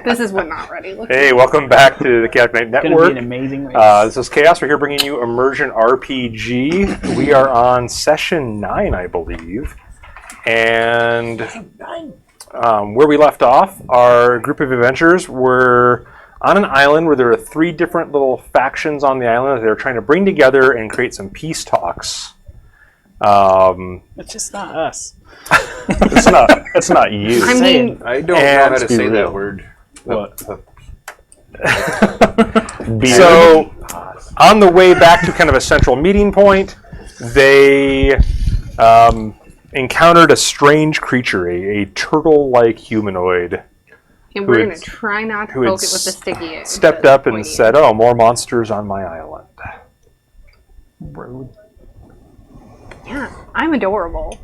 This is what not ready. Hey, welcome back to the Chaotic Knight Network. It's going to be an amazing race. This is Chaos. We're here bringing you Immersion RPG. We are on session 9, I believe. And where we left off, our group of adventurers were on an island where there are 3 different little factions on the island that they're trying to bring together and create some peace talks. It's just not us. It's not you. I mean, I don't know how to say that word. What? So, on the way back to kind of a central meeting point, they encountered a strange creature, a turtle-like humanoid. And we're going to try not to poke it with the sticky end. Stepped up and said, "Oh, more monsters on my island." Rude. Yeah, I'm adorable.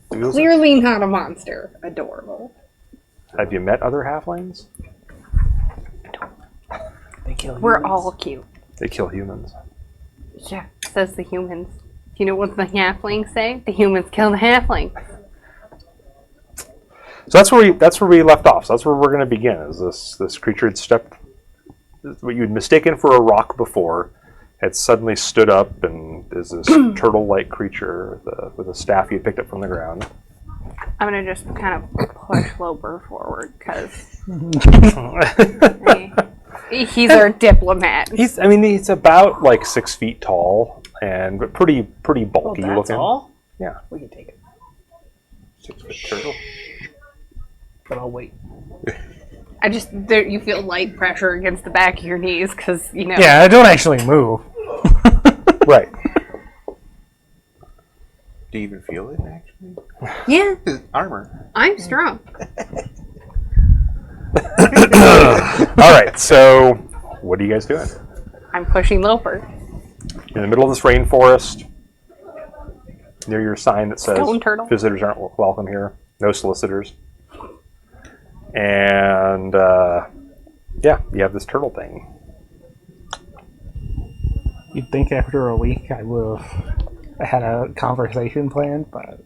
Clearly not a monster. Adorable. Have you met other halflings? They kill humans. We're all cute. They kill humans. Yeah, says the humans. You know what the halflings say? The humans kill the halflings. So that's where we left off. So that's where we're going to begin. Is this creature had stepped, what you'd mistaken for a rock before, had suddenly stood up and is this turtle-like creature with a staff you had picked up from the ground. I'm going to just kind of push Loper forward because he's our diplomat. He's about like 6 feet tall and pretty bulky that's looking. all? Yeah. We can take it. 6-foot turtle. But I'll wait. You feel light pressure against the back of your knees because, you know. Yeah, I don't actually move. Right. Do you even feel it, actually? Yeah, His armor. I'm strong. All right. So, what are you guys doing? I'm pushing Loper. In the middle of this rainforest, near your sign that says Stone turtle. "Visitors aren't welcome here. No solicitors." And you have this turtle thing. You'd think after a week I would have had a conversation planned, but...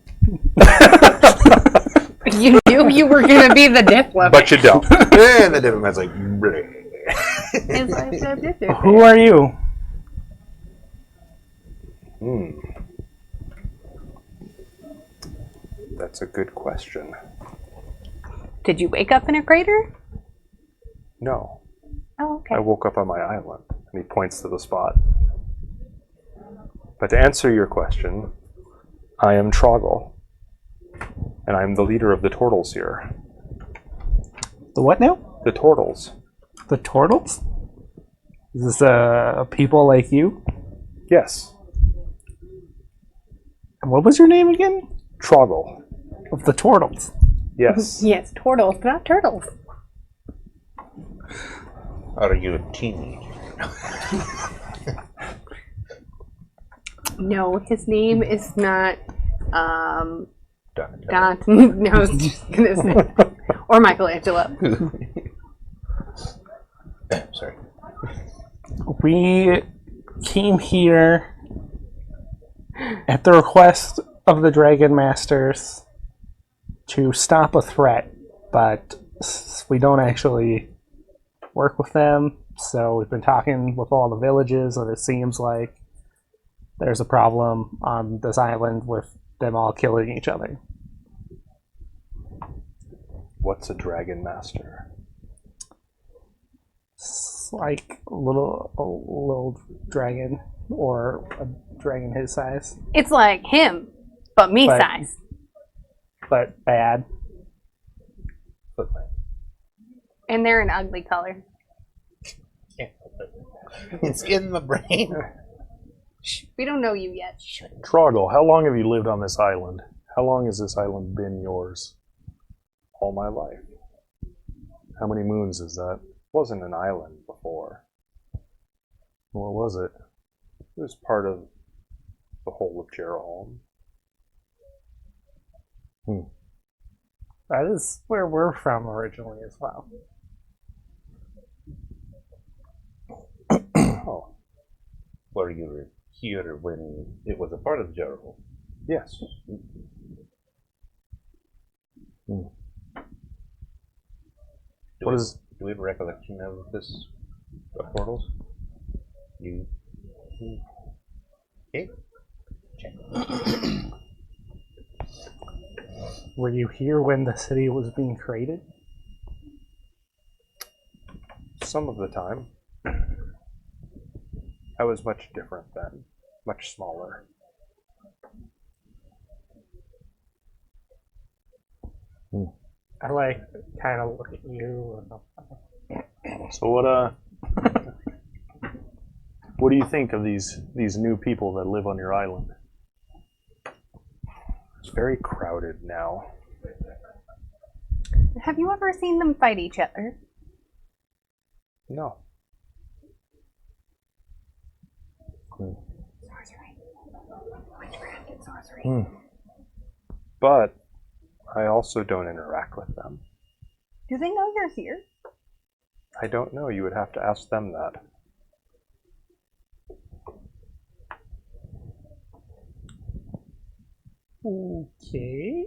You knew you were going to be the diplomat. But you don't. And the diplomat's like, Who are you? That's a good question. Did you wake up in a crater? No. Oh, okay. I woke up on my island. And he points to the spot. But to answer your question, I am Troggle. And I'm the leader of the turtles here. The what now? The turtles. The turtles? Is this people like you? Yes. And what was your name again? Troggle. Of the turtles. Yes. Yes, turtles, but not turtles. Are you a teenager? No, his name is not Don. No, I was just gonna say, or Michelangelo. Sorry. We came here at the request of the Dragon Masters to stop a threat, but we don't actually work with them, so we've been talking with all the villages, and it seems like there's a problem on this island with them all killing each other. What's a dragon master? It's like a little dragon, or a dragon his size, It's like him, but me But- size. but bad. And they're an ugly color. It's in my brain. We don't know you yet. Troggle, how long have you lived on this island? How long has this island been yours? All my life. How many moons is that? Wasn't an island before. What was it? It was part of the whole of Geralholm. That is where we're from originally as well. Oh, Were you here when it was a part of Gerald? yes. Do What is- Do we have a recollection of this portals? You. Okay. Check. Were you here when the city was being created? Some of the time. I was much different then, much smaller. I like kind of look at you. So what do you think of these new people that live on your island? It's very crowded now. Have you ever seen them fight each other? No. Sorcery. Witchcraft and sorcery. But I also don't interact with them. Do they know you're here? I don't know. You would have to ask them that. Okay.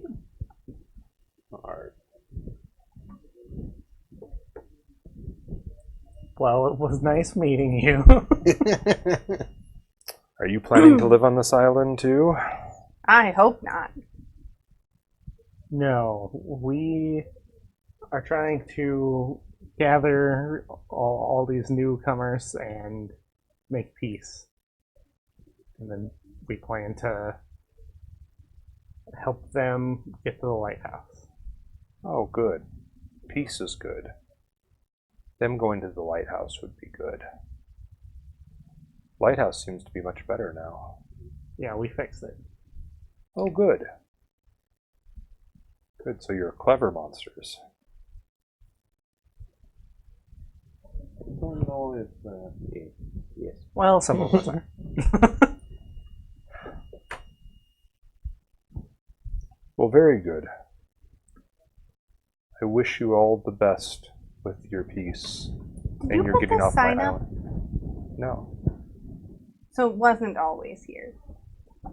Alright. Well, it was nice meeting you. Are you planning to live on this island too? I hope not. No, we are trying to gather all these newcomers and make peace. And then we plan to help them get to the lighthouse. Oh, good. Peace is good. Them going to the lighthouse would be good. Lighthouse seems to be much better now. Yeah, we fixed it. Oh, good. Good, so you're clever monsters. I don't know if. Yes. Well, some of us are. Well, very good. I wish you all the best with your peace. Did And you you're put getting the off my sign up? island. No. So it wasn't always here.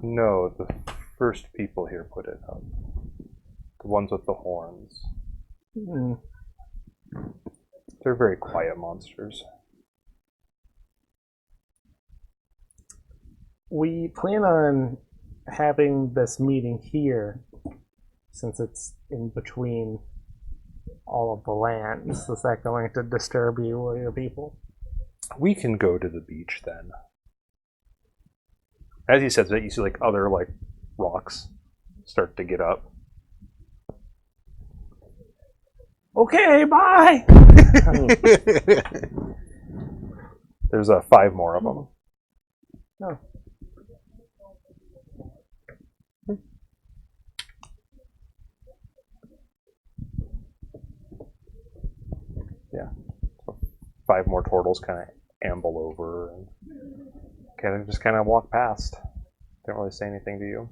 No, the first people here put it up. The ones with the horns. Mm. They're very quiet monsters. We plan on having this meeting here, since it's in between all of the lands. Is that going to disturb you or your people? We can go to the beach then. As he says that, you see like other like rocks start to get up. Okay, bye! There's 5 more of them. Oh. Yeah. So 5 more turtles kind of amble over and just kind of walk past. Don't really say anything to you.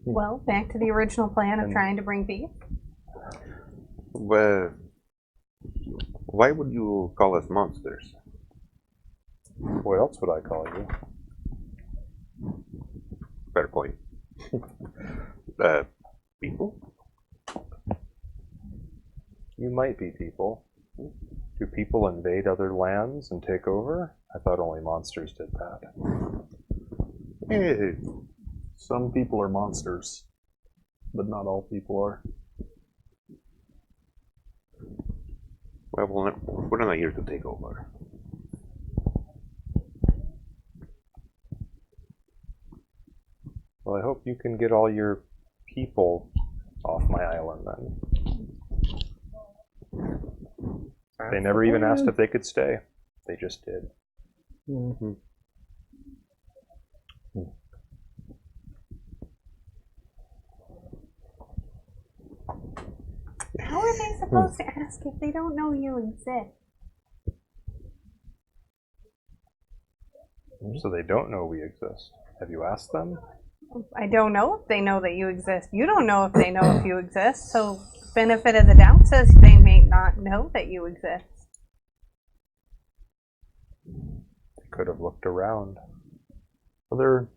Well, back to the original plan of And- trying to bring peace. Well, why would you call us monsters? What else would I call you? Fair point. People? You might be people. Do people invade other lands and take over? I thought only monsters did that. Eh, Some people are monsters, but not all people are. well, we're not here to take over. Well, I hope you can get all your people off my island then. They never even asked if they could stay. They just did. Mhm. How are they supposed to ask if they don't know you exist? So they don't know we exist. Have you asked them? I don't know if they know that you exist. You don't know if they know if you exist. So benefit of the doubt says they may not know that you exist. They could have looked around. Are there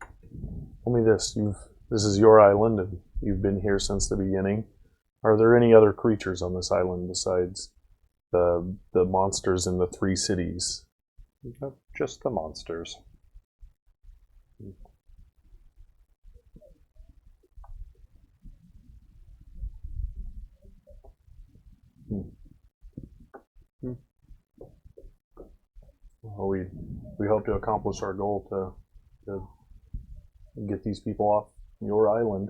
Tell me this: this is your island, and you've been here since the beginning. Are there any other creatures on this island besides the monsters in the 3 cities? Just the monsters. Well, we hope to accomplish our goal to get these people off your island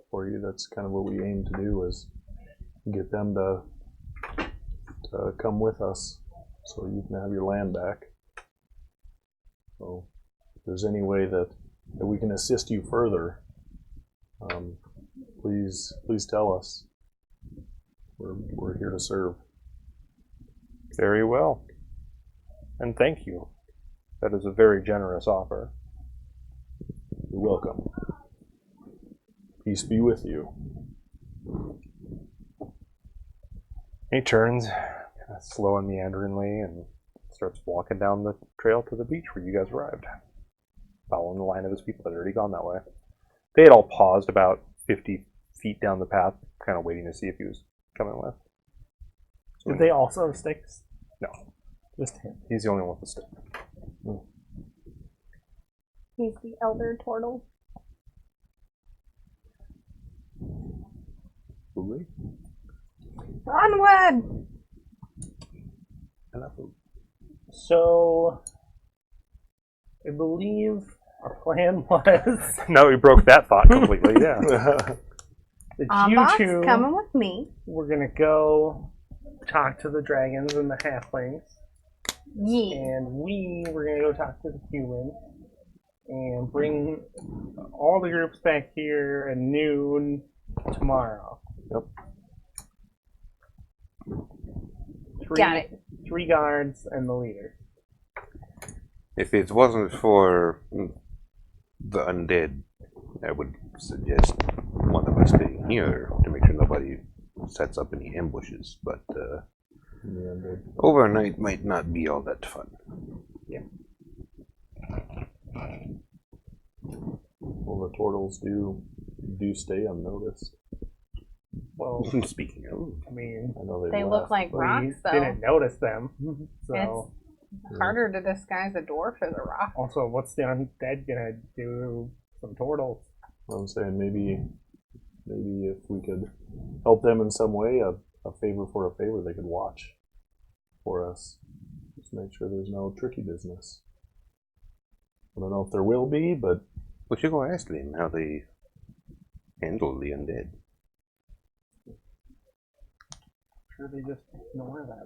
for you. That's kind of what we aim to do, is get them to come with us so you can have your land back. So if there's any way that we can assist you further, please tell us. We're here to serve. Very well. And thank you. That is a very generous offer. You're welcome. Peace be with you. He turns, kind of slow and meanderingly, and starts walking down the trail to the beach where you guys arrived, following the line of his people that had already gone that way. They had all paused about 50 feet down the path, kind of waiting to see if he was coming with. Did they also have sticks? No, Just him. he's the only one with the stick. He's the elder turtle. Really? Onward! So, I believe our plan was No, we broke that thought completely, yeah. that you Bombas two coming with me. were going to go talk to the dragons and the halflings, Yeah. and we were going to go talk to the humans and bring all the groups back here at noon tomorrow. Yep. Got it. 3 guards and the leader. If it wasn't for the undead, I would suggest one of us staying here to make sure nobody sets up any ambushes. But overnight might not be all that fun. Well, the turtles do stay unnoticed. Well, Speaking of, I mean, I know They left. look like we rocks, though. didn't notice them. So, It's harder to disguise a dwarf as a rock. also, what's the undead gonna do? Some turtles. I'm saying maybe if we could help them in some way, a favor for a favor, they could watch for us. Just make sure there's no tricky business. I don't know if there will be, but we should go ask them how they handle the undead. Sure, they just ignore them.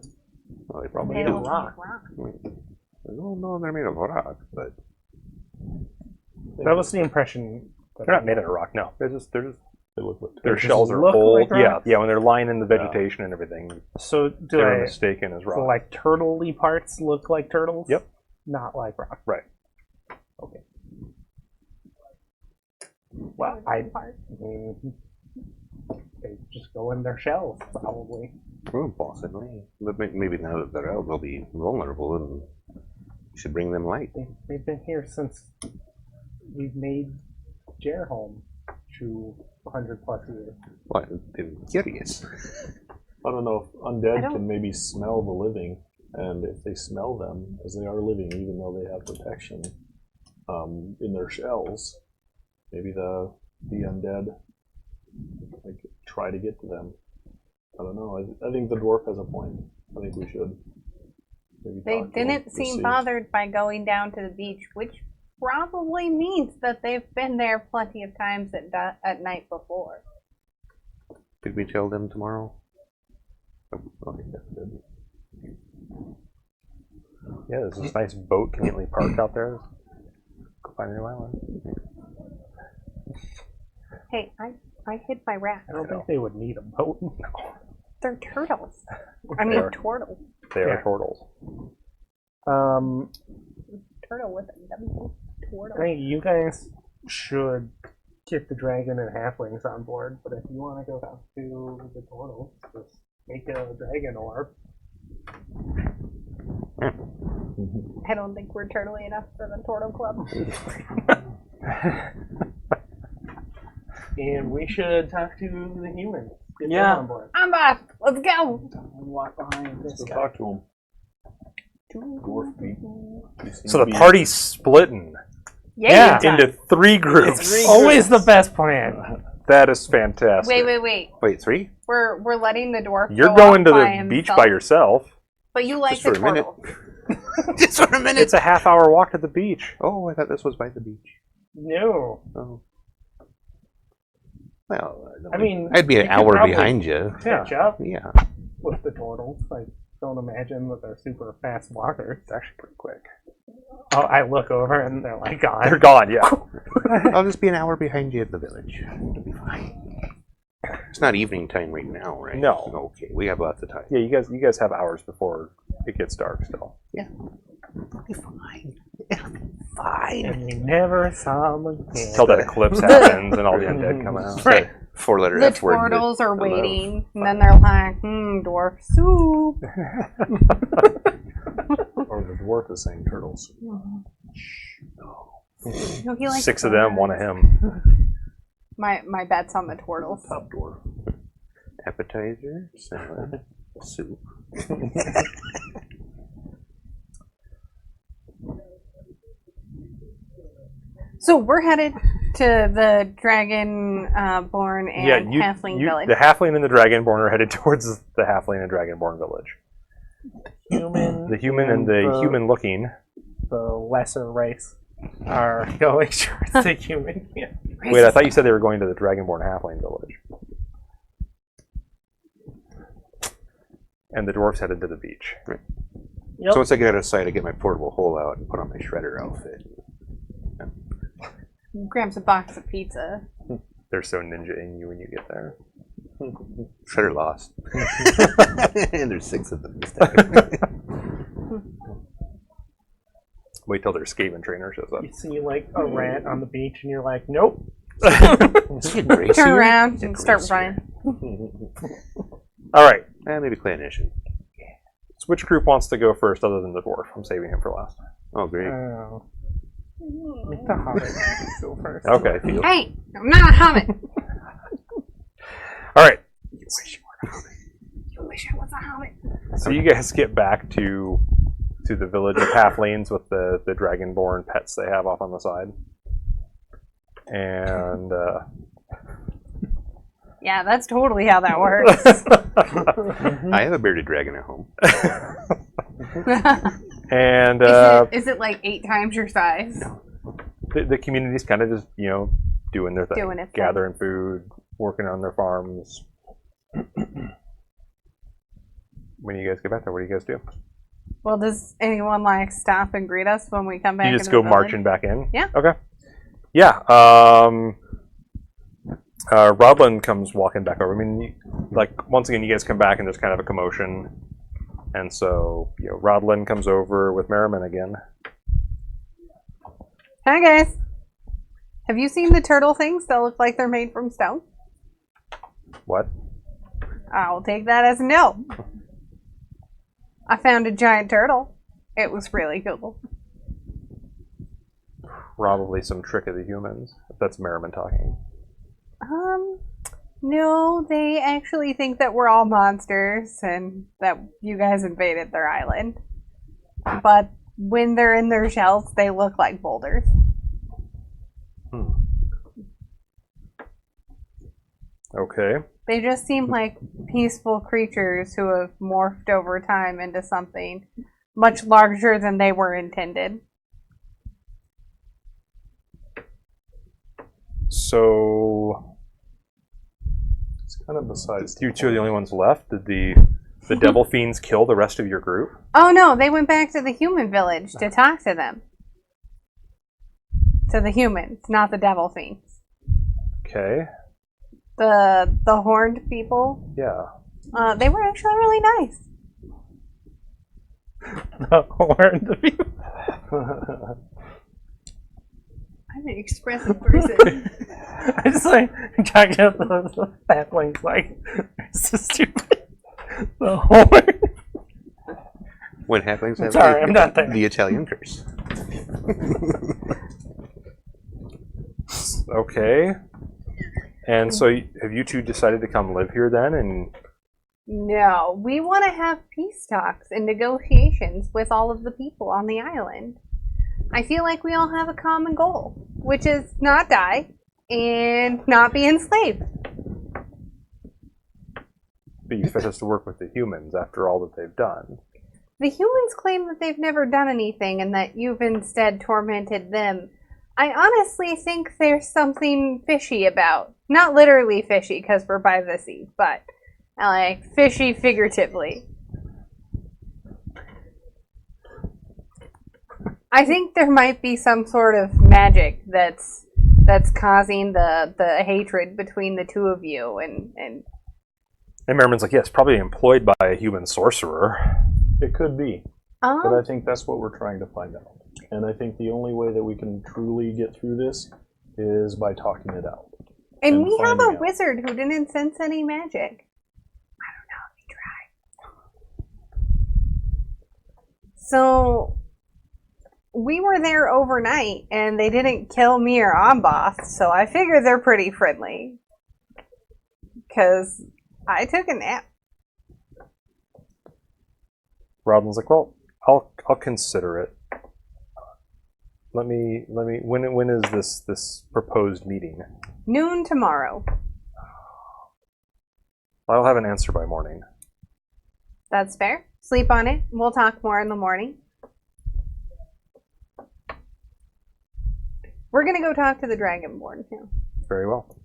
Well, they probably They do. don't rock. take rock. I don't know they're made of rock, but That was the impression. That They're not made out of rock, no. They're just they look like their just shells are look old. like Yeah, rocks? yeah. When they're lying in the vegetation and everything, So, do they're I, mistaken as rock. so like turtle-y parts look like turtles? Yep. Not like rock. Right. Okay. Well, I mean, they just go in their shells, probably. possibly. But maybe now that they're out, they'll be vulnerable, and we should bring them light. They've been here since we've made Jerholm 200 plus years. Well, I'm curious. I don't know if I undead don't- can maybe smell the living, and if they smell them as they are living, even though they have protection in their shells, maybe the undead like try to get to them. I don't know. I think the dwarf has a point. I think we should. Maybe They talk to them didn't to seem see. bothered by going down to the beach, which probably means that they've been there plenty of times at night before. Did we tell them tomorrow? Okay, that's good. Yeah, there's this nice boat conveniently parked out there. Go find a new island. Hey, I hid my rat. I don't think they would need a boat. They're turtles. I They mean, are. turtle. They Yeah. are turtles. Turtle with a W. I Turtle. think you guys should get the dragon and halflings on board, but if you want to go talk to the turtles, just make a dragon orb. I don't think we're turtly enough for the turtle club. and we should talk to the humans. Get them Yeah. on board. I'm off. Let's go. Walk behind this So guy. talk to him. Dwarf people. They seem So to the be- party's splitting Yeah. into 3 groups. Always the best plan. That is fantastic. Wait. Wait, 3? We're letting the dwarf. You're go going off to by the beach himself. by yourself. But you like Just the for a minute. turtle. Just for a minute. It's a half-hour walk to the beach. Oh, I thought this was by the beach. No. Oh. Well, I mean, I'd be you an could hour probably behind you. catch up Yeah. with the turtles. I don't imagine that they're super fast walkers. It's actually pretty quick. Oh, I look over and they're like They're gone. gone, yeah. I'll just be an hour behind you at the village. It'll be fine. It's not evening time right now, right? No. Okay, we have lots of time. Yeah, you guys have hours before it gets dark still. It'll be fine. It'll be fine. And we never saw them again. Until that eclipse happens and all the undead come out. Right. 4-letter The F word. turtles are I love. waiting, and then they're like, dwarf soup. Or the dwarf is saying turtles. No, he likes 6 of them, birds. 1 of him. My bet's on the turtles. Top dwarf. Appetizer, salad, soup. So we're headed to the dragon born and Yeah, halfling village. the halfling and the dragonborn are headed towards the halfling and dragonborn village. Human. The human and the human-looking. The lesser race are going towards the human. Yeah. Wait, I thought you said they were going to the dragonborn halfling village. And the dwarfs headed to the beach. Yep. So once I get out of sight, I get my portable hole out and put on my shredder outfit. Grabs a box of pizza. They're so ninja-ing you when you get there. Shredder lost. And there's 6 of them this time. Wait till their skaven trainer shows up. You see like a rat on the beach and you're like, nope. Turn around and start running. All right. Maybe clanation. So which group wants to go first other than the dwarf? I'm saving him for last. Oh, great. Oh. Make the hobbit go first. Okay. Deal. Hey, I'm not a hobbit. All right. You wish I was a hobbit. So you guys get back to the village of halflings with the dragonborn pets they have off on the side. And Yeah, that's totally how that works. I have a bearded dragon at home. and is it like 8 times your size? the community's kind of just, doing their thing. Doing its thing. Gathering food, working on their farms. When you guys get back there, what do you guys do? Well, does anyone stop and greet us when we come back? You just into go the village? marching back in? Yeah. Okay. Yeah. Rodlin comes walking back over. I mean, once again, you guys come back and there's kind of a commotion. And so, Rodlin comes over with Merriman again. Hi guys. Have you seen the turtle things that look like they're made from stone? What? I'll take that as a no. I found a giant turtle. It was really cool. Probably some trick of the humans. That's Merriman talking. No, they actually think that we're all monsters and that you guys invaded their island. But when they're in their shells, they look like boulders. Okay. They just seem like peaceful creatures who have morphed over time into something much larger than they were intended. So, It's kind of besides. you two are the only ones left. Did the devil fiends kill the rest of your group? Oh no, they went back to the human village to talk to them. To the humans, not the devil fiends. Okay. The horned people, Yeah. they were actually really nice. The horn. The people. I'm an expressive person. I just talking about the halflings it's so stupid. The horn. When halflings have Sorry, I'm not there. the Italian curse. Okay. And so, have you two decided to come live here then? And No, we want to have peace talks and negotiations with all of the people on the island. I feel like we all have a common goal, which is not die and not be enslaved. but you fit us to work with the humans after all that they've done. The humans claim that they've never done anything and that you've instead tormented them. I honestly think there's something fishy about. Not literally fishy, because we're by the sea, but like fishy figuratively. I think there might be some sort of magic that's causing the hatred between the two of you, and And Merriman's like, yes, probably employed by a human sorcerer. It could be, but I think that's what we're trying to find out. And I think the only way that we can truly get through this is by talking it out. and we have a finding out. wizard who didn't sense any magic. I don't know if he tried. So we were there overnight, and they didn't kill me or Amboth, so I figure they're pretty friendly. Because I took a nap. Rodlin's like, well, I'll consider it. Let me. When is this proposed meeting? Noon tomorrow. I'll have an answer by morning. That's fair. Sleep on it. We'll talk more in the morning. We're gonna go talk to the Dragonborn now. Very well.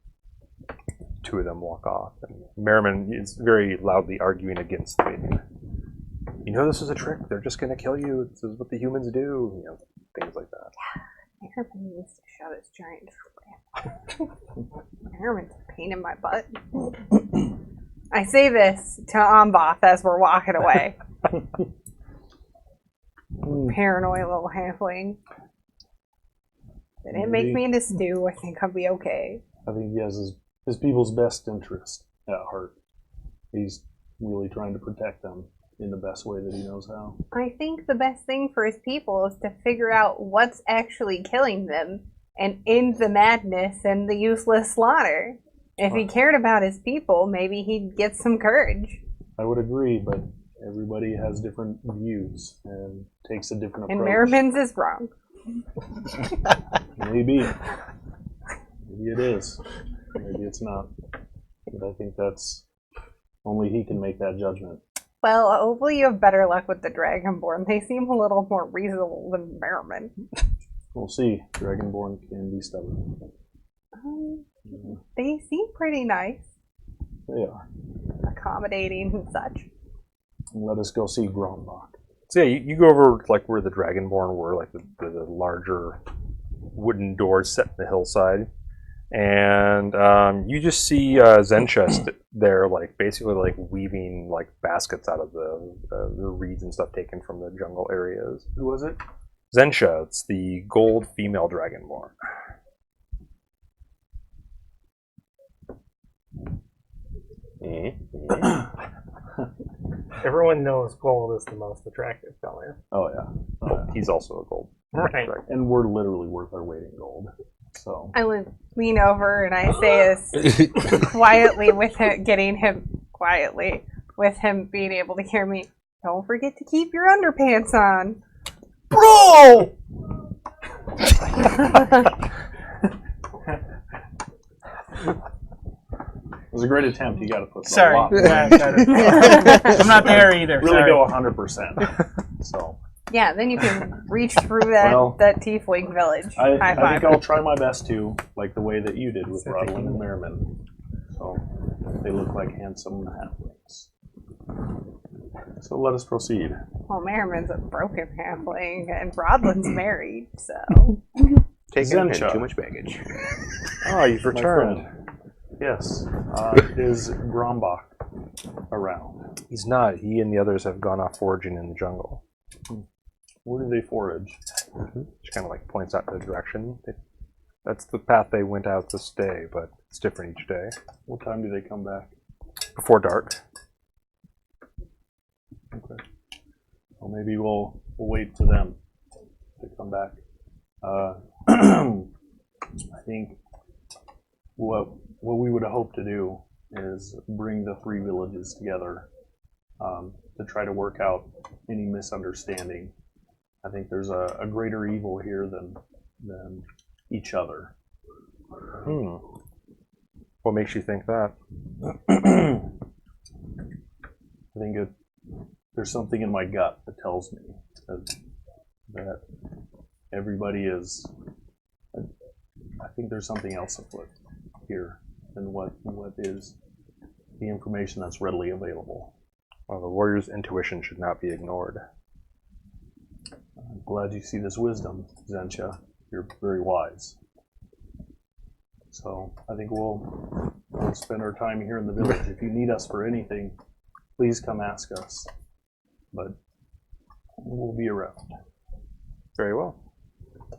Two of them walk off, and Merriman is very loudly arguing against the meeting. You know, this is a trick. They're just going to kill you. This is what the humans do. You know, things like that. Merriman needs to shut his giant trap. Merriman's a pain in my butt. I say this to Amboth as we're walking away. Paranoid little halfling. They didn't make me into stew. I think I'll be okay. I think he has his people's best interest at heart. He's really trying to protect them in the best way that he knows how. I think the best thing for his people is to figure out what's actually killing them and end the madness and the useless slaughter. If he cared about his people, maybe he'd get some courage. I would agree, but everybody has different views and takes a different approach. And Merriman's is wrong. Maybe. Maybe it is. Maybe it's not. But I think that's only he can make that judgment. Well, hopefully you have better luck with the Dragonborn. They seem a little more reasonable than Merriman. We'll see. Dragonborn can be stubborn. They seem pretty nice, They are. accommodating and such. And let us go see Grombach. So yeah, you go over like where the Dragonborn were, like the larger wooden doors set in the hillside, and you just see Zensha there, like basically like weaving like baskets out of the reeds and stuff taken from the jungle areas. Who was it? Zensha, it's the gold female Dragonborn. Everyone knows gold is the most attractive color. Oh, yeah. Oh, he's also a gold. Right. And we're literally worth our weight in gold. So I would lean over and I say this quietly with him, getting him quietly with him being able to hear me. Don't forget to keep your underpants on. Bro! it was a great attempt. You got to put Sorry. a lot. I'm not there either. Really Sorry. go 100%. So Yeah, then you can reach through that tiefling village. High I five. think I'll try my best to, like the way that you did with Rodlin and Merriman. So they look like handsome halflings. So let us proceed. Well, Merriman's a broken halfling, and Rodlin's married, so. Taking and Zensha. too much baggage. Oh, you've My returned. friend. Yes. Is Grombach around? He's not. He and the others have gone off foraging in the jungle. Where do they forage? She kind of like points out the direction. That's the path they went out this day, but it's different each day. What time do they come back? Before dark. Okay. Well, maybe we'll wait for them to come back. I think what what we would hope to do is bring the three villages together to try to work out any misunderstanding. I think there's a greater evil here than each other. What makes you think that? I think there's something in my gut that tells me that everybody is. I think there's something else afoot here than what is the information that's readily available. Well, the warrior's intuition should not be ignored. I'm glad you see this wisdom, Zencha. You're very wise. So I think we'll spend our time here in the village. If you need us for anything, please come ask us. But we'll be around. Very well.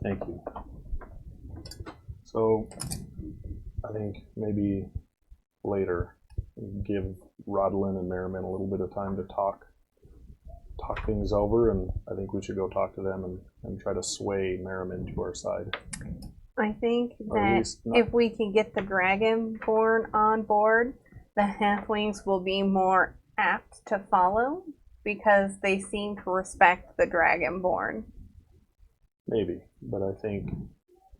Thank you. So I think maybe later give Rodlin and Merriman a little bit of time to talk things over, and I think we should go talk to them and try to sway Merriman to our side. I think Or at that least not- if we can get the Dragonborn on board, the halflings will be more apt to follow because they seem to respect the Dragonborn. Maybe, but I think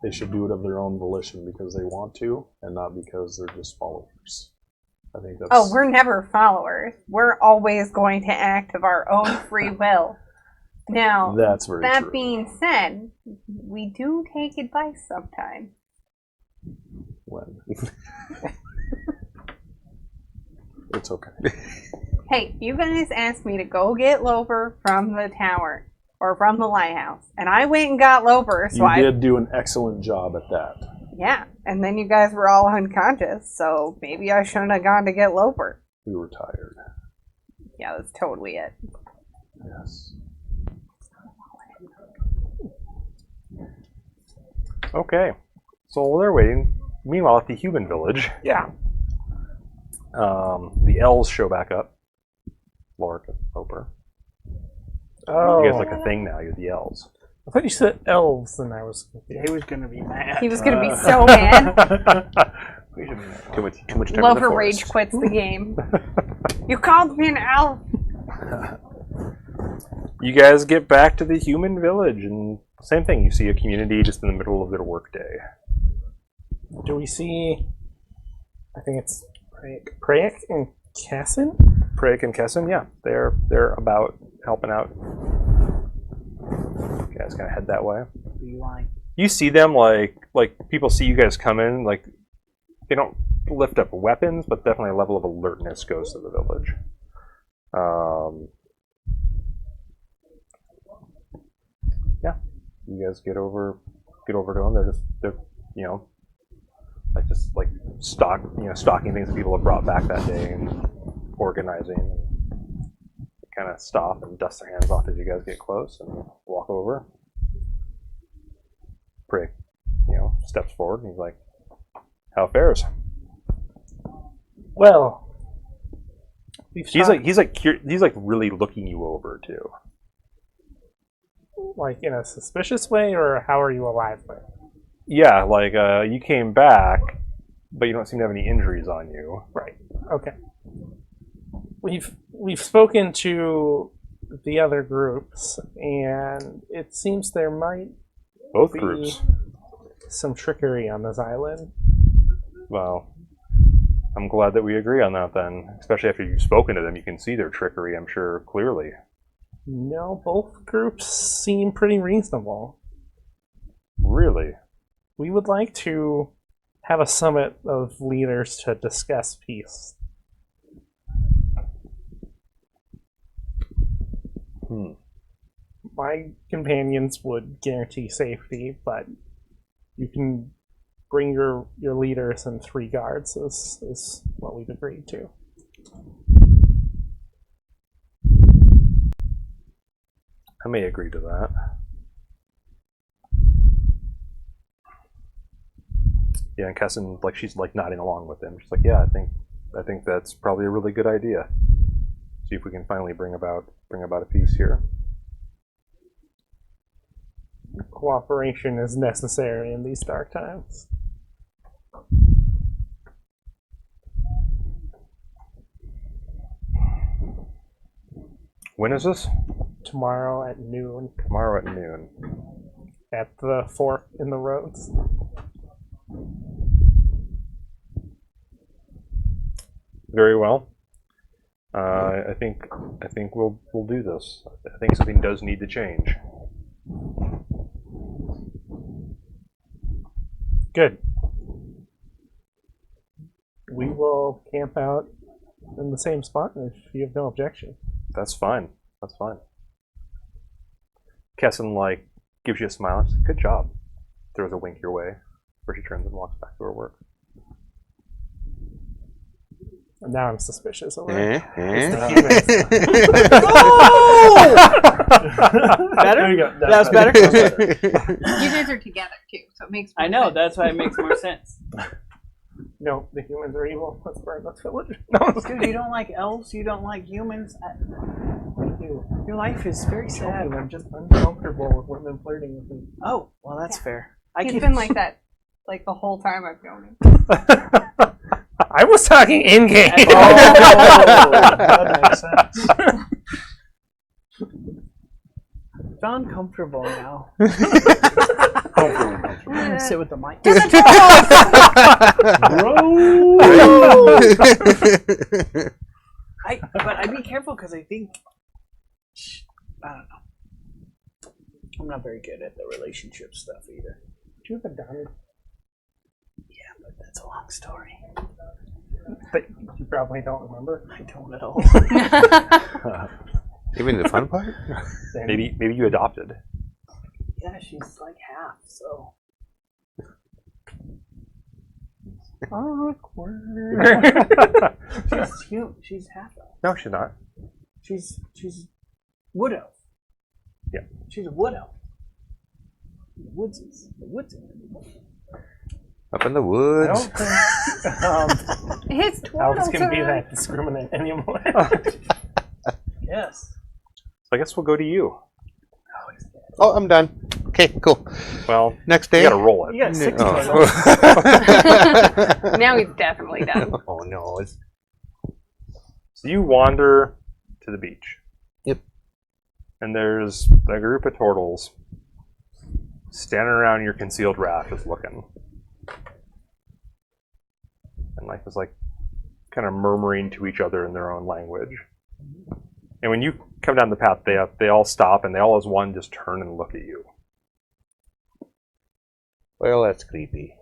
they should do it of their own volition because they want to, and not because they're just followers. I think that's. Oh, we're never followers. We're always going to act of our own free will. Now, That's very that true. being said, we do take advice sometimes. When it's okay. Hey, you guys asked me to go get Loper from the tower or from the lighthouse, and I went and got Loper. So You did do an excellent job at that. Yeah, and then you guys were all unconscious, so maybe I shouldn't have gone to get Loper. We were tired. Yeah, that's totally it. Yes. Okay. So while they're waiting, meanwhile at the human village, Yeah. the elves show back up. Lork and Hopper. Oh. You guys like a thing now, you're the elves. I thought you said elves, and I was He was gonna be mad. He was gonna be so mad. Too much time in the Loper forest. rage quits the game. You called me an elf. You guys get back to the human village, and same thing. You see a community just in the middle of their workday. Do we see? I think it's Prayek and Cassin. Prayek and Kessin, yeah, they're about helping out. You guys kind of head that way. You see them like people see you guys come in, like they don't lift up weapons, but definitely a level of alertness goes to the village. Yeah, you guys get over to them. They're stocking things that people have brought back that day and organizing. And kind of stop and dust their hands off as you guys get close and walk over. Prick, steps forward and he's like, "How fares?" Well, He's like really looking you over too. like in a suspicious way, or how are you alive with? Yeah, like you came back, but you don't seem to have any injuries on you. Right. Okay. We've spoken to the other groups, and it seems there might Both be groups. some trickery on this island. Well, I'm glad that we agree on that then. Especially after you've spoken to them, you can see their trickery, I'm sure, clearly. No, both groups seem pretty reasonable. Really? We would like to have a summit of leaders to discuss peace. My companions would guarantee safety, but you can bring your leaders and 3 guards is what we've agreed to. I may agree to that. Yeah, and Kessin, she's nodding along with him. She's like, "Yeah, I think that's probably a really good idea. See if we can finally bring about a peace here." Cooperation is necessary in these dark times. When is this? Tomorrow at noon Tomorrow at noon. at the fork in the roads. Very well. I think we'll do this. I think something does need to change. Good. We will camp out in the same spot if you have no objection. That's fine. That's fine. Kesson like gives you a smile. And says, "Good job." Throws a wink your way, before she turns and walks back to her work. And now I'm suspicious of her. Better? There you go. That was better? You guys are together too, so it makes more I know, sense. that's why it makes more sense. No, the humans are evil. Let's burn this village. No, I'm just Dude, kidding. you don't like elves, you don't like humans. What do you do? Your life is very sad. I'm just uncomfortable with women flirting with me. Oh, well, that's fair. He's can- been like that like the whole time I've known him. I was talking in game. That makes sense. Found comfortable now. Uh, Sit with the mic. But I'd be careful because I think I don't know. I'm not very good at the relationship stuff either. Do you have a daughter? Yeah, but that's a long story. That you probably don't remember. I don't at all. Even the fun part? Maybe you adopted. Yeah, she's like half, so. Awkward. She's half elf. No, she's not. She's wood elf. Yeah. She's a wood elf. The woods. Up in the I woods. don't think His turtle elves can be turn. that discriminate anymore. Yes. So I guess we'll go to you. Oh, I'm done. Okay, cool. Well, Next you day. gotta roll it. You got 6 Oh. Now he's definitely done. Oh no, it's So you wander to the beach. Yep. And there's a group of turtles standing around your concealed raft just looking. And like was like kind of murmuring to each other in their own language. And when you come down the path, they all stop and they all as one just turn and look at you. well, that's creepy.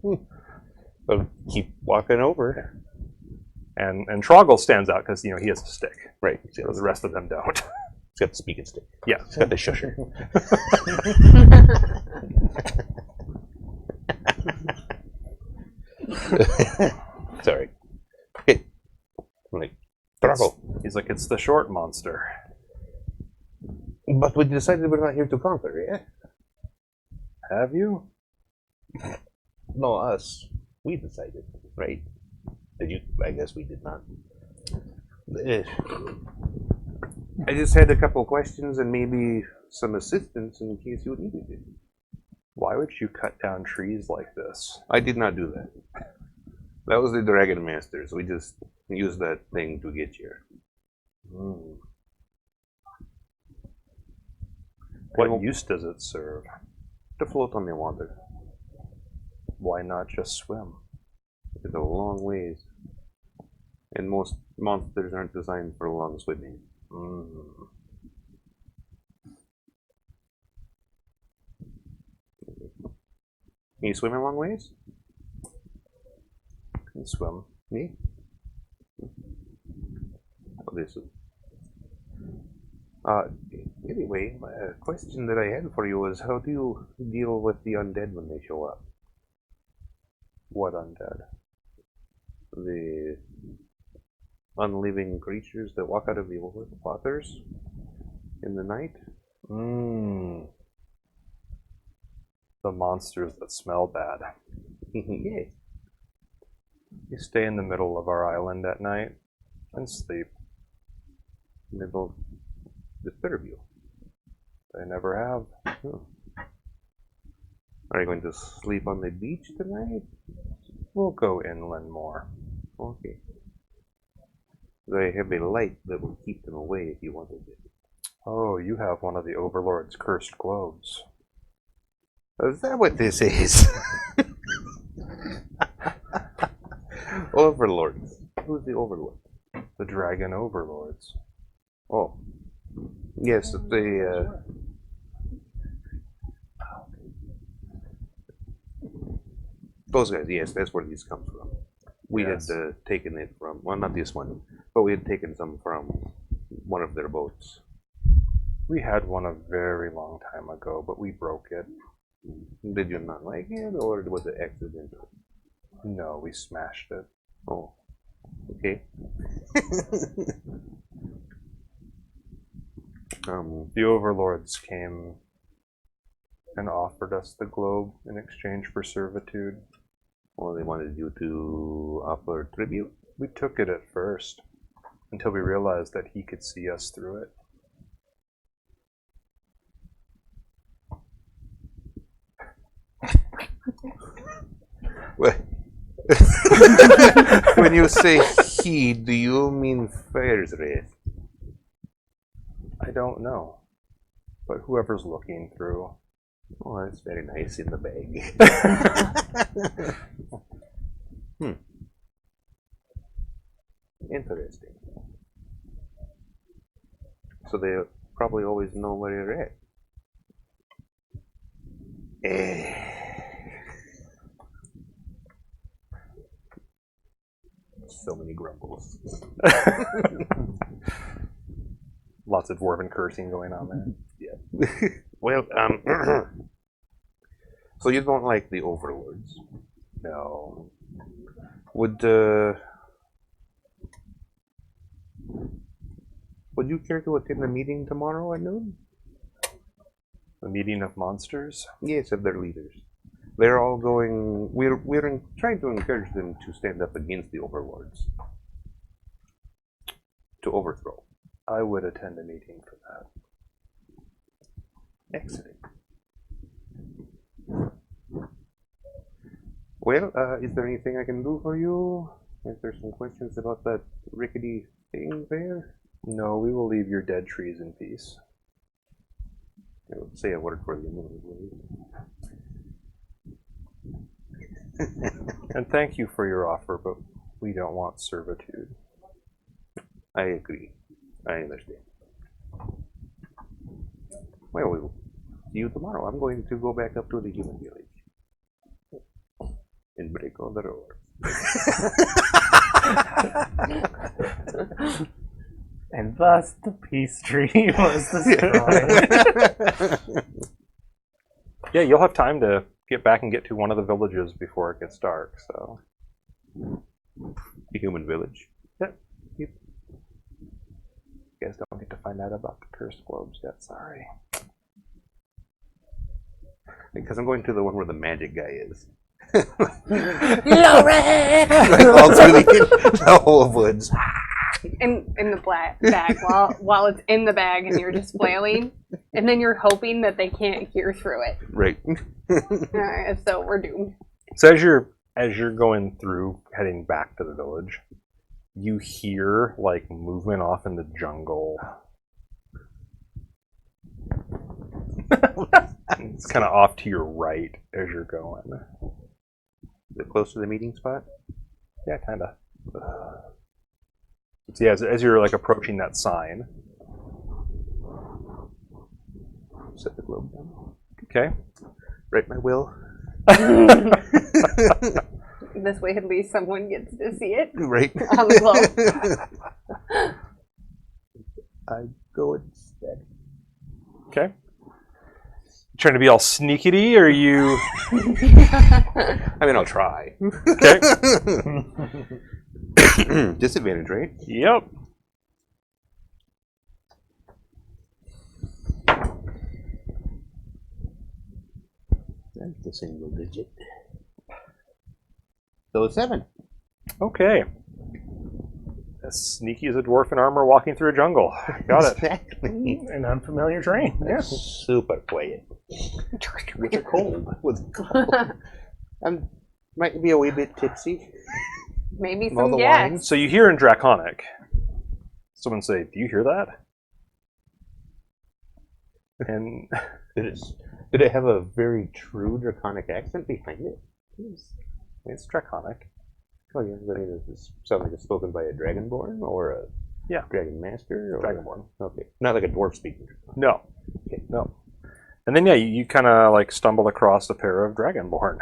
But keep walking over. And Troggle stands out because he has a stick. Right. So the rest of them don't. He's got the speaking stick. Yeah. He's got the shusher. Sorry. Okay. I'm like, Troggle. He's like, it's the short monster. But we decided we're not here to conquer, yeah? Have you? No, us. We decided, right? Did you? I guess we did not. I just had a couple questions and maybe some assistance in case you needed it. Why would you cut down trees like this? I did not do that. That was the Dragon Masters. We just used that thing to get here. What use does it serve? To float on the water. Why not just swim? It's a long ways. And most monsters aren't designed for long swimming. Can you swim a long ways? Can swim. Me? Oh, this is... Anyway, a question that I had for you was how do you deal with the undead when they show up? What undead? The unliving creatures that walk out of the waters in the night? The monsters that smell bad. Yes. You stay in the middle of our island at night and sleep. They don't disturb you. They never have. Are you going to sleep on the beach tonight? We'll go inland more. Okay. They have a light that will keep them away if you wanted it. Oh, you have one of the Overlord's cursed globes. Is that what this is? Overlords. Who's the Overlord? The Dragon Overlords. Oh. Yes, they, those guys, yes, that's where these come from. We Yes. had taken it from, well, not this one, but we had taken some from one of their boats. We had one a very long time ago, but we broke it. Did you not like it, or was it accidental? No, we smashed it. Oh, okay. The Overlords came and offered us the globe in exchange for servitude. Well, they wanted you to offer tribute? We took it at first, until we realized that he could see us through it. When you say he, do you mean Fire's Wraith? I don't know. But whoever's looking through. Oh, that's very nice in the bag. Interesting. So they probably always know where you're at. So many grumbles. Lots of dwarven cursing going on there. Yeah. Well, so you don't like the Overlords? No. Would you care to attend the meeting tomorrow at noon? The meeting of monsters? Yes, of their leaders. They're all going. We're trying to encourage them to stand up against the Overlords, to overthrow. I would attend a meeting for that. Excellent. Well, is there anything I can do for you? Is there some questions about that rickety thing there? No, we will leave your dead trees in peace. I would say a word for you. And thank you for your offer, but we don't want servitude. I agree. I understand. Well, we'll see you tomorrow. I'm going to go back up to the human village and break all the doors. And thus the peace tree was destroyed. Yeah, you'll have time to get back and get to one of the villages before it gets dark, so. The human village. You guys don't get to find out about the cursed globes yet, sorry. Because I'm going to the one where the magic guy is. Lauren! All through the whole woods. in the bag while it's in the bag and you're just flailing, and then you're hoping that they can't hear through it. Right. If so, we're doomed. So as you're going through, heading back to the village, you hear like movement off in the jungle. It's kind of off to your right as you're going. Is it close to the meeting spot? Yeah, kind of. So yeah, as you're like approaching that sign. Set the globe down. Okay. Write my will. This way, at least someone gets to see it Right. on the globe. I go instead. Okay. Trying to be all sneakity, or you? I mean, I'll try. Okay. Disadvantage, right? Yep. That's the single digit. So 7. Okay. As sneaky as a dwarf in armor walking through a jungle. Got it. Exactly. An unfamiliar terrain. Yeah. Super quiet. With a cold. With a cold. I might be a wee bit tipsy. Maybe All some the gas. wines. So you hear in Draconic, someone say, "Do you hear that?" And Did it have a very true draconic accent behind it? it's draconic. Oh, yeah. I mean, does this sound like it's spoken by a dragonborn or a dragon master? Or Dragonborn. Okay. Not like a dwarf speaking. No. No. And then, yeah, you kind of like stumble across a pair of dragonborn.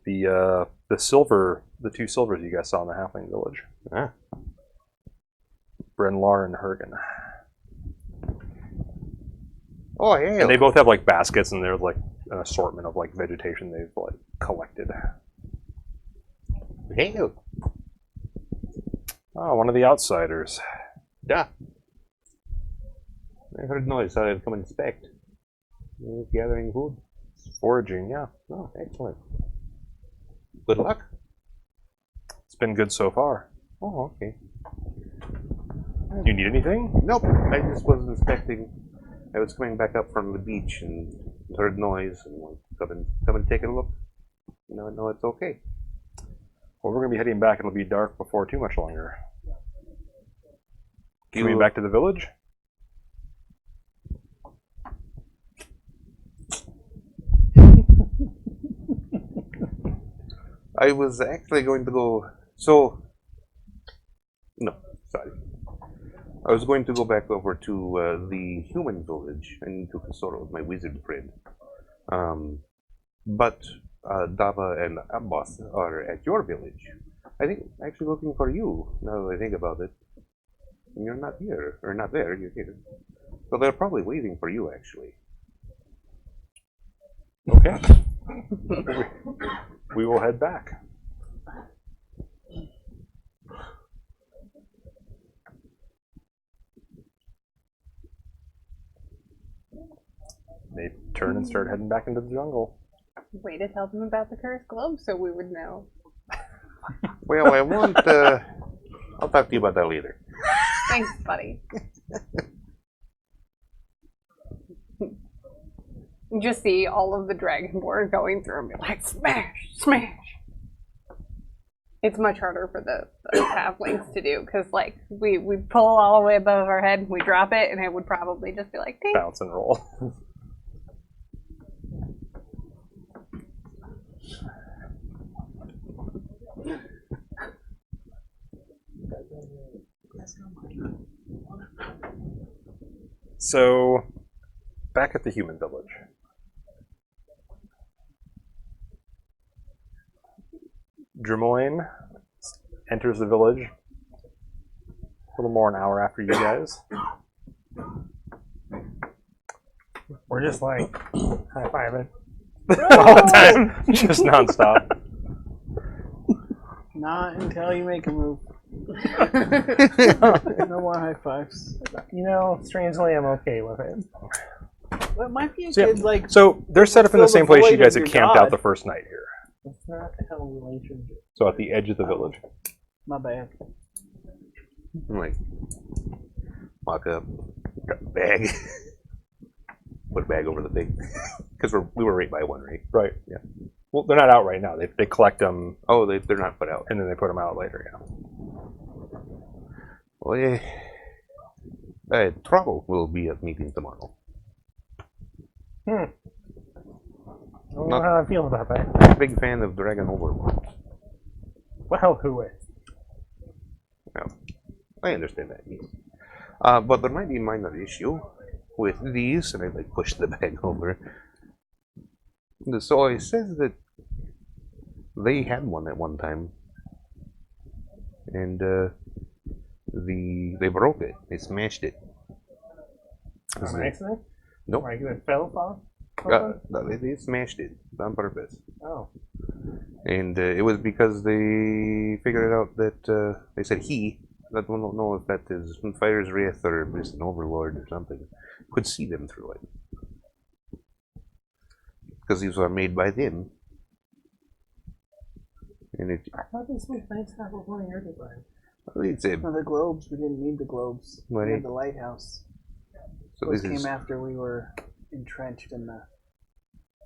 The two silvers you guys saw in the halfling village. Ah. Brenlar and Hergen. Oh, yeah. And they both have like baskets, and there's like an assortment of like vegetation they've like collected. Hail. Oh, one of the outsiders. Yeah. I heard noise, so I've come inspect. Gathering food. Foraging, yeah. Oh, excellent. Good luck. It's been good so far. Oh, okay. You need anything? Nope. I just was inspecting. I was coming back up from the beach and heard noise and went, come and take a look. No, it's okay. Well, we're gonna be heading back. It'll be dark before too much longer. Coming back to the village? I was actually going to go. So. No, sorry. I was going to go back over to the human village and to consult with my wizard friend. But Dava and Abbas are at your village. I think actually looking for you, now that I think about it. And you're not here, or not there, you're here. So they're probably waiting for you, actually. Okay. We will head back. They turn and start heading back into the jungle. Way to tell them about the cursed globe so we would know. Well, I won't, I'll talk to you about that later. Thanks, buddy. You just see all of the dragonborn going through and be like, smash, smash. It's much harder for the halflings to do because, like, we pull all the way above our head, we drop it, and it would probably just be like, ding. Bounce and roll. So, back at the human village. Drimoyne enters the village a little more an hour after you guys. We're just like high-fiving. All the time. Just nonstop. Not until you make a move. No more high fives. You know, strangely, I'm okay with it. Well, it might be a So, yeah. good, like, So they're set up in the Fill the same place you void guys of had your camped god. out the first night here. It's not a hell relationship. So at the edge of the village. my bad. I'm like, walk up, grab a bag, put a bag over the thing. Because we were right by one, right? Right. Yeah. Well, they're not out right now. They collect them Oh, they're not put out. and then they put them out later. Yeah. Well, yeah. Trouble will be at meeting tomorrow. I don't know Not- how I feel about that. I'm a big fan of Dragon Overlord. Well, who is? Well, I understand that, yes. But there might be a minor issue with these, and I like push the bag over. So it says that they had one at one time, and they broke it. They smashed it. An accident? Nope. Like it fell off? They smashed it on purpose. Oh. And it was because they figured out that they said I don't know if that is Fire's Wraith or just an Overlord or something, could see them through it. Because these were made by them. And I thought this was nice to have a one year design. it's a, No, the globes, we didn't need the globes. Right. We had the lighthouse. so Those this came is after we were entrenched in the...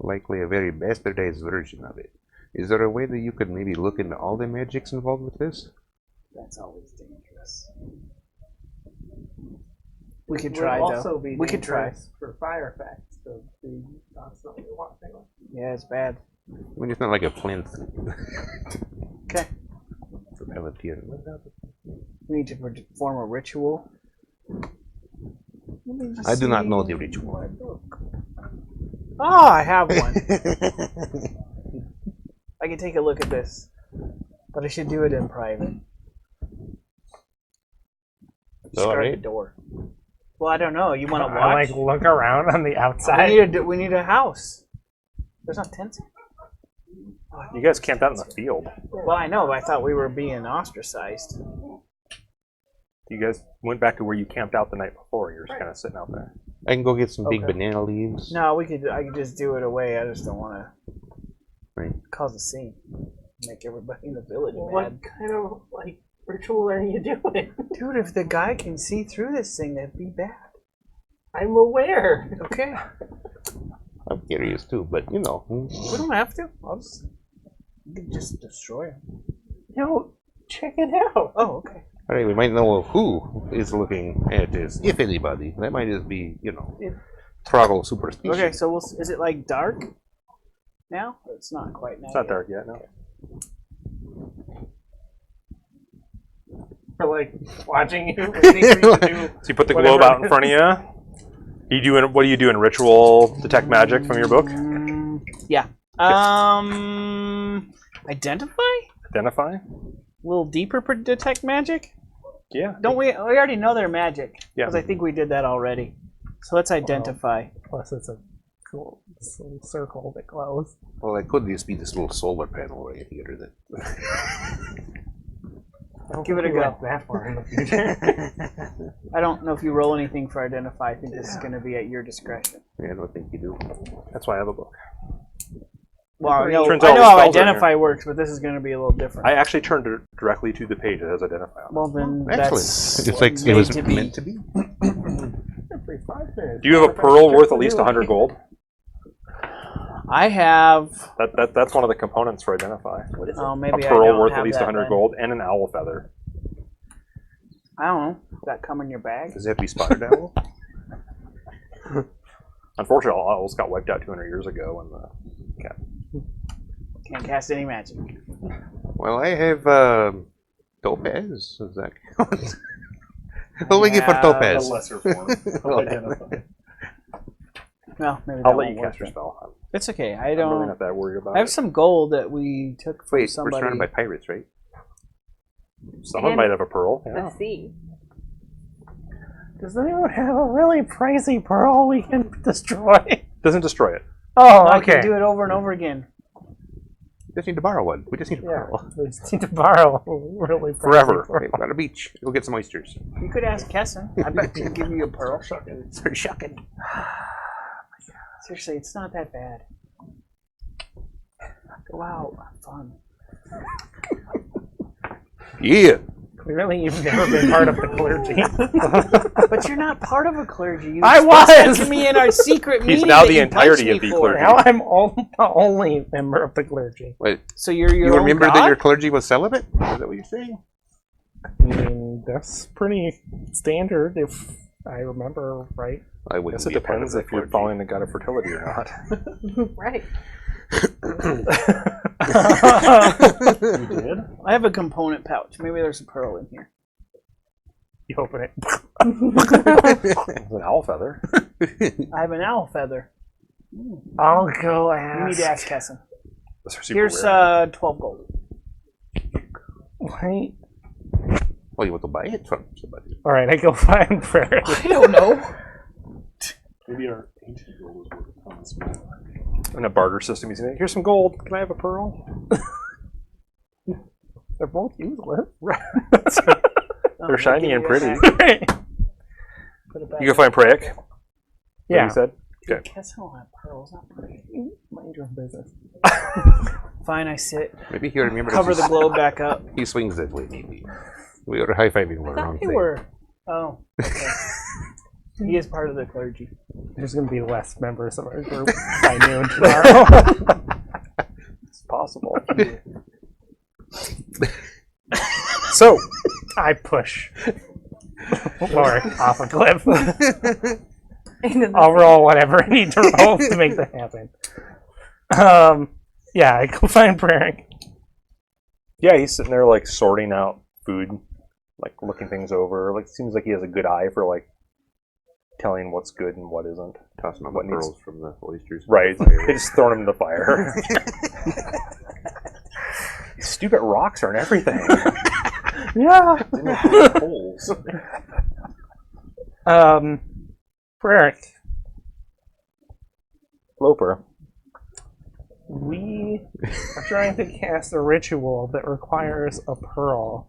likely a very bastardized version of it. Is there a way that you could maybe look into all the magics involved with this? That's always dangerous. We could It try would though. also be We could try. dangerous for fire effects to be constantly watching. Yeah, it's bad. I mean, it's not like a plinth. Okay. It's a Palantir. We need to perform a ritual. Let me just I do not know see the ritual. my book. Oh, I have one. I can take a look at this, but I should do it in private. Discard Alright. the door. Well, I don't know. You want to I watch? like look around on the outside. We need a house. There's not tents. You guys camped out in the field. Well, I know, but I thought we were being ostracized. You guys went back to where you camped out the night before. You're just kind of sitting out there. I can go get some big Okay. banana leaves. No, I could just do it away. I just don't want to Right. cause a scene, make everybody in the village What mad. kind of like ritual are you doing? Dude, if the guy can see through this thing, that'd be bad. I'm aware. Okay, I'm curious too, but you know. we don't have to. We could just destroy him. No, check it out. Oh, okay. Alright, we might know who is looking at this, if anybody. That might just be, you know, throttle superstition. Okay, so is it like dark now? Or it's not quite now. It's not yet? dark yet, no. We're like watching you, waiting for you to do. So you put the whatever. globe out in front of you. What do you do in ritual detect magic from your book? Yeah. Identify? Identify? A little deeper for detect magic? Yeah. Don't we? We already know they're magic. Yeah. Because I think we did that already. So let's identify. Plus, it's a cool little circle that glows. Well, it could just be this little solar panel right here that. Give it a We go. went that far in the future. I don't know if you roll anything for identify. I think this is going to be at your discretion. I don't think you do. That's why I have a book. Well, I know, Turns I out know all how the spells are in identify works, but this is going to be a little different. I actually turned it directly to the page that has identify on it. Well, then Excellent. that's It's like it made was to be. meant to be. Every 5 minutes. Do you have a pearl worth at least 100 gold? I have. That's one of the components for identify. Oh, A maybe I pearl don't worth have at least that 100 then. gold and an owl feather. I don't know. Does that come in your bag? Does that have to be spotted owl? Unfortunately, owls got wiped out 200 years ago when the cat. Can't cast any magic. Well, I have topaz. Does that count? What we get for Yeah, topaz? lesser form of identify. No, maybe I'll that let you won't cast your work. spell. It's okay. I I'm really don't. not that worried about I have it. some gold that we took from Wait, we're somebody. surrounded by pirates, right? Someone might have a pearl. Yeah. Let's see. Does anyone have a really pricey pearl we can destroy? Doesn't destroy it. Oh, I okay. can do it over and over again. We just need to borrow one. We just need a Yeah, pearl. we just need to borrow a really pricey Forever. pearl. Okay, we're on a beach. Go get some oysters. You could ask Kesson. I bet he'd give you a pearl. Start shucking. Seriously, it's not that bad. Go out, have fun. Yeah. Clearly, you've never been part of the clergy. But you're not part of a clergy. You I expressed that was! to me in our secret He's meeting. now that the you entirety punched of me the for. clergy. Now I'm the only member of the clergy. Wait, So you're your you own remember god? that your clergy was celibate? Is that what you're saying? I mean, that's pretty standard if I remember right. I I wouldn't guess it be a part of depends the if you're clergy. following the god of fertility or not. Right. You did? I have a component pouch. Maybe there's a pearl in here. You open it. It's an owl feather. I have an owl feather. I'll go You need to ask Kesson. Those are super Here's rare. 12 gold. Wait. Well, you want to buy it from somebody. All right, I go find Prairie. I don't know. Maybe our ancient gold is worth a ton smaller. In a barter system, he's saying, "Here's some gold. Can I have a pearl?" They're both useless. They're shiny and pretty. Put it back. You go find Praic. What Yeah. you said? Okay. Kesson will have pearls, not pretty. Mind your own business. Fine, I sit. Maybe he remembers. Cover the globe back up. He swings that way, maybe. We were high fiving for I the thought wrong you thing. were. Oh. Okay. He is part of the clergy. There's going to be less members of our group by noon tomorrow. It's possible. So, I push Lorik off a cliff. I'll roll whatever I need to roll to make that happen. Yeah, I go find Prairie. yeah, he's sitting there like sorting out food, like looking things over. Like seems like he has a good eye for like telling what's good and what isn't. Tossing on What the needs- pearls from the oysters. Right, From the fire. they just throwing him in the fire. These stupid rocks are in everything. Yeah. Holes. Prairie, Loper. we are trying to cast a ritual that requires a pearl.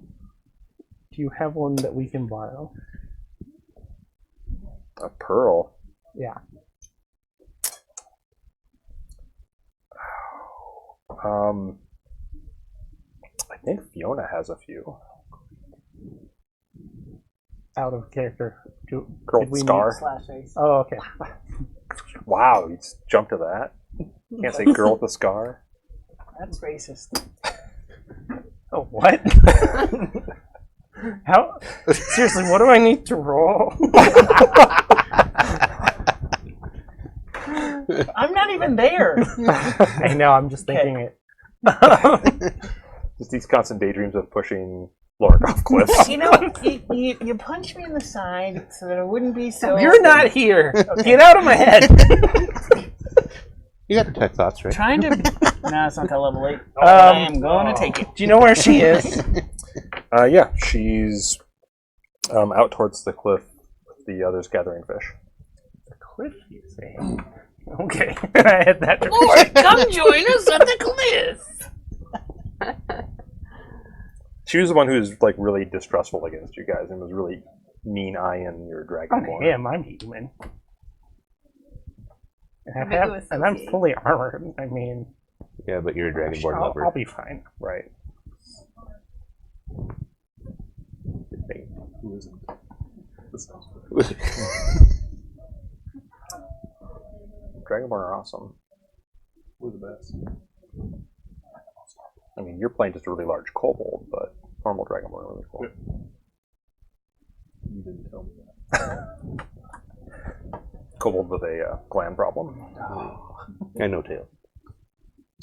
Do you have one that we can borrow? A pearl. Yeah. I think Fiona has a few. Out of character. Girl Did we Scar. Slash ace. Oh, okay. Wow, you just jumped to that. Can't say girl with a scar. That's racist. Oh, what? How? Seriously, what do I need to roll? I'm not even there. I know, I'm just thinking it. Just these constant daydreams of pushing Lorik off cliffs. You know, you punched me in the side so that it wouldn't be so. You're not here. Get out of my head. You got the tech thoughts, right? Trying to. No, it's not till level 8. I am going to take it. Do you know where she is? Yeah, she's out towards the cliff with the others gathering fish. The cliff, you say? Okay, I had that. Lord, come join us at the cliff. She was the one who was like really distrustful against you guys and was really mean-eyeing your I'm dragonborn. him. I'm human. And, Maybe it was I'm associated. fully armored. I mean, Yeah, but you're a dragonborn lover. I'll be fine. Right. Who isn't? That sounds good. Dragonborn are awesome. We're the best. I mean, you're playing just a really large kobold, but normal dragonborn are really cool. You didn't tell me that. Kobold with a gland problem. And no tail.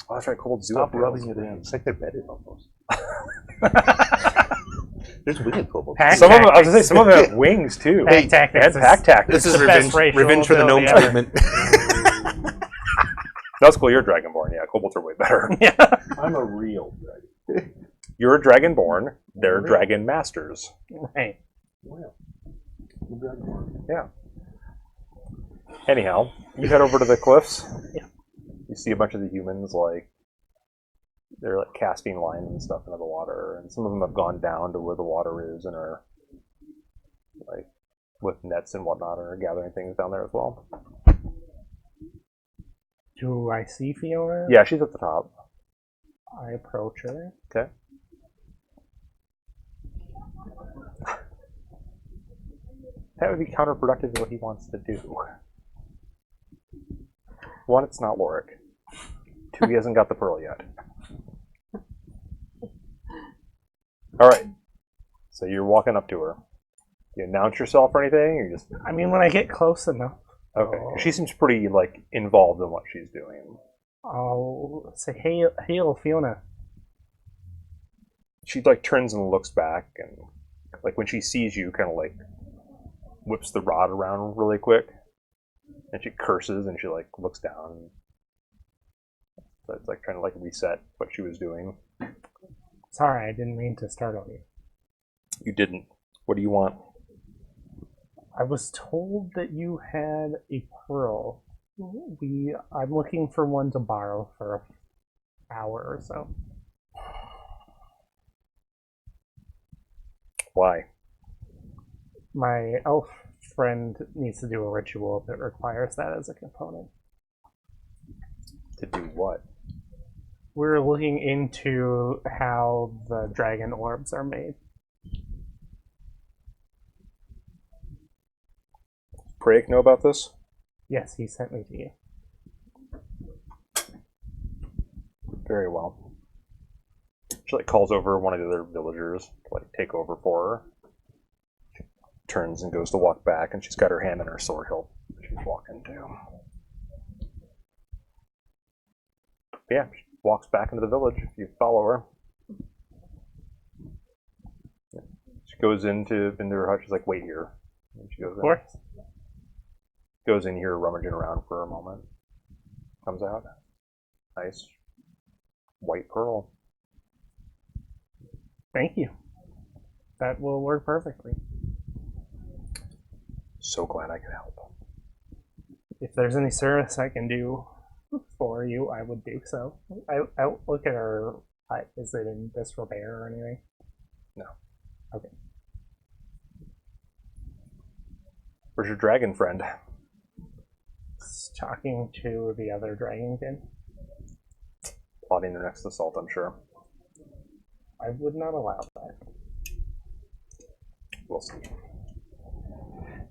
Oh, that's right. Kobolds do Stop have rubbing tails. it in. It's like they're bedded almost. There's winged kobolds. Pack Some of them, I was gonna say, tactics. some of them have wings too. Pack tactics And is pack tactics. This is the best revenge for the racial gnome ability ever. segment. That's cool. You're dragonborn. Yeah, kobolds are way better. Yeah. I'm a real dragon. You're a dragonborn. They're dragon masters. Right. Wow. I'm a dragonborn. Yeah. Anyhow, you head over to the cliffs. Yeah. You see a bunch of the humans, like, they're like casting lines and stuff into the water, and some of them have gone down to where the water is and are like with nets and whatnot, are gathering things down there as well. Do I see Fiona? Yeah, she's at the top. I approach her. Okay. That would be counterproductive to what he wants to do. One, it's not Lorik. Two, he hasn't got the pearl yet. Alright. So you're walking up to her. You announce yourself or anything? Or you just I mean, when I get close enough, okay. Oh. She seems pretty like involved in what she's doing. I'll say, "Hail, Fiona." She like turns and looks back, and like when she sees you, kind of like whips the rod around really quick, and she curses and she like looks down. So it's like trying to like reset what she was doing. Sorry, I didn't mean to startle you. You didn't. What do you want? I was told that you had a pearl. I'm looking for one to borrow for an hour or so. Why? My elf friend needs to do a ritual that requires that as a component. To do what? We're looking into how the dragon orbs are made. Prayk know about this? Yes, he sent me to you. Very well. She like calls over one of the other villagers to like take over for her. She turns and goes to walk back, and she's got her hand on her sword hilt. She's walking too. Yeah, she walks back into the village if you follow her. Yeah. She goes into her hut. She's like, "Wait here." And she goes in. Of course. Goes in here, rummaging around for a moment. Comes out. Nice white pearl. Thank you. That will work perfectly. So glad I could help. If there's any service I can do for you, I would do so. I look at her hut. Is it in disrepair or anything? No. Okay. Where's your dragon friend? It's talking to the other dragonkin. Plotting their next assault, I'm sure. I would not allow that. We'll see.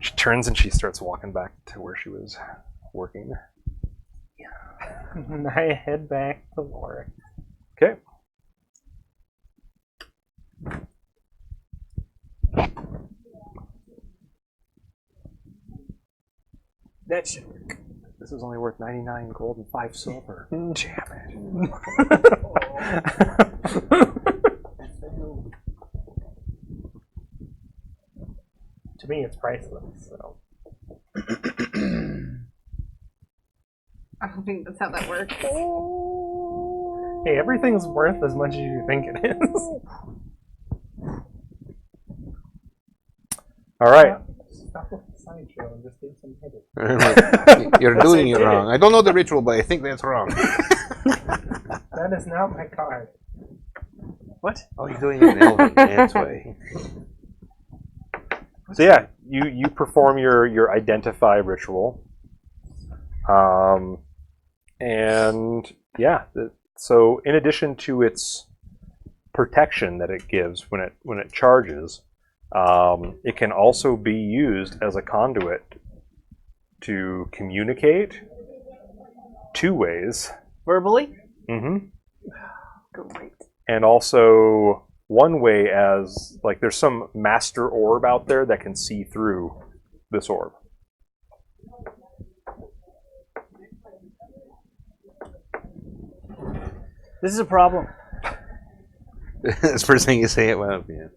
She turns and she starts walking back to where she was working. And I head back to Laura. Okay. That should work. This is only worth 99 gold and 5 silver. Damn it. To me, it's priceless. So I don't think that's how that works. hey, everything's worth as much as you think it is. All right. Stop with the sideshow and just do some hitting. You're doing it wrong. I don't know the ritual, but I think that's wrong. That is not my card. What? Oh, you're doing it in Elven. That's why. So yeah, you perform your identify ritual. And yeah, so in addition to its protection that it gives when it charges, it can also be used as a conduit to communicate 2 ways. Verbally? Mm-hmm. Great. And also 1 way as, like, there's some master orb out there that can see through this orb. This is a problem. That's the first thing you say it well, yeah.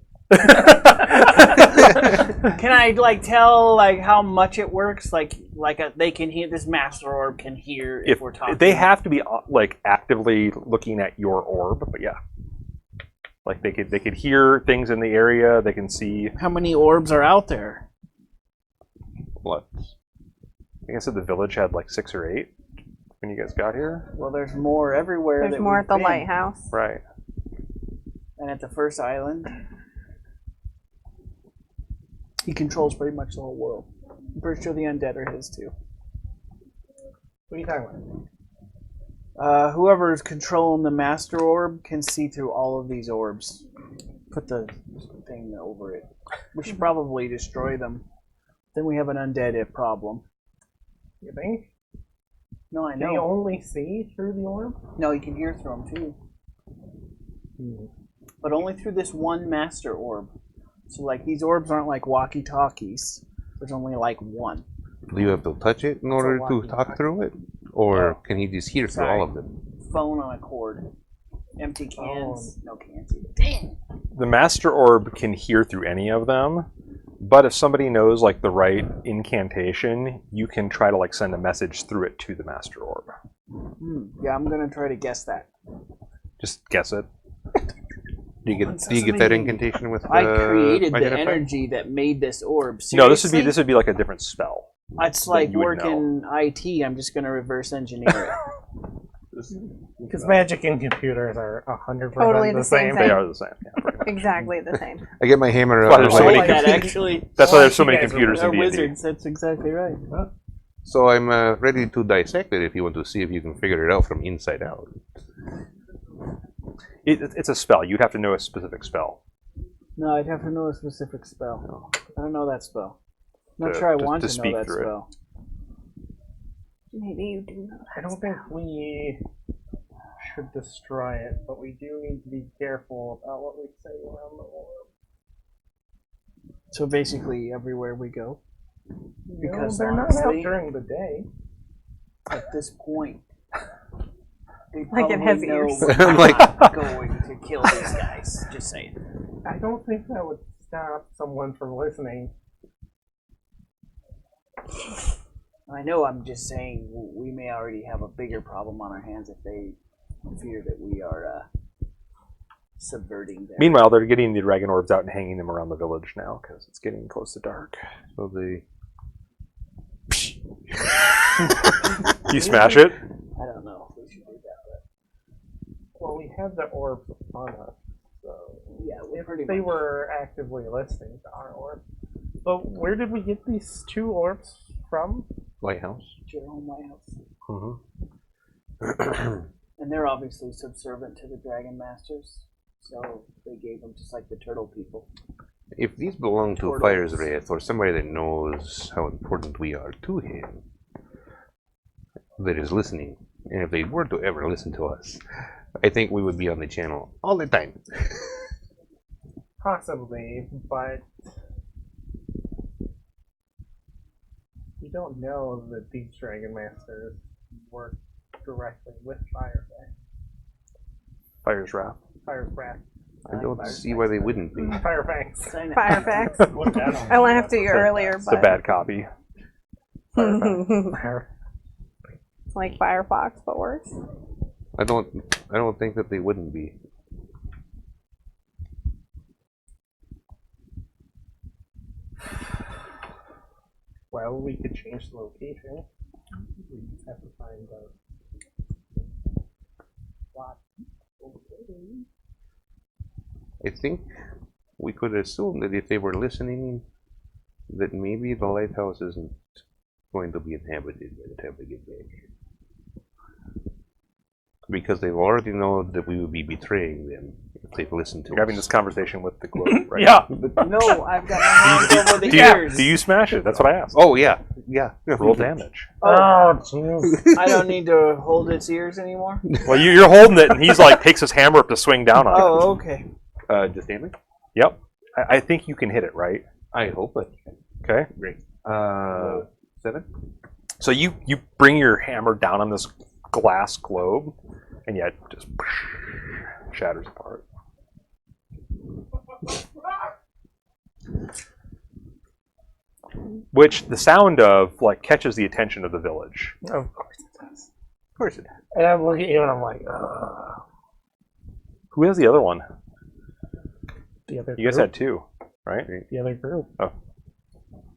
Can I tell how much it works? They can hear, this master orb can hear if we're talking. They have to be actively looking at your orb, but yeah, they could hear things in the area. They can see. How many orbs are out there? What? I think I said the village had 6 or 8 when you guys got here. Well, there's more everywhere. There's more at the lighthouse. Right. And at the first island. He controls pretty much the whole world. I'm pretty sure the undead are his too. What are you talking about? Whoever is controlling the master orb can see through all of these orbs. Put the thing over it. We should probably destroy them. Then we have an undead problem. You think? No, I They know. only see through the orb? No, you can hear through them too. But only through this one master orb. So these orbs aren't like walkie-talkies. There's only one. Do you have to touch it in order to walkie-talkie. talk through it? Or can he just hear through all of them? Phone on a cord. Empty cans. No cans. Dang. The master orb can hear through any of them, but if somebody knows the right incantation, you can try to send a message through it to the master orb. Yeah, I'm gonna try to guess that. Just guess it. Do you get that incantation with? I created the identify? energy that made this orb. No, this would be Seriously? a different spell. It's that like you would working IT. I'm just gonna reverse engineer Because magic and computers are 100% Totally the the same same. thing. They are the same. Yeah, pretty much. Exactly the same. I get my hammer That's why out. there's it. so many Like that, computers. actually. That's why there's so many you guys computers They're in D&D. wizards. That's exactly right. So I'm ready to dissect it if you want to see if you can figure it out from inside out. It's a spell. You'd have to know a specific spell. No, I'd have to know a specific spell. I don't know that spell. I'm not To- sure I to- want to to know speak that through it. spell. Maybe you do know. I don't think we should destroy it, but we do need to be careful about what we say around the orb. So basically, everywhere we go, because they're not out honestly, during the day. at this point, they Like it probably has know ears. we're I'm like- not going to kill these guys. Just saying. I don't think that would stop someone from listening. I know. I'm just saying we may already have a bigger problem on our hands if they fear that we are subverting their. Meanwhile, they're getting the dragon orbs out and hanging them around the village now because it's getting close to dark. So they. You smash it? I don't know if we should do that. Well, we have the orbs on us, so But yeah, we pretty they much. were actively listening to our orbs. But where did we get these 2 orbs from? Lighthouse. Jerome Lighthouse. Mm-hmm. And they're obviously subservient to the Dragon Masters, so they gave them just like the turtle people. If these belong to Turtles. Fire's Wraith or somebody that knows how important we are to him, that is listening, and if they were to ever listen to us, I think we would be on the channel all the time. Possibly, but we don't know that these Dragon Masters work directly with Fire's Wrath. Fire's Wrath. I don't see why they wouldn't be. Firefangs. Firefax. Look at 'em. I laughed at you earlier, It's a but bad copy. it's like Firefox, but worse. I don't think that they wouldn't be. Well, we could change the location. We just have to find the spot. I think we could assume that if they were listening, that maybe the lighthouse isn't going to be inhabited by the time they get back. Because they already know that we would be betraying them if they've listened to You're having us. this conversation with the globe, right? Yeah. No, I've got my hands over the Do ears. you smash it? That's what I asked. Oh, yeah. Yeah. Roll damage. Oh, jeez. I don't need to hold its ears anymore. Well, you're holding it, and he's like takes his hammer up to swing down on Oh, okay. Just damage? it. Yep. I think you can hit it, right? I hope it. Okay. Great. 7? So you bring your hammer down on this glass globe, and yet just shatters apart. Which the sound of like catches the attention of the village. Of course it does. Of course it does. And I'm looking at you and I'm like, ugh. Who has the other one? The other You guys group. had 2, right? The other group.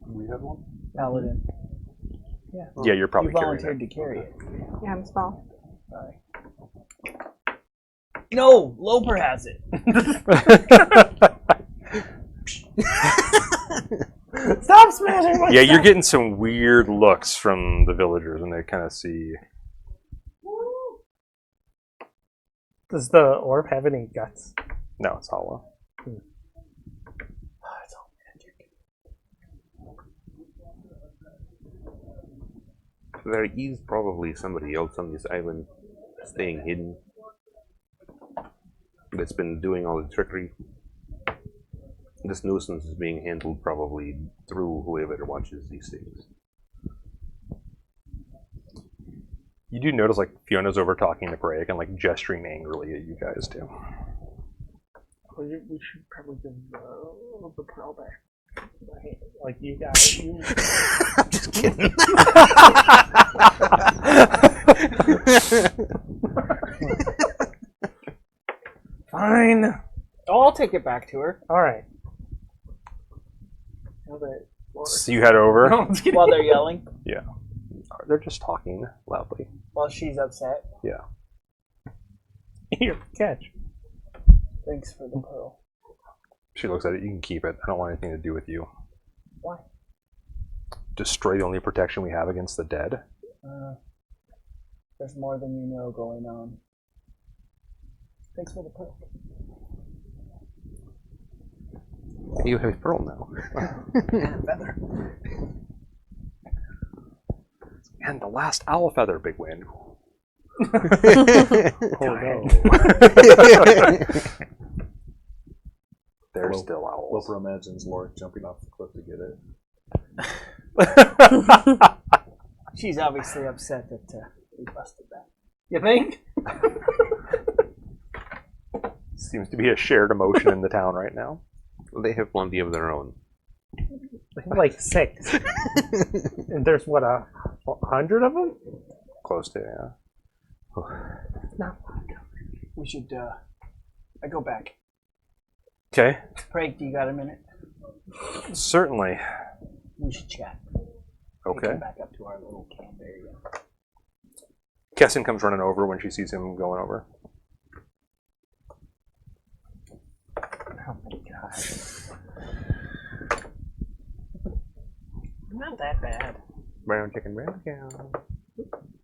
We had one. Paladin. Yeah, you're probably You carrying volunteered to carry it. Yeah, I'm small. Sorry. No, Loper has it. Stop smashing my Yeah, you're stuff! getting some weird looks from the villagers, and they kind of see. Does the orb have any guts? No, it's hollow. Oh, it's all magic. There is probably somebody else on this island staying hidden that's been doing all the trickery. This nuisance is being handled probably through whoever watches these things. You do notice like Fiona's over talking to Greg and like gesturing angrily at you guys too. We should probably give the pearl back. Like you guys. You... I'm just kidding. Fine. Oh, I'll take it back to her All right. Now that So you head over. No, I'm just kidding. while they're yelling, They're just talking loudly. while she's upset. Here, catch. Thanks for the pearl. She looks at it. You can keep it. I don't want anything to do with you. Why? Destroy the only protection we have against the dead. There's more than you know going on. Thanks for the pearl. You have a pearl now. And a feather. And the last owl feather, Big Wind. Oh no. They're Well, still owls. Loper imagines Lork jumping off the cliff to get it. She's obviously upset that we busted that. You think? Seems to be a shared emotion in the town right now. They have plenty of their own. Like 6. And there's what, 100 of them? Close to, yeah. No. We should. I go back. Okay, Craig, do you got a minute? certainly. We should chat. Okay. Come back up to our little camp area. Kessin comes running over when she sees him going over. Oh my god. Not that bad. Brown chicken, brown cow.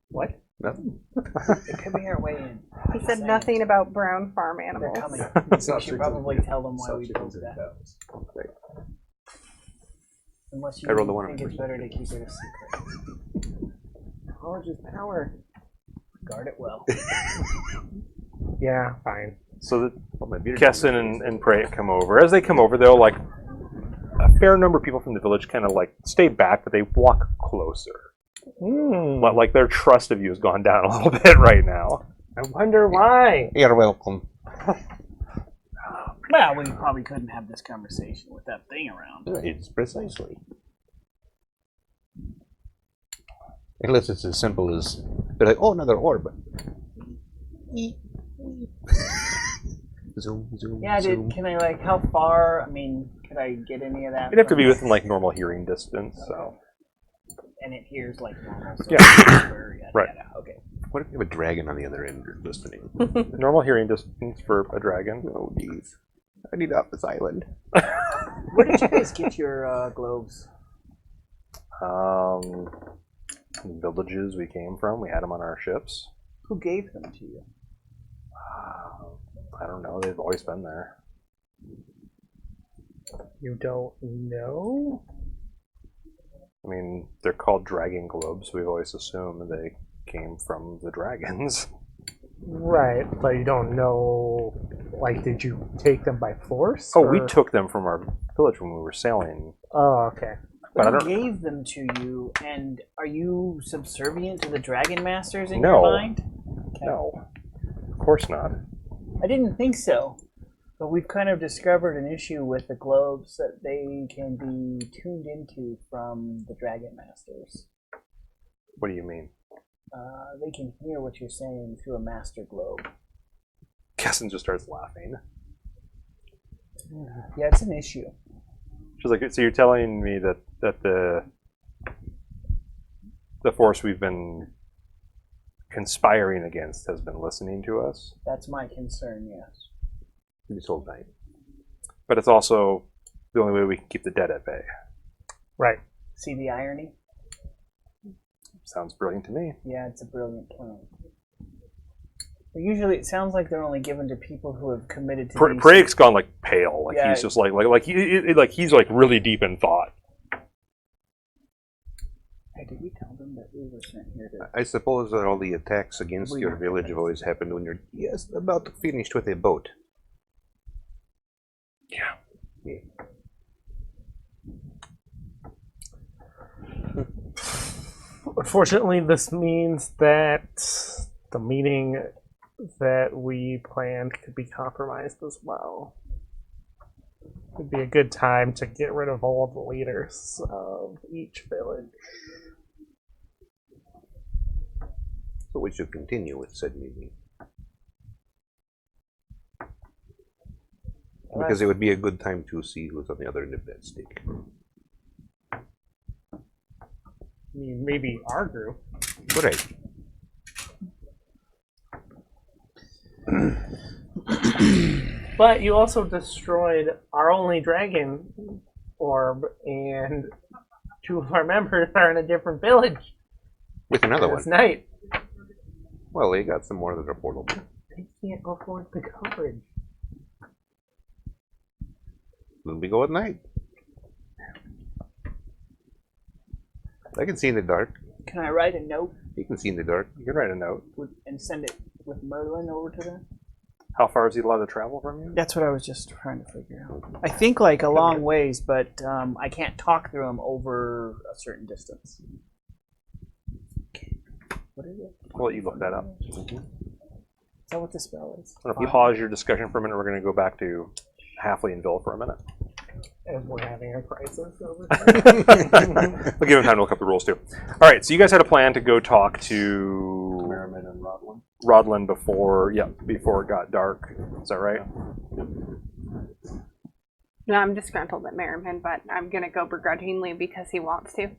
What? Nothing. It could be our way in. He said nothing about brown farm They're animals. coming. It's We not should chickens probably and- tell them it's why not we chickens built and that. cows. Unless you I rolled a 1 think on it's better to keep it a secret. Knowledge is power. Guard it well. Yeah, fine. So Well, my beard Kessin and Prey come over. As they come over, they'll like a fair number of people from the village kind of like stay back, but they walk closer. But like their trust of you has gone down a little bit right now. I wonder why. You're welcome. Well, we probably couldn't have this conversation with that thing around. It's precisely. Unless it's as simple as they're like, oh, another orb. Zoom, zoom, Yeah, zoom. can I, like, how far? I mean, could I get any of that? You'd have to from- be within like normal hearing distance. So And it hears like normal. So Yeah. yada, Right. yada. Okay. What if you have a dragon on the other end listening? normal hearing distance for a dragon. Oh, jeez. I need off this island. Where did you guys get your globes? Villages we came from, we had them on our ships. Who gave them to you? I don't know. They've always been there. You don't know? I mean, they're called dragon globes. We've always assumed they came from the dragons. Right, but you don't know. Like, did you take them by force? Oh, we or- took them from our village when we were sailing. Oh, okay. But I Who don't. gave them to you? And are you subservient to the Dragon Masters in No. your mind? Okay. No, of course not. I didn't think so. But we've kind of discovered an issue with the globes that they can be tuned into from the Dragon Masters. What do you mean? They can hear what you're saying through a Master Globe. Kessin just starts laughing. Yeah, it's an issue. She's like, so you're telling me that the force we've been conspiring against has been listening to us, That's my concern, yes. This whole night. but it's also the only way we can keep the dead at bay. Right. See the irony? Sounds brilliant to me. Yeah, it's a brilliant plan. But usually it sounds like they're only given to people who have committed to these- Prague's gone like pale, like Yeah. he's just like he's like really deep in thought. Hey, did we tell them that we were sent here to... I suppose that all the attacks against We your were- village have always happened when you're just about finished with a boat. Yeah. Unfortunately, this means that the meeting that we planned could be compromised as well. It'd be a good time to get rid of all of the leaders of each village. So we should continue with said meeting. Because it would be a good time to see who's on the other end of that stick. I mean, maybe our group. Right. But you also destroyed our only dragon orb, and 2 of our members are in a different village With another this one. night. Well, they got some more that are portable. They can't afford the coverage. Then we go at night. I can see in the dark. Can I write a note You can see in the dark. You can write a note. And send it with Merlin over to them. How far is he allowed to travel from you? That's what I was just trying to figure out. I think like a long ways, but I can't talk through him over a certain distance. What is it? I'll let you look that up. Is that what the spell is? So if you pause your discussion for a minute, we're going to go back to Halfleenville for a minute. And we're having a crisis over We'll give him time to look up the rules too. All right, so you guys had a plan to go talk to Merriman and Rodwin. Rodlin before it got dark. Is that right? No, I'm disgruntled at Merriman, but I'm going to go begrudgingly because he wants to.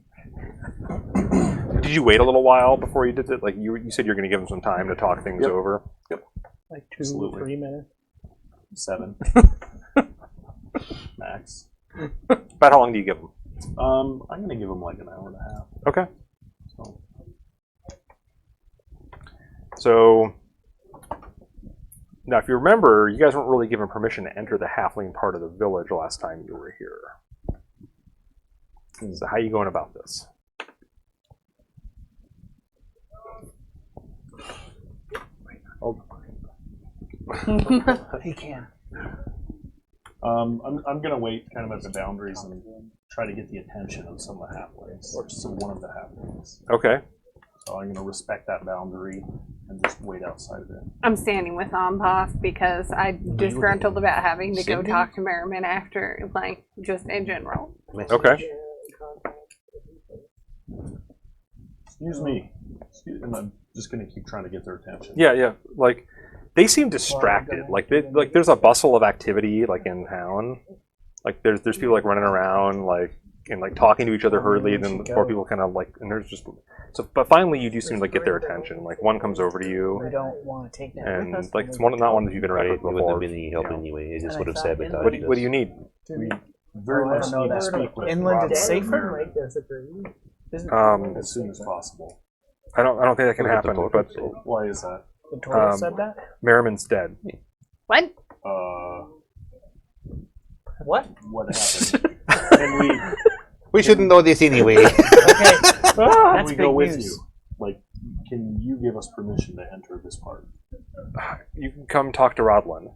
Did you wait a little while before you did it? Like you said, you're going to give him some time to talk things over. like 2 Absolutely. 3 minutes. 7. Max. About how long do you give him? I'm going to give him like an hour and a half. Okay. So, So now, if you remember, you guys weren't really given permission to enter the halfling part of the village last time you were here. So how are you going about this? He can. I'm going to wait kind of at the boundaries and try to get the attention of some of the halflings, or some one of the halflings. Okay. So I'm going to respect that boundary and just wait outside of it. I'm standing with Amphoff because I'm disgruntled about having to go Cindy? talk to Merriman after, like, just in general. Okay. Excuse me. And I'm just going to keep trying to get their attention. Yeah. Like they seem distracted. Like there's a bustle of activity like in town. Like there's people like running around like and like talking to each other hurriedly, and then more people kind of like, and there's just so. But finally, you do seem to like get their attention. Like one comes over to you, We don't want to take that and with us. like it's not one that you've been Right? around It with wouldn't have before. been any help you know. anyway. It just And would I have thought sabotaged What do you need? We very much I don't know need to that. speak with Inland Rodwin it's safer? Might disagree. as soon as possible. I don't think that can Look at the happen. total. But Why is that? The Torah said that? Merriman's dead. What? What? What happened? And We shouldn't know this anyway. Okay. That's we big go with news. you. Like, can you give us permission to enter this part? You can come talk to Rodlin.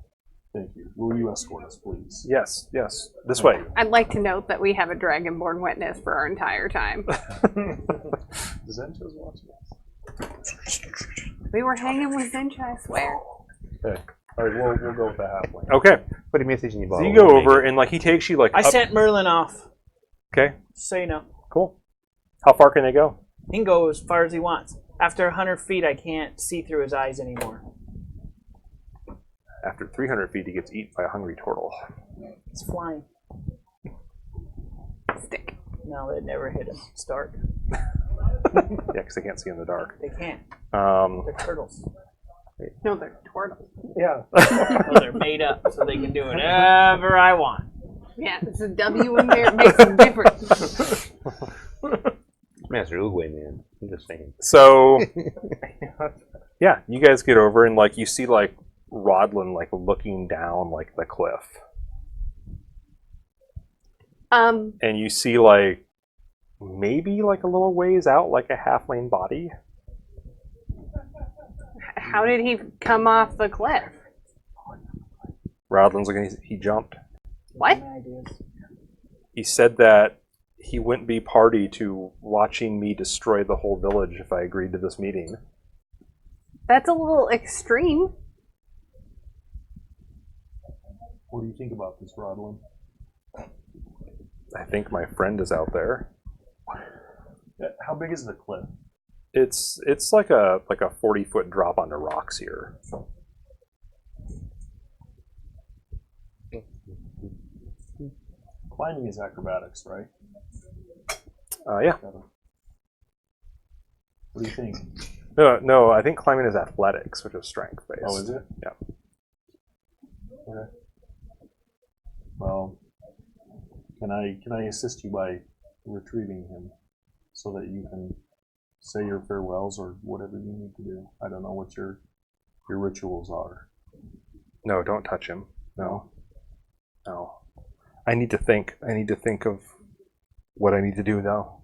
Thank you. Will you escort us, please? Yes. This way. I'd like to note that we have a dragonborn witness for our entire time. Zencha's watching us. We were hanging with Zincha, I swear. Okay. All right, we'll go with the halfling. Okay. Put a message in your So bottle. you go over and like he takes you like I up. sent Merlin off. Okay. So you know. Cool. How far can they go? He can go as far as he wants. After 100 feet, I can't see through his eyes anymore. After 300 feet, he gets eaten by a hungry turtle. It's flying. Stick. No, it never hit him. It's dark. Yeah, because they can't see in the dark. They can't. Um, They're turtles. No, they're turtles. yeah. Well, they're made up, so they can do whatever I want. Yeah, it's a W in there. It makes a difference. Master Uguay, man. I'm just saying. So, yeah, you guys get over and like you see like Rodlin like looking down like the cliff, and you see like maybe like a little ways out like a halfling body. How did he come off the cliff? Rodlin's looking. He jumped. What? He said that he wouldn't be party to watching me destroy the whole village if I agreed to this meeting. That's a little extreme. What do you think about this, Rodwin? I think my friend is out there. How big is the cliff? It's like a 40-foot drop onto rocks here. Climbing is acrobatics, right? Yeah. What do you think? No, I think climbing is athletics, which is strength based. Oh, is it? Yeah. Okay. Well, can I assist you by retrieving him so that you can say your farewells or whatever you need to do? I don't know what your rituals are. No, don't touch him. No. I need to think. I need to think of what I need to do now.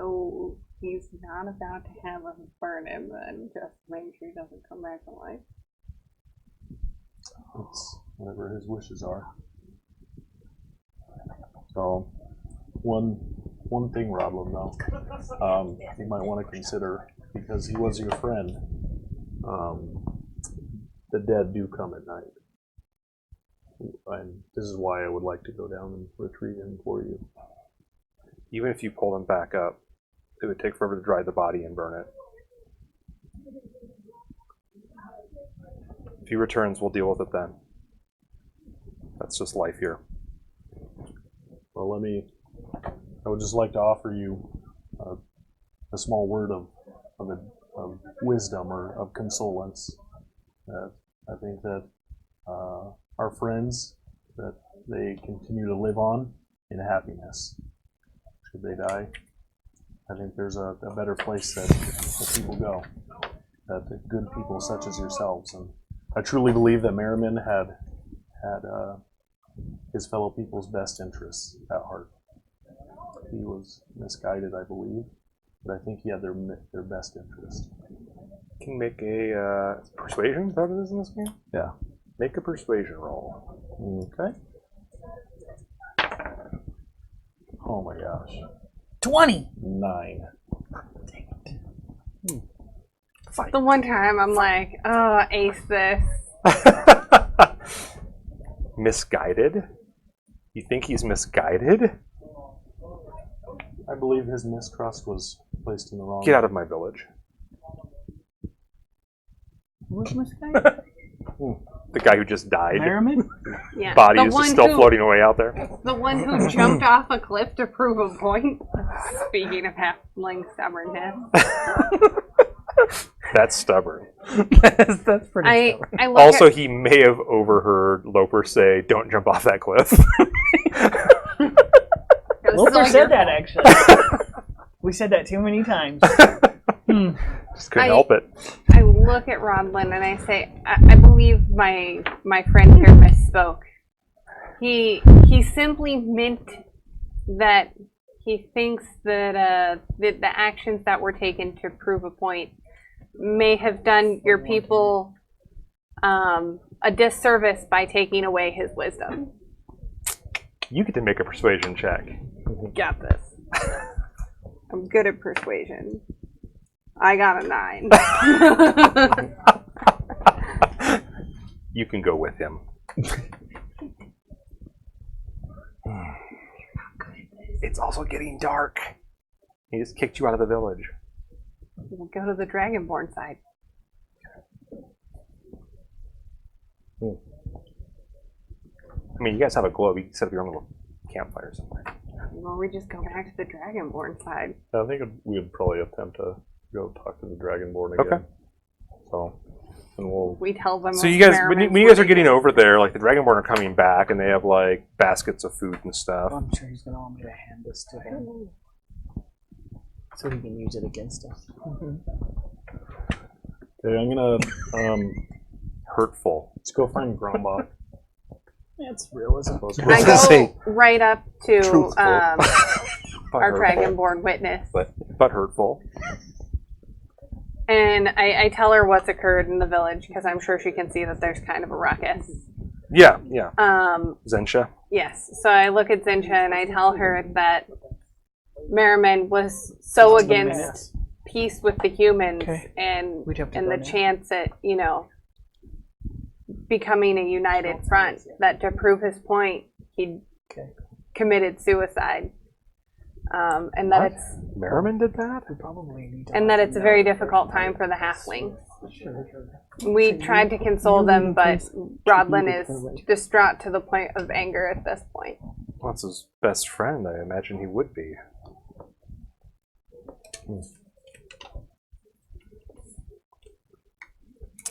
So he's not about to have us burn him, then just make sure he doesn't come back to life. It's whatever his wishes are. So, one thing, Rodlin, though, you might want to consider, because he was your friend, the dead do come at night. And this is why I would like to go down and retrieve him for you. Even if you pull him back up, it would take forever to dry the body and burn it. If he returns, we'll deal with it then. That's just life here. Well, I would just like to offer you a small word of wisdom or of consolence. I think that our friends, that they continue to live on in happiness. Should they die, I think there's a better place that people go. That the good people such as yourselves. And I truly believe that Merriman had his fellow people's best interests at heart. He was misguided, I believe, but I think he had their best interest. You can make a persuasion, is that what it is in this game? Yeah. Make a persuasion roll. Okay. Oh my gosh. 20. 9. The one time I'm like, oh, ace this. Misguided? You think he's misguided? I believe his mistrust was placed in the wrong. Get out of my village. Who's this guy? The guy who just died. Merriman? Yeah. Body the is one just still who, floating away out there. The one who jumped off a cliff to prove a point. Speaking of halfling stubbornness. That's stubborn. That's pretty stubborn. I look Also, at, he may have overheard Loper say, "Don't jump off that cliff." Loper so said that, actually. We said that too many times. Just couldn't help it. I look at Rodlin and I say, I believe my friend here misspoke. He simply meant that he thinks that the actions that were taken to prove a point may have done your people a disservice by taking away his wisdom. You get to make a persuasion check. Got this. I'm good at persuasion. I got a 9. You can go with him. It's also getting dark. He just kicked you out of the village. We'll go to the Dragonborn side. I mean, you guys have a globe. You can set up your own little campfire somewhere. Well, we just go back to the Dragonborn side. I think we would probably attempt to go talk to the Dragonborn again. Okay. So, and we'll. We tell them. So you guys, when you guys are getting over there, like the Dragonborn are coming back, and they have like baskets of food and stuff. I'm sure he's going to want me to hand this to him. So he can use it against us. Okay, I'm gonna Hurtful. let's go find Grombach. It's realism. I gonna say go right up to truthful. our Hurtful. Dragonborn witness, But hurtful. and I tell her what's occurred in the village because I'm sure she can see that there's kind of a ruckus. Yeah, yeah. Zensha. Yes. So I look at Zincha and I tell her that Merriman was so against peace with the humans and the chance at, becoming a united front, that to prove his point, he committed suicide. And that it's Merriman did that? and that it's a very difficult time for the halflings. We tried to console them, but Rodlin is distraught to the point of anger at this point. Well, that's his best friend. I imagine he would be.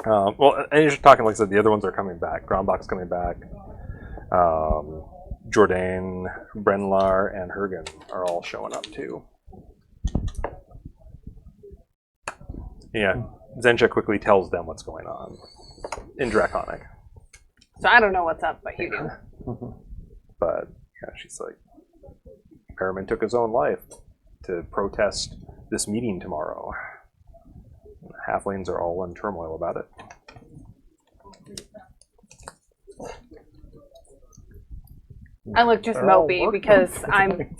Well, and you're just talking, like I said, the other ones are coming back. Grombach's coming back. Jourdain, Brenlar, and Hergen are all showing up too. Yeah, Zensha quickly tells them what's going on in Draconic. So I don't know what's up, but you do. But yeah, she's like, Merriman took his own life. to protest this meeting tomorrow. Halflings are all in turmoil about it. I look just mopey because I'm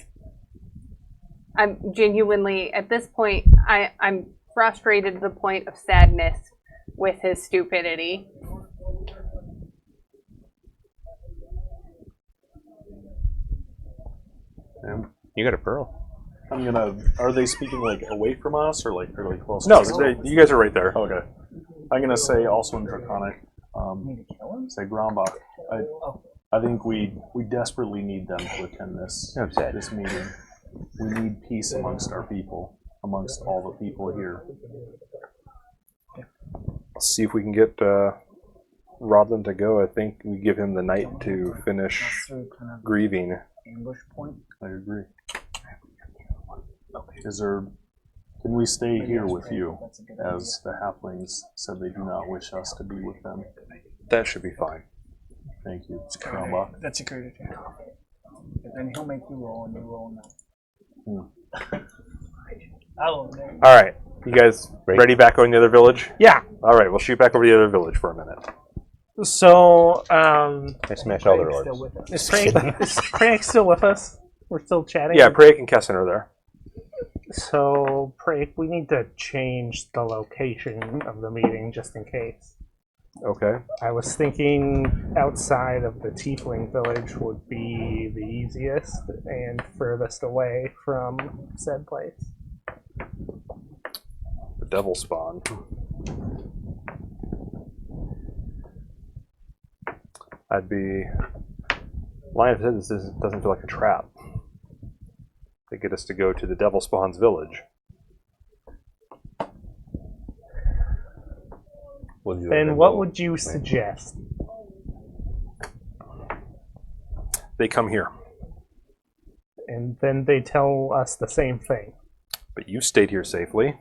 genuinely at this point I'm frustrated to the point of sadness with his stupidity. You got a pearl. I'm gonna. Are they speaking like away from us or like fairly close? No, to us? you guys are right there. Okay. I'm gonna say also in Draconic. Say Grombach. I think we desperately need them to attend this meeting. We need peace amongst our people, amongst all the people here. Let's see if we can get Rodland to go. I think we give him the night to finish grieving. Ambush point. I agree. Is there? Can we stay here with you, as the halflings said they do not wish us to be with them? That should be fine. Thank you, Grombach. That's a great idea. And then he'll make you roll, and you roll now. All right, you guys ready back on the other village? Yeah. All right, we'll shoot back over to the other village for a minute. So, I smashed all their orbs. is Craig still with us? We're still chatting? Yeah, Prake and Kessin are there. So, Prake, we need to change the location of the meeting just in case. Okay. I was thinking outside of the Tiefling village would be the easiest and furthest away from said place. The devil spawn. I'd be lying if I said this doesn't feel like a trap. They get us to go to the devil spawn's village. Then what would you suggest? They come here. And then they tell us the same thing. But you stayed here safely.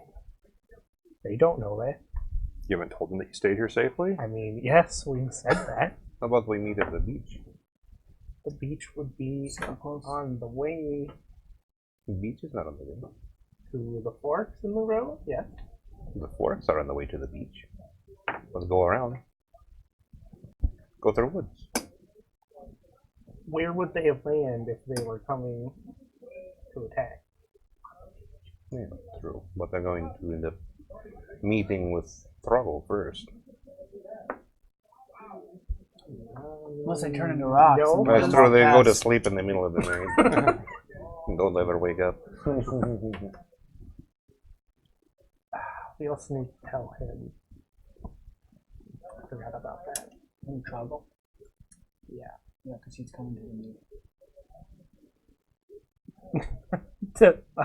They don't know that. You haven't told them that you stayed here safely? I mean, yes, we said that. How about we meet at the beach? The beach would be on the way The beach is not on the way. to the forks in the road, yes. The forks are on the way to the beach. Let's go around. Go through the woods. Where would they land if they were coming to attack? Yeah, true. But they're going to end up meeting with Throttle first. Unless they turn into rocks. No. and That's then true. walk They go to past. sleep in the middle of the night. Don't ever wake up. We also need to tell him. I forgot about that. In trouble. Yeah. Yeah, because he's coming to the meeting.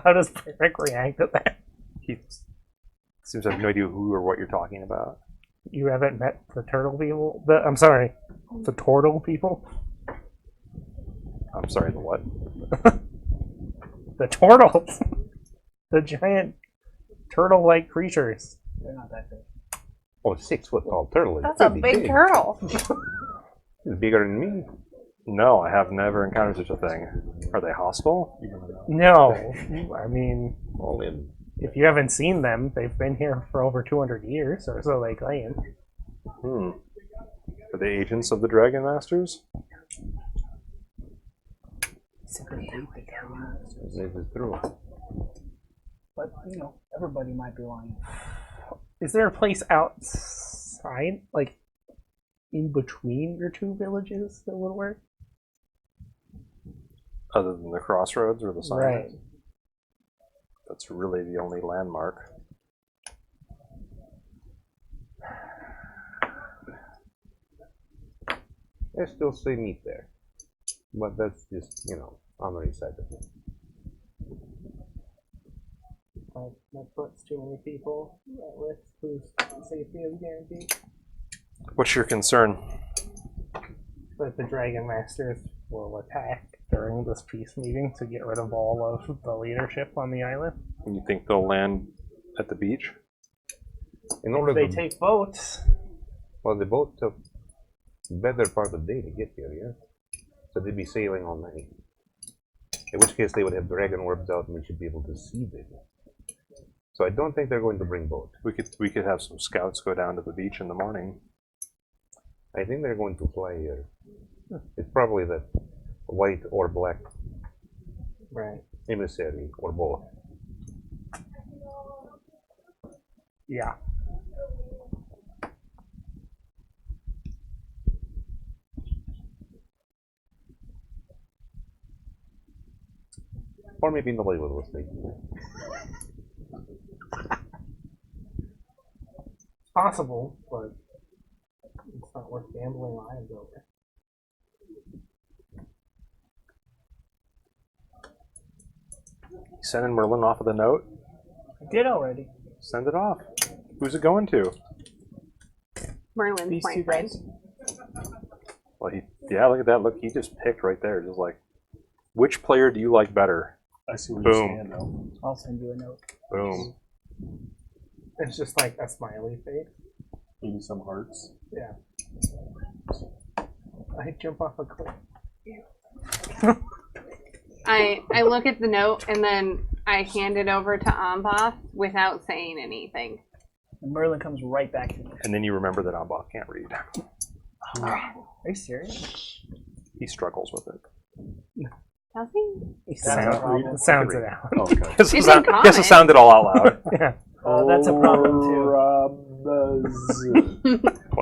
How does Eric react to that? He seems to have no idea who or what you're talking about. You haven't met the turtle people? I'm sorry, the turtle people? I'm sorry, the what? The turtles! The giant turtle-like creatures. They're not that big. Oh, 6 foot tall turtle. That's a big turtle. It's bigger than me. No, I have never encountered such a thing. Are they hostile? No, I mean, All in. if you haven't seen them, they've been here for over 200 years, or so they claim. Are they agents of the Dragon Masters? This is true. But, you know, everybody might be lying. Is there a place outside, like, in between your two villages that would work? Other than the crossroads or the sign? Right. That's really the only landmark. I still say meet there. But that's just, on the right side of it. That puts too many people at risk whose safety is guaranteed. What's your concern? But the Dragon Masters will attack during this peace meeting to get rid of all of the leadership on the island. You think they'll land at the beach? In order They to, take boats. well, the boat took better part of the day to get here, yeah? So they'd be sailing all night. In which case they would have dragon orbs out and we should be able to see them. So I don't think they're going to bring boat. We could have some scouts go down to the beach in the morning. I think they're going to fly here. It's probably the white or black Right. emissary or both. Yeah. Or maybe nobody was listening. It's possible, but it's not worth gambling lives over. Sending Merlin off with a note. I did already. Send it off. Who's it going to? Merlin's These my two friend. guys. Well, yeah, look at that. Look, he just picked right there. Just like, which player do you like better? I see where Boom. you're saying now. I'll send you a note. Boom. It's just like a smiley face. Maybe some hearts. Yeah. I jump off a cliff. I look at the note and then I hand it over to Amboth without saying anything. And Merlin comes right back to me. And then you remember that Amboth can't read. Are you serious? He struggles with it. Does he? Sounds it out. Oh, okay. He has It's to in common. sound it all out loud. Yeah. That's a problem too.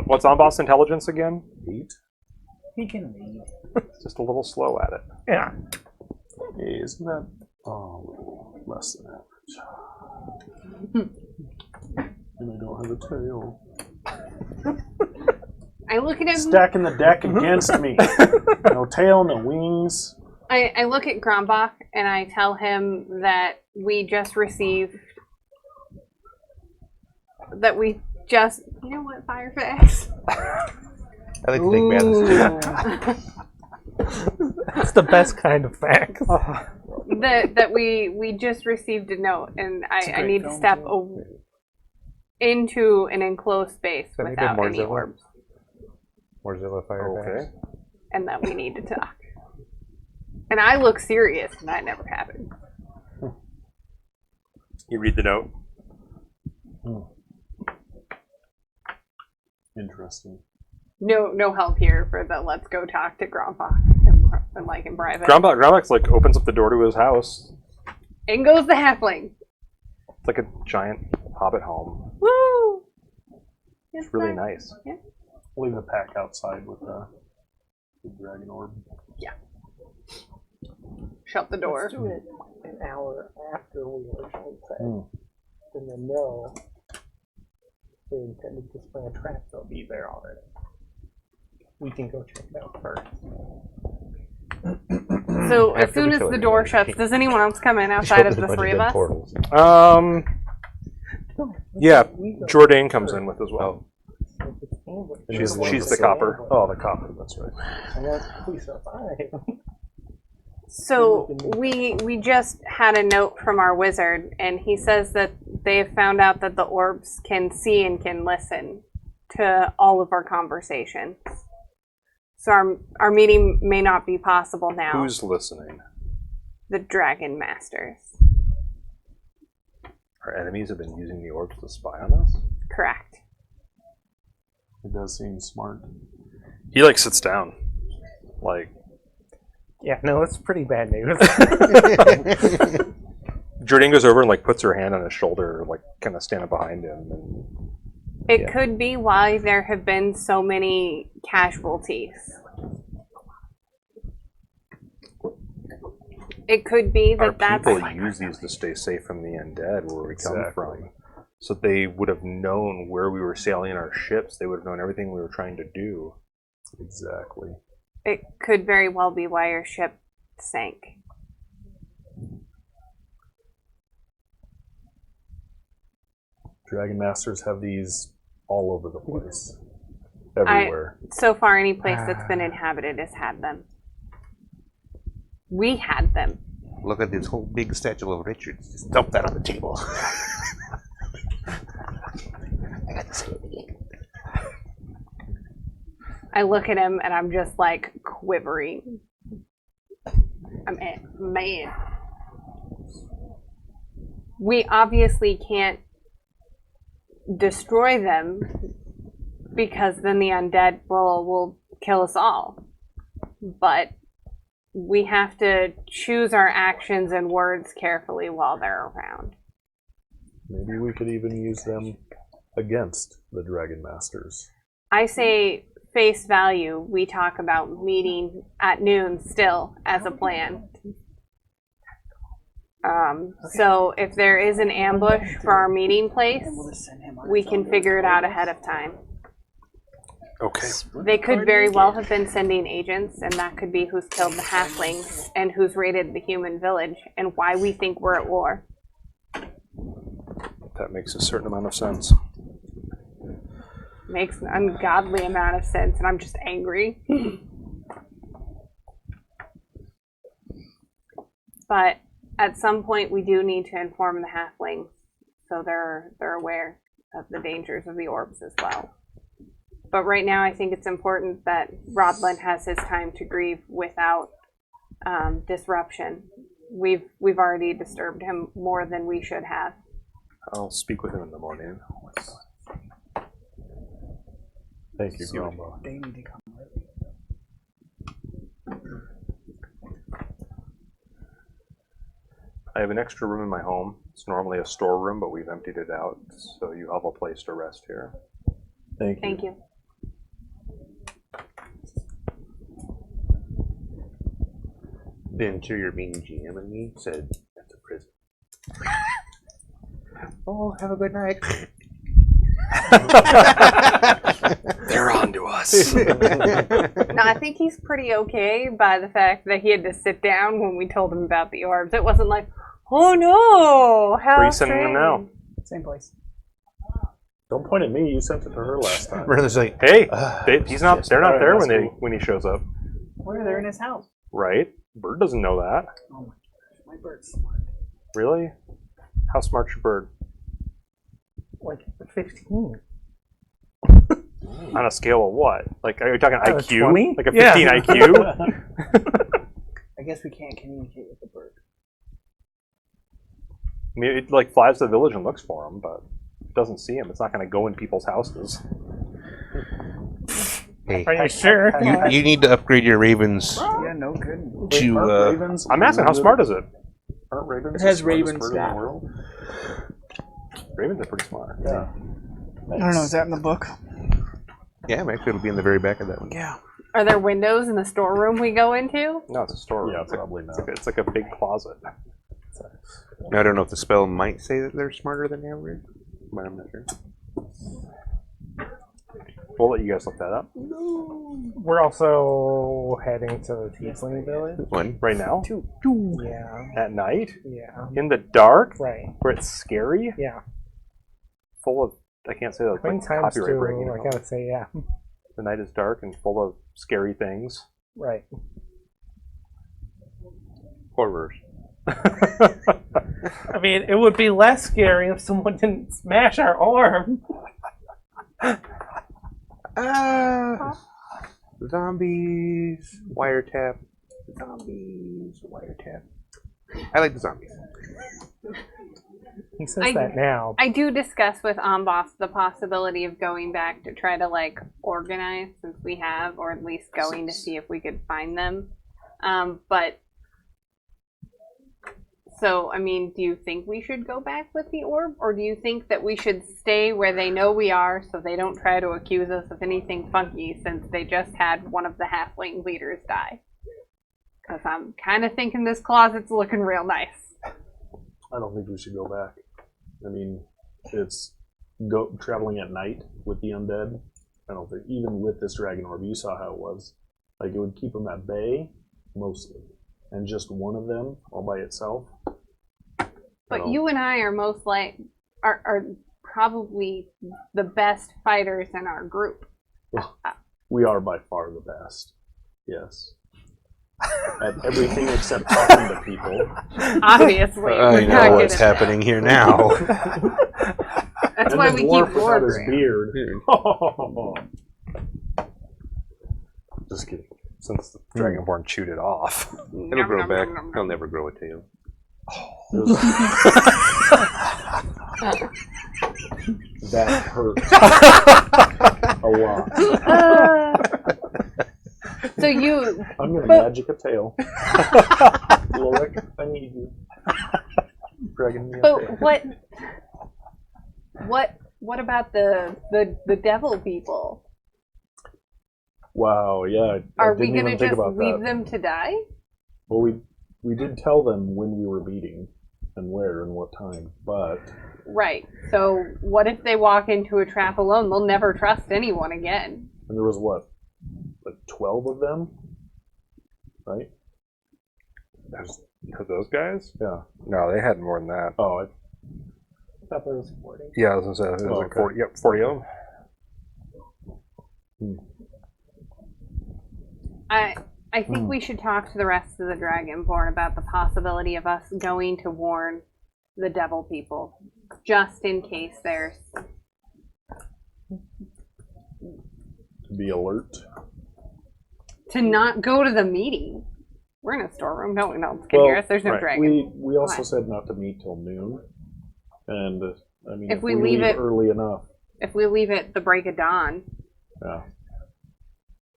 What's Amboth's intelligence again? 8. He can read. Just a little slow at it. Yeah. Hey, isn't that less than average? And I don't have a tail. I look at him. Stacking the deck against me. No tail, no wings. I look at Grombach and I tell him that we just received. You know what, Firefax? I like to take matters too. That's the best kind of fact. that we just received a note and I great need to film, step too. into an enclosed space Can I get without more any Zilla? orbs, Morzilla Firefax. Okay. and that we need to talk. And I look serious, and that never happened. You read the note. Interesting. No help here for the let's go talk to Grombach and like in private. Grombach's like opens up the door to his house. In goes the halfling. It's like a giant hobbit home. Woo! Yes, It's really sir. nice. Leave the pack outside with the dragon orb. Shut the door. Let's do it an hour after we originally said. And then know they intended to spring a trap, they'll be there already. We can go check it out first. So as After soon we as show the you door guys. shuts, does anyone else come in outside of the three of us? Portals. Yeah, Jourdain comes in with as well. She's the copper. Oh, the copper, that's right. We survive. So we just had a note from our wizard, and he says that they have found out that the orbs can see and can listen to all of our conversations. So our meeting may not be possible now. Who's listening? The Dragon Masters. Our enemies have been using the orbs to spy on us? Correct. It does seem smart. He like sits down. Like Yeah, no, it's pretty bad news. Jourdain goes over and like puts her hand on his shoulder, like kind of standing behind him. And It could be why there have been so many casualties. It could be our that that's people use these to stay safe from the undead where we come from. So they would have known where we were sailing our ships. They would have known everything we were trying to do. Exactly. it could very well be why your ship sank. Dragon Masters have these all over the place. Everywhere. So far, any place that's been inhabited has had them. We had them. Look at this whole big statue of Richard. Just dump that on the table. I got to say it again. I look at him and I'm just like quivering. Man. We obviously can't destroy them because then the undead will kill us all. But we have to choose our actions and words carefully while they're around. Maybe we could even use them against the Dragon Masters. I say face value, we talk about meeting at noon still as a plan. So if there is an ambush for our meeting place, we can figure it out ahead of time. Okay. They could very well have been sending agents, and that could be who's killed the halflings and who's raided the human village and why we think we're at war. That makes a certain amount of sense. Makes an ungodly amount of sense, and I'm just angry. But at some point, we do need to inform the halflings so they're aware of the dangers of the orbs as well. But right now, I think it's important that Rodlin has his time to grieve without disruption. We've already disturbed him more than we should have. I'll speak with him in the morning. Thank you, Grumba. They need to come. I have an extra room in my home. It's normally a storeroom, but we've emptied it out, so you have a place to rest here. Thank you. Thank you. The interior being GM and me said, that's a prison. Oh, have a good night. They're on to us. No, I think he's pretty okay by the fact that he had to sit down when we told him about the orbs. It wasn't like, oh no, how Where are you sending them now? Same place. Don't point at me. You sent it to her last time. Brother's like, Hey, yes, they're not alright, there that's cool. when he shows up, Where they're in his house. right? Bird doesn't know that. Oh my gosh, my bird's smart. Really? How smart's your bird? Like 15. On a scale of what? Like, are you talking IQ? 20? Like a 15 Yeah. IQ? I guess we can't communicate with the bird. I mean, it like flies to the village and looks for him, but it doesn't see him. It's not going to go in people's houses. hey, Are you sure? you need to upgrade your ravens Yeah, no good. to, Aren't ravens I'm asking, how smart is it? Aren't ravens It has the smartest raven bird in the stat. world? Ravens are pretty smart. Yeah. I don't know, is that in the book? yeah, actually it'll be in the very back of that one. Yeah. Are there windows in the storeroom we go into? No, it's a storeroom. Yeah, It's like- probably not. It's like a big closet. Now, I don't know if the spell might say that they're smarter than average, but I'm not sure. We'll let you guys look that up. We're also heading to the Tiefling village. One. Right now? Yeah. At night? Yeah. In the dark? Right. Where it's scary? Yeah. Full of, I can't say that, Many like times copyright breaking. I gotta say, yeah. The night is dark and full of scary things. Right. Horrors. I mean, it would be less scary if someone didn't smash our arm. Zombies. Wiretap. Zombies. Wiretap. I like the zombies. He says that now. I do discuss with Amboss the possibility of going back to try to like organize since we have, or at least going to see if we could find them. But so, I mean, do you think we should go back with the orb, or do you think that we should stay where they know we are so they don't try to accuse us of anything funky since they just had one of the halfling leaders die? Because I'm kind of thinking this closet's looking real nice. I don't think we should go back. I mean, it's traveling at night with the undead. I don't think, even with this dragon orb, you saw how it was. Like, it would keep them at bay, mostly. And just one of them, all by itself. But you and I are are probably the best fighters in our group. We are by far the best. Yes. At everything except talking to people. Obviously, I we're not know what's good at happening here now. that. That's And why the we keep dwarf without his ordering. beard. Just kidding. since the Dragonborn chewed it off. It'll grow back. He'll never grow a tail. That hurt a lot. So you, I'm gonna magic a tail. Look, I need you. Dragging me a tail. but what about the devil people? Wow, yeah. Are I we didn't gonna even think just about leave that. them to die? Well, we did tell them when we were meeting and where and what time, but Right. So what if they walk into a trap alone? They'll never trust anyone again. and there was what, like 12 of them, right? There's those guys? Yeah. No, they had more than that. Oh, I thought there was 40. Yeah, I was gonna say, it was like okay. 40. Yep, 40 of them. I think we should talk to the rest of the Dragonborn about the possibility of us going to warn the devil people, just in case there's... to be alert. To not go to the meeting. We're in a storeroom. No one else can hear us. There's no right. dragon. We also What? said not to meet till noon, and I mean, If if we we leave leave it- early enough, If we leave it the break of dawn, yeah.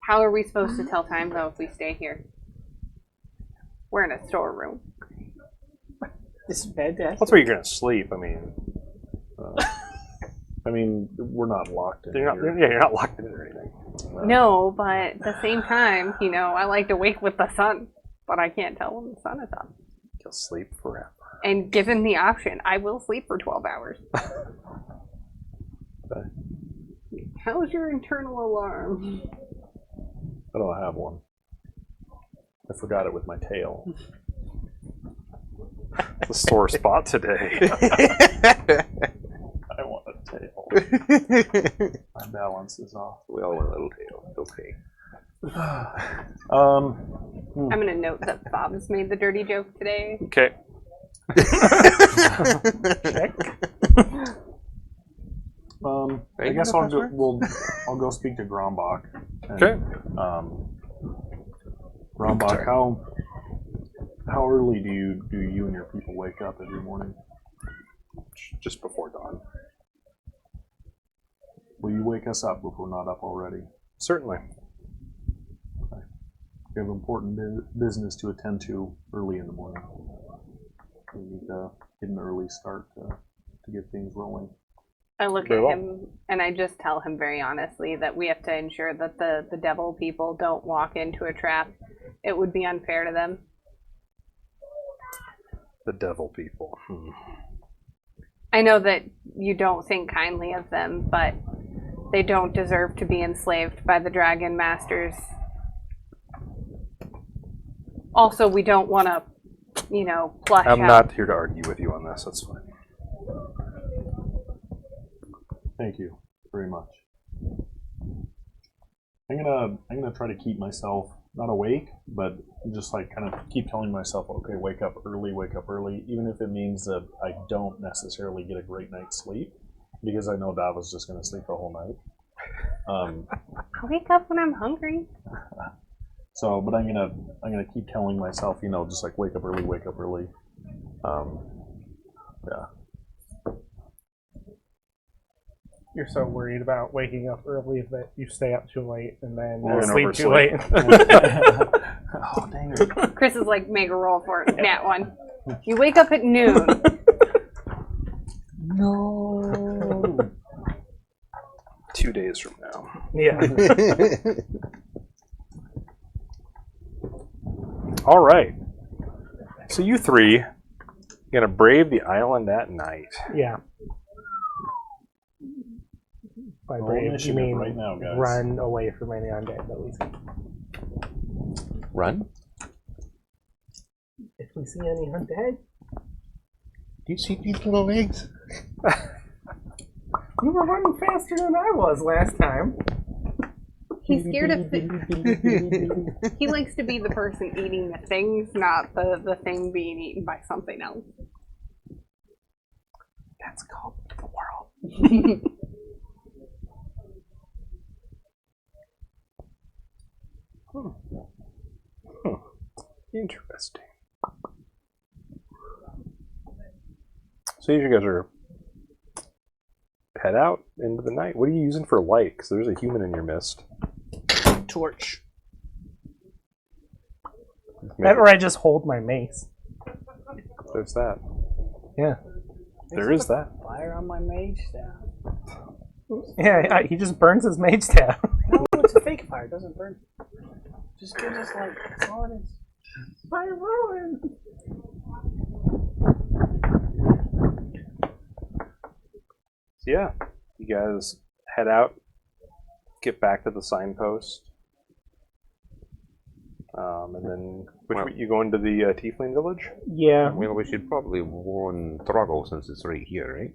how are we supposed to tell time, though, if we stay here? We're in a storeroom. This is fantastic. That's where you're gonna sleep. I mean, I mean, we're not locked in here. you're not locked in or anything. No, but at the same time, I like to wake with the sun, but I can't tell when the sun is up. You'll sleep forever. And given the option, I will sleep for 12 hours. Okay. How's your internal alarm? I don't have one. I forgot it with my tail. It's a sore spot today. I want a tail. My balance is off. We all want a little tail. It's okay. I'm going to note that Bob's made the dirty joke today. Okay. I guess I'll go speak to Grombach. And, Okay. Grombach, how early do you and your people wake up every morning? Just before dawn. Will you wake us up if we're not up already? Certainly. We have important business to attend to early in the morning. We need to get an early start to get things rolling. I look Very at well. him and I just tell him very honestly that we have to ensure that the devil people don't walk into a trap. It would be unfair to them. The devil people. I know that you don't think kindly of them, but they don't deserve to be enslaved by the dragon masters. Also, we don't want to, plush I'm out. not here to argue with you on this. That's fine. Thank you very much. I'm gonna try to keep myself not awake, but just like kind of keep telling myself, okay, wake up early, even if it means that I don't necessarily get a great night's sleep, because I know Dava's just gonna sleep the whole night. I'll wake up when I'm hungry. So, but I'm gonna keep telling myself, just like wake up early. Yeah. You're so worried about waking up early that you stay up too late and then Well, and sleep too oversleep. late. Oh dang it! Chris is like, make a roll for it. Nat one. You wake up at noon. No. 2 days from now. Yeah. All right. So you three gonna brave the island at night. Yeah. By Roll brave, you initiative mean right now, guys. run away from any undead, at least. Run? If we see any undead, Do you see these little legs? you were running faster than I was last time. He's scared of He likes to be the person eating the things, not the thing being eaten by something else. That's called the world. Interesting. So you guys are head out into the night. What are you using for light? Because there's a human in your midst. Torch. Or I just hold my mace. There's that. Yeah. There is that. Fire on my mage staff. Yeah, he just burns his mage staff. No, it's a fake fire. It doesn't burn. Just gives us light. That's all it is. Fire ruin. So yeah, you guys head out, get back to the signpost, and then you go into the Tiefling village. Yeah. Well, we should probably warn Throggle since it's right here, right?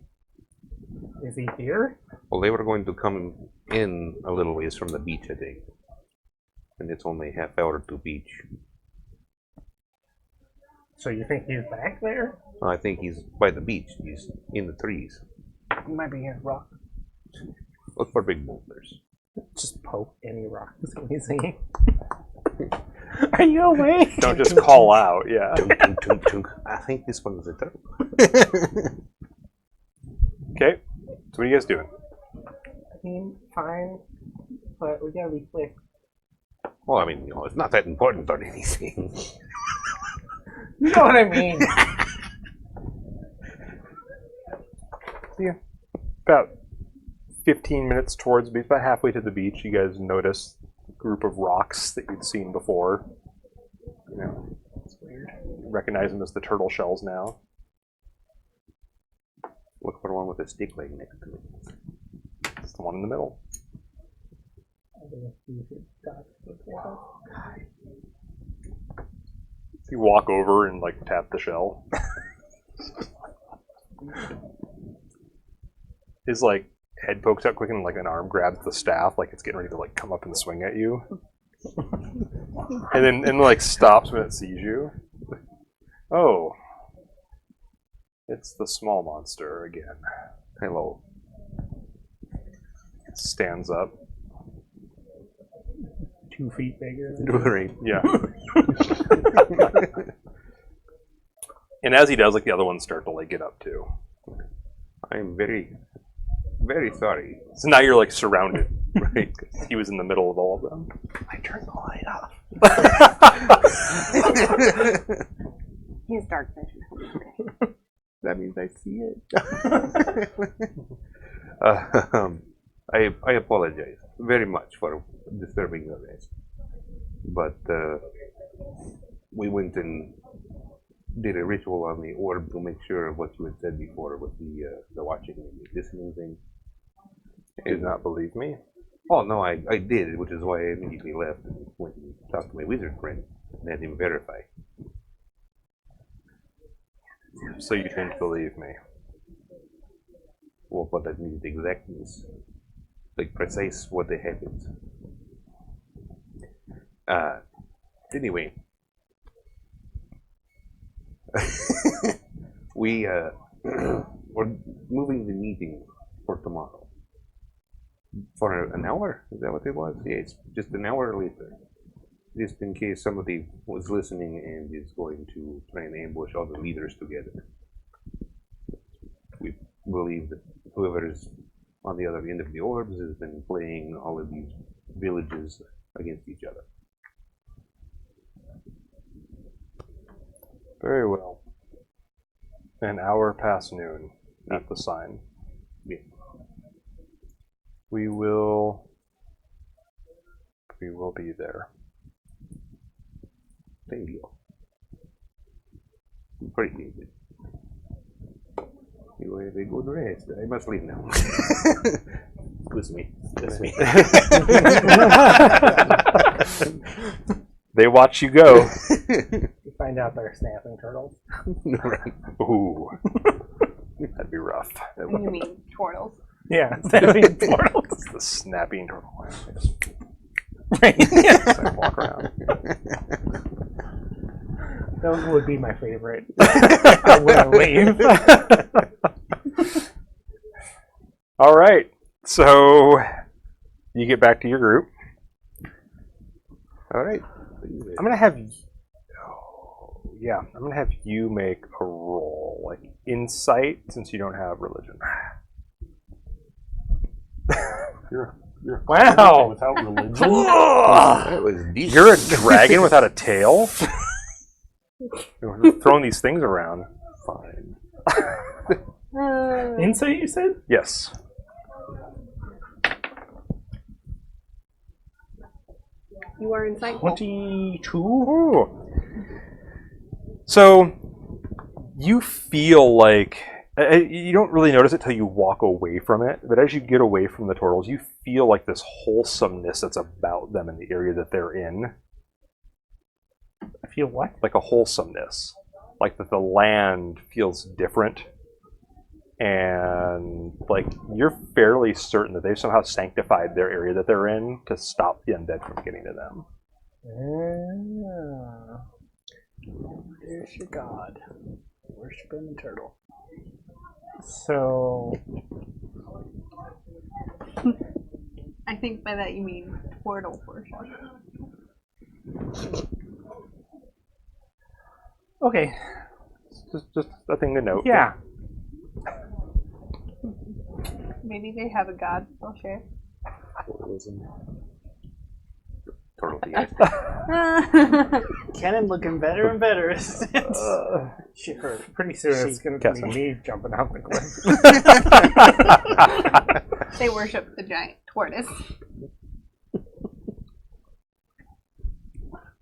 Is he here? Well, they were going to come in a little ways from the beach, I think. And it's only a half hour to beach. So you think he's back there? I think he's by the beach. He's in the trees. He might be here. Rock. Look for big boulders. Just poke any rock that's easy. Are you awake? Don't just call out, yeah. Tunk, tunk, tunk, tunk. I think this one was a turtle. Okay, so what are you guys doing? I mean, fine, but we gotta be quick. Well, I mean, it's not that important or anything. You know what I mean? Yeah. About 15 minutes towards the beach, about halfway to the beach, you guys notice a group of rocks that you'd seen before. You know, it's weird. You recognize them as the turtle shells now. Look for one with a stick leg next to it. It's the one in the middle. You walk over and like tap the shell. His like head pokes out quick and like an arm grabs the staff, like it's getting ready to like come up and swing at you. and then like stops when it sees you. Oh. It's the small monster again. Hello. It stands up. 2 feet bigger. Right. Yeah. And as he does, like the other ones start to like get up too. I'm very, very sorry. So now you're like surrounded, right? 'Cause he was in the middle of all of them. I turned the light off. He's dark vision. That means I see it. I apologize very much for disturbing your rest. But we went and did a ritual on the orb to make sure of what you had said before with the watching and the listening thing. You did not believe me? Oh, no, I did, which is why I immediately left and went and talked to my wizard friend and had him verify. So you didn't believe me? Well, what that means exactness. Like precise what they happened. Anyway. We're moving the meeting for tomorrow. For an hour? Is that what it was? Yeah, it's just an hour later. Just in case somebody was listening and is going to try and ambush all the leaders together. We believe that whoever is on the other end of the orbs has been playing all of these villages against each other. Very well. An hour past noon at the sign. Yeah. We will be there. Thank you. Appreciate it. You have a good rest. I must leave now. Excuse me. They watch you go. You find out they're snapping turtles. Right. Ooh. That'd be rough. You mean turtles? Yeah, snapping turtles. The snapping turtle. Right. Just walk around. Those would be my favorite. I wouldn't leave. All right. So you get back to your group. All right. I'm gonna have. Oh, Yeah, I'm gonna have you make a roll, like insight, since you don't have religion. You're Wow. without religion. That was decent. You're a dragon without a tail. You're throwing these things around. Fine. Insight, you said? Yes. You are insightful. 22? Ooh. So you feel like you don't really notice it till you walk away from it, but as you get away from the turtles, you feel like this wholesomeness that's about them in the area that they're in. I feel what? Like a wholesomeness. Like that the land feels different. And like you're fairly certain that they've somehow sanctified their area that they're in to stop the undead from getting to them. There's your god. Worshiping the turtle. So, I think by that you mean portal worship. okay. Just a thing to note. Yeah. Maybe they have a god they'll share. Turtle thieves. Kenan looking better and better. She hurt. Pretty soon it's going to Guess be so. me jumping out the cliff. They worship the giant tortoise.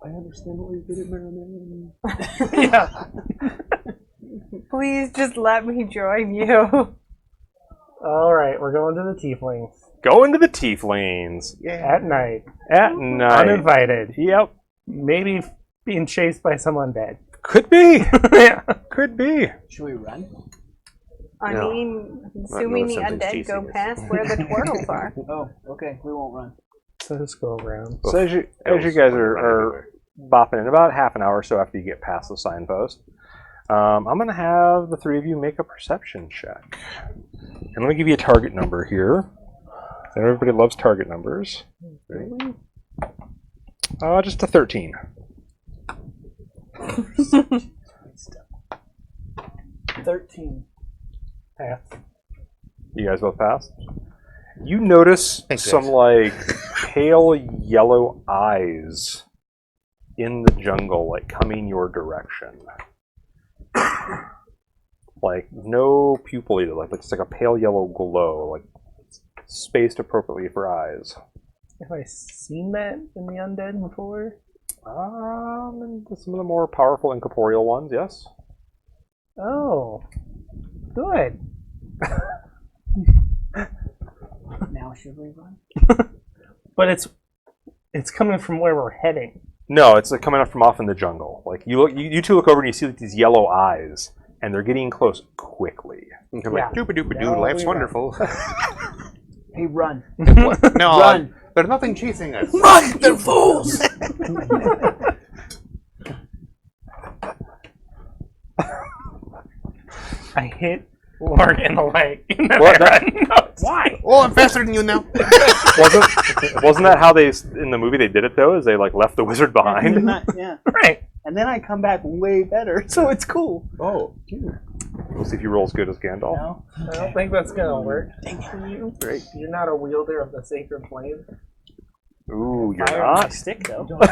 I understand what you did, Marilyn. Yeah. Please just let me join you. All right, we're going to the tieflings Go into the tieflings at night, at night. uninvited. Yep. Maybe being chased by some undead. Could be. Yeah. Could be. Should we run? I No. mean, assuming the something's undead chasing go us. past where the turtles are. Oh, okay. We won't run. So let's go around. So as you guys are bopping in, about half an hour or so after you get past the signpost, I'm going to have the three of you make a perception check. And let me give you a target number here. Everybody loves target numbers. Ready? Just a 13. 13. Pass. You guys both passed? You notice Thanks, some guys. like pale yellow eyes in the jungle, like coming your direction. Like no pupil either, like it's like a pale yellow glow, like spaced appropriately for eyes. Have I seen that in the undead before? And some of the more powerful incorporeal ones, yes. Oh, good. Now should we run? But it's coming from where we're heading. No, it's like coming up from off in the jungle. Like you two look over and you see like these yellow eyes, and they're getting close quickly. And I'm like, Yeah. doopa-doopa-doo, Now life's we wonderful. Hey, run. What? No, Run. there's nothing chasing us. Run, you fools! I hit Lark in the leg. And then What? I run. Why? Oh, I'm faster than you now. Wasn't that how they in the movie they did it though? Is they like left the wizard behind? Yeah. Right. And then I come back way better, so it's cool. Oh, We'll see if you roll as good as Gandalf. No? I don't think that's gonna work. Thank you. Great. You're not a wielder of the sacred flame. Ooh, you're Fire on my not. stick, though. But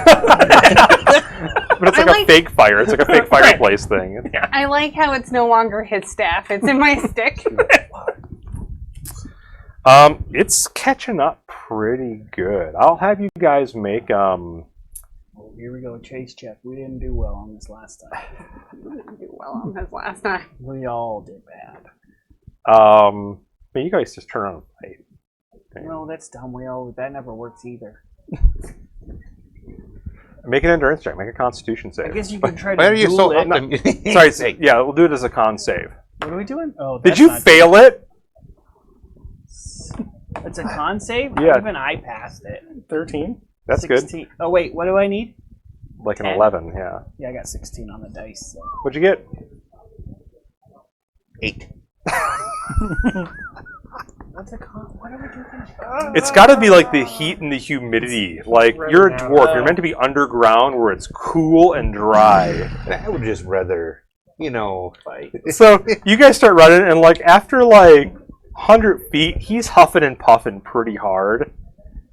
it's like a fake fire. It's like a fake fireplace thing. I like how it's no longer his staff. It's in my stick. It's catching up pretty good. I'll have you guys make Oh, here we go, chase check. We didn't do well on this last time. Didn't do well on his last time. We all did bad. I mean, you guys just turn around and fight. No, that's dumb. That never works either. Make an endurance check. Make a Constitution I save. guess you could try to Why are you so duel it. optimistic? Sorry, yeah, we'll do it as a con save. What are we doing? Oh, Did that's you not- fail it? It's a con save? Yeah. Even I passed it. 13. That's 16. good. Oh, wait, what do I need? Like an 10? 11, yeah. Yeah, I got 16 on the dice. So. What'd you get? 8. What What's it called? What are we doing? It's got to be like the heat and the humidity. Like, you're a dwarf. You're meant to be underground where it's cool and dry. I would just rather, fight. So you guys start running, and like after like 100 feet, he's huffing and puffing pretty hard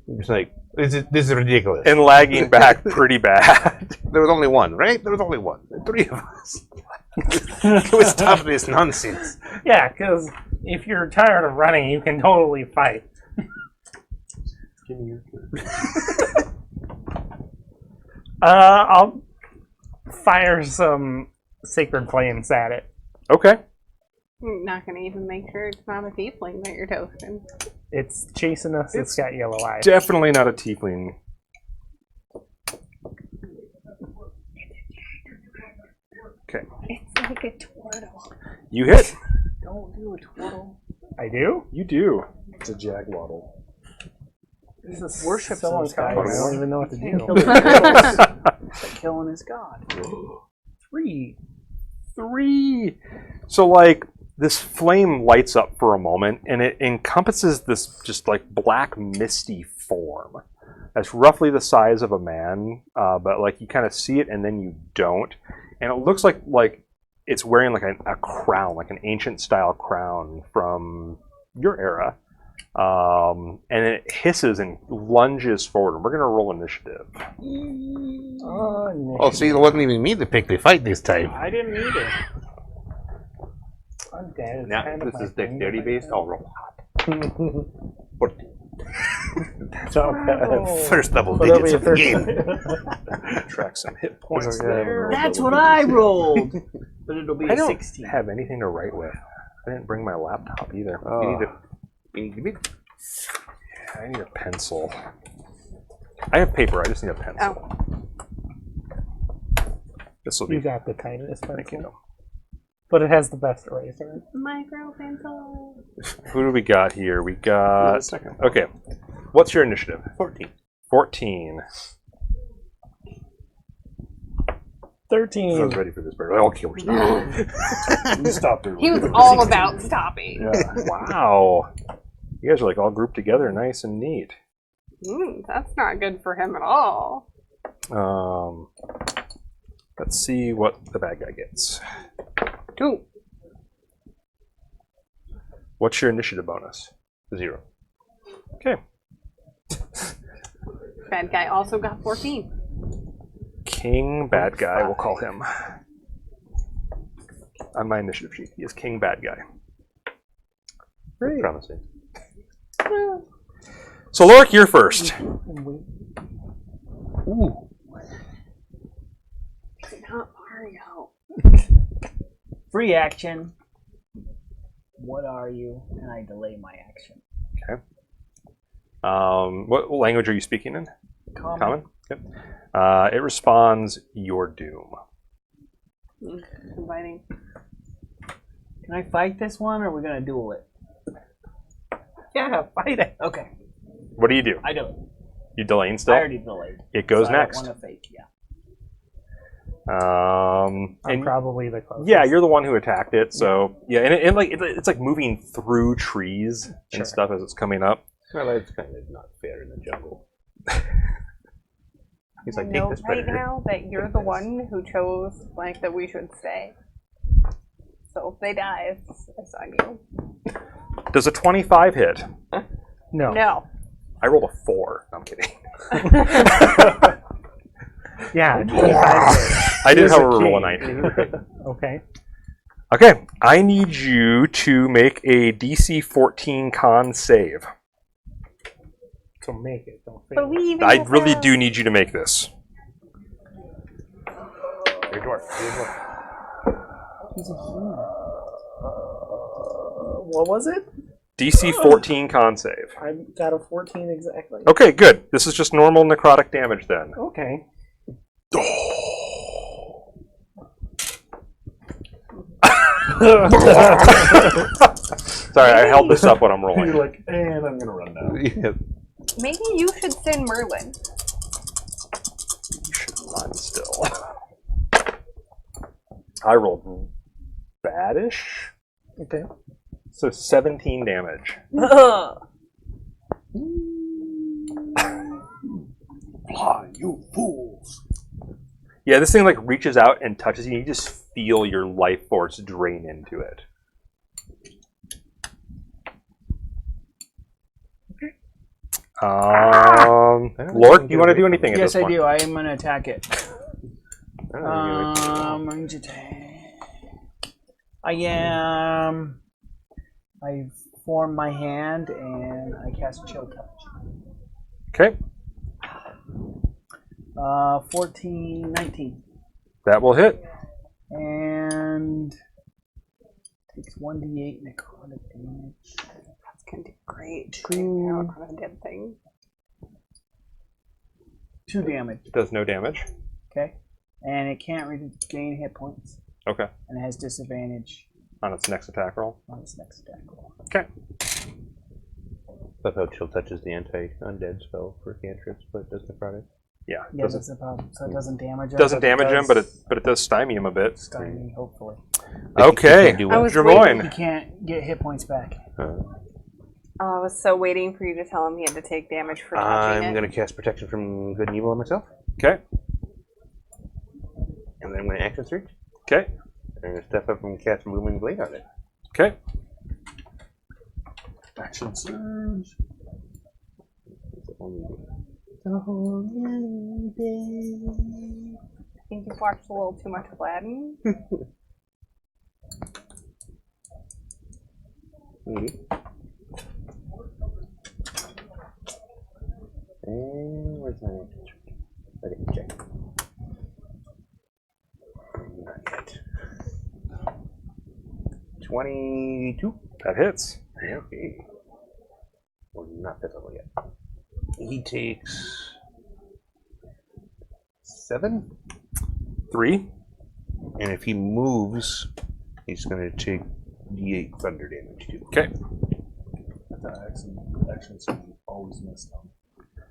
It's like, this is ridiculous. and lagging back pretty bad. There was only one, right? There was only one. The three of us. Can we stop this nonsense? Yeah, because if you're tired of running, you can totally fight. Give me your turn. I'll fire some sacred flames at it. Okay. I'm not gonna even make sure it's not a tiefling that you're toasting. It's chasing us. It's got yellow eyes. Definitely not a tiefling. Okay. It's like a turtle. You hit. Don't do a twirl. I do? You do. It's a jaguar. This is Worship so those guys. uncommon. I don't even know what to Can't do. kill the turtles. It's like killing his god. 3. 3. So like this flame lights up for a moment, and it encompasses this just like black misty form that's roughly the size of a man, but like you kind of see it and then you don't, and it looks like it's wearing like a crown, like an ancient style crown from your era, and it hisses and lunges forward. And we're gonna roll initiative. Oh, see, it wasn't even me to pick the fight this time. I didn't need it. Undead is Now, kind of this my is thing, dexterity but- based. I'll roll hot. That's not bad. First double But that'll digits be of the a game. Track some hit points Okay, there. That's what I rolled. But it'll be I a don't 16. have anything to write with. I didn't bring my laptop either. You need to be. I need a pencil. I have paper. I just need a pencil. This will You be. got the tiniest Thank you. pencil. But it has the best eraser. Micro pencil. Who do we got here? We got. Okay. What's your initiative? 14. 14. 13. I was ready for this bird. Okay, we're stopping. You stopped it. He was all about stopping. Yeah. Wow. You guys are like all grouped together, nice and neat. That's not good for him at all. Let's see what the bad guy gets. 2. What's your initiative bonus? 0. Okay. Bad guy also got 14. King Bad Guy, we'll call him. On my initiative sheet, he is King Bad Guy. Very promising. So, Lorik, you're first. Ooh. Not Mario. Free action. What are you? And I delay my action. Okay. What language are you speaking in? Common? Yep. It responds, "Your doom." Inviting. Can I fight this one, or are we gonna duel it? Yeah, fight it. Okay, What do you do? I do it. You delaying I still? already delayed. It goes So next. I don't want to fake. Yeah. I'm And probably the closest. yeah, you're the one who attacked it. So yeah, and it's like moving through trees and Sure. stuff as it's coming up. Well, that's kind of not fair in the jungle. He's like, take Note this right predator. now that you're the one who chose like that we should stay. So if they die, it's on you. Does a 25 hit? No. No. I rolled a 4. No, I'm kidding. Yeah. 25 I did, He is a however, roll a king. 19. Okay. Okay, I need you to make a DC 14 con save. So make it. Don't fail. Believe in I really yourself. do need you to make this. You're a dwarf. You're a dwarf. He's a human. What was it? DC 14 con save. I got a 14 exactly. Okay, good. This is just normal necrotic damage then. Okay. Sorry, I held this up when I'm rolling. You're like, and I'm gonna run now. Yeah. Maybe you should send Merlin. You should run still. I rolled badish. Okay. So 17 damage. Fly, you fools! Yeah, this thing like reaches out and touches you. You just feel your life force drain into it. Lord, do you want to do anything at Yes, this I point? do. I am going to attack it. Oh, Range attack. I form my hand and I cast Chill Touch. Okay, 14, 19. that will hit. And takes 1d8 necrotic damage. That's gonna do great. Taking out on a dead thing. 2 damage. It does no damage. Okay. And it can't regain hit points. Okay, And it has disadvantage on its next attack roll. on its next attack roll. Okay. Love how Chill touches the anti-undead spell for cantrips, but does necrotic. Yeah, Yeah, that's the problem. So it doesn't damage him. doesn't but damage him, but does it does stymie him a bit. stymie, hopefully. Okay, do I was He Jermoyne. can't get hit points back. I was so waiting for you to tell him he had to take damage for touching I'm it. going to cast Protection from Good and Evil on myself, Okay, and then I'm going to action search. okay, I'm going to step up and cast Moving Blade on it. okay. Action surge. I think you've watched a little too much Aladdin. And where's my action search? I didn't check. Not yet. 22. That hits. Okay. Well, not that level yet. He takes 7, 3. and if he moves, he's going to take D8 thunder damage too. Okay. Action surge you always miss them.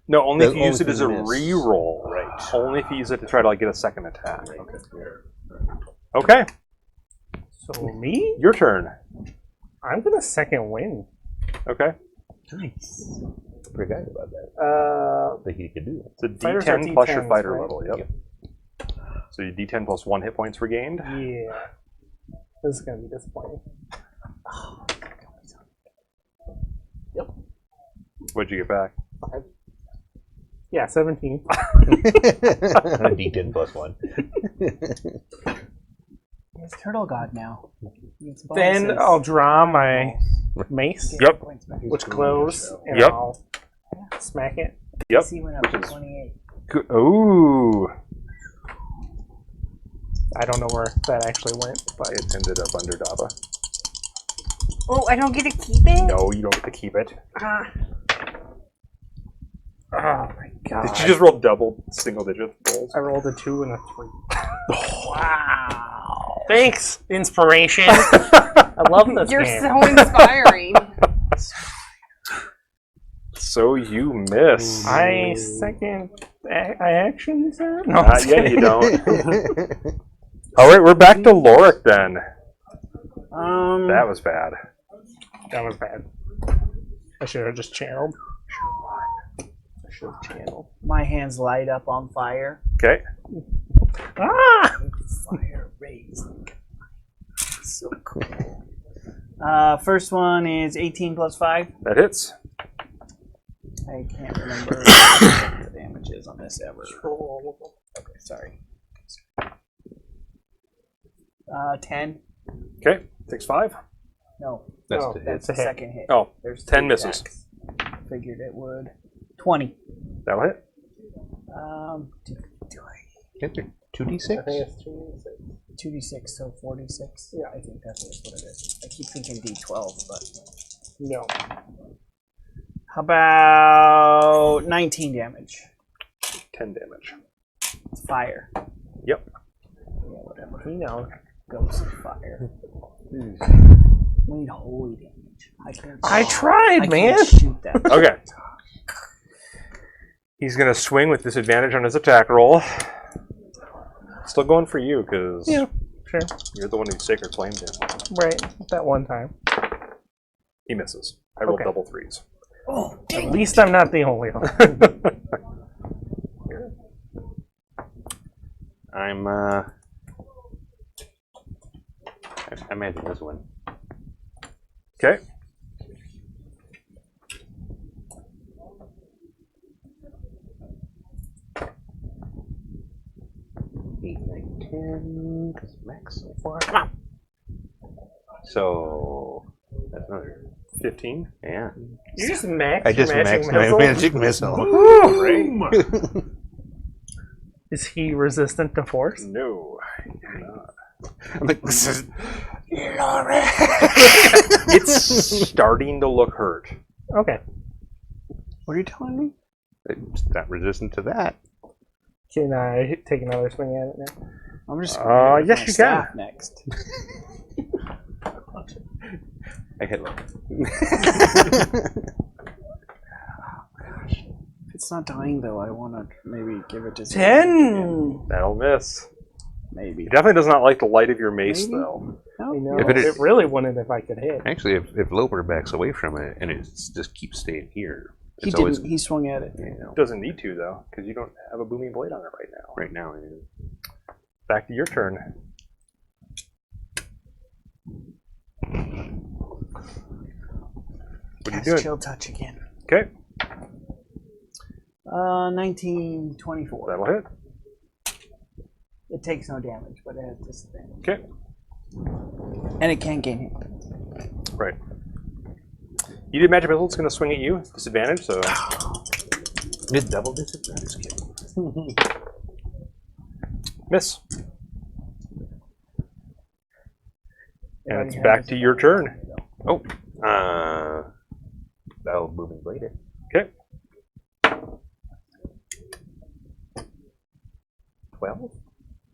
No, only if That you use only it as a miss. re-roll. Right. Only if you use it to try to like get a second attack. Okay, here. Okay, So me? your turn. I'm gonna second win. Okay, Nice. Forgot about that. That he could do that. it's a Fighters are D10 plus your D10s, fighter right? level. Yep. So your D10 plus 1 hit points regained. Yeah. This is gonna be disappointing. What'd you get back? Yeah, 17. A D10 plus 1. He's Turtle God now. He gets Then bonuses. I'll draw my mace, Get Yep. points back. which glows, and Yep. I'll smack it. Yep. He went up to 28. Good. Ooh, I don't know where that actually went, but it ended up under Daba. Oh, I don't get to keep it? No, you don't get to keep it. Ah. oh my god! Did you just roll double single-digit rolls? I rolled a 2 and a 3. Wow! Thanks, inspiration. I love this You're game. so inspiring. So you miss. I second. I action, sir? No, Not yet, you don't. All right, we're back to Lorik then. That was bad. That was bad. I should have just channeled. I should have channeled. My hands light up on fire. Okay. Ah! Fire rays. So cool. First one is 18 plus 5. That hits. I can't remember what the damage is on this ever. Okay, sorry. 10. Okay. Takes 5. No, That's Oh, the hit. that's the a hit. second hit. Oh, There's 10 three misses. attacks. Figured it would. 20. That'll hit. Do I? Can't there 2d6? I think it's 2. 2d6, so 46. Yeah. I think that's what it is. I keep thinking d12, but. No. How about 19 damage? 10 damage. It's fire. Yep. Yeah, whatever. We know. Ghost of fire. We need holy damage. I tried, I man. can't shoot that. Okay. He's going to swing with disadvantage on his attack roll. Still going for you, because Yeah, sure. you're the one who Sacred Flamed him. Right. That one time. He misses. I rolled Okay. double threes. At least I'm not the only one. I imagine this one. Okay. Eight, 9, 10. Because max so far. Come on. So that's another 15. Yeah. You just maxed I just your magic maxed my missile? magic missile. Great. Is he resistant to force? No. I'm like, this is It's starting to look hurt. Okay. What are you telling me? it's not resistant to that. Can I take another swing at it now? I'm just gonna hit it with yes, my you staff can. next. I hit low. If it's not dying though, I want to maybe give it to 10! That'll miss. Maybe. He definitely does not like the light of your mace, Maybe. though. I No? know. If it is- It really wouldn't if I could hit. Actually, if Loper backs away from it and it just keeps staying here, He it's didn't. always He swung at it. you know, Doesn't need to, though, because you don't have a booming blade on it right now. right now. It is. Back to your turn. What are you Cast doing? Chill touch again. Okay, 1924. that'll hit. It takes no damage, but it has disadvantage. Okay, And it can gain hit points. right. You did magic missile. It's going to swing at you. It's disadvantage, so It's double disadvantage. miss. And it's back to your turn. Oh, that'll moving blade it. Okay. 12.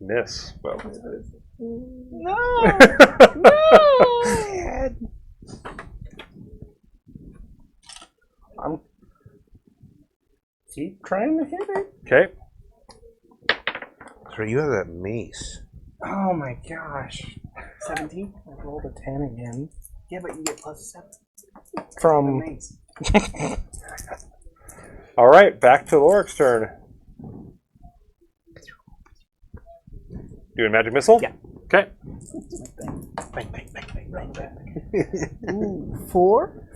Miss. Well. No! I'm keep trying to hit it. Okay. So you have that mace. Oh my gosh. 17? I rolled a 10 again. Yeah, but you get plus 7. From Nice. All right, back to Lorik's turn. Doing magic missile? Yeah. Okay. Bang, bang, bang, bang, bang, bang. Ooh, 4?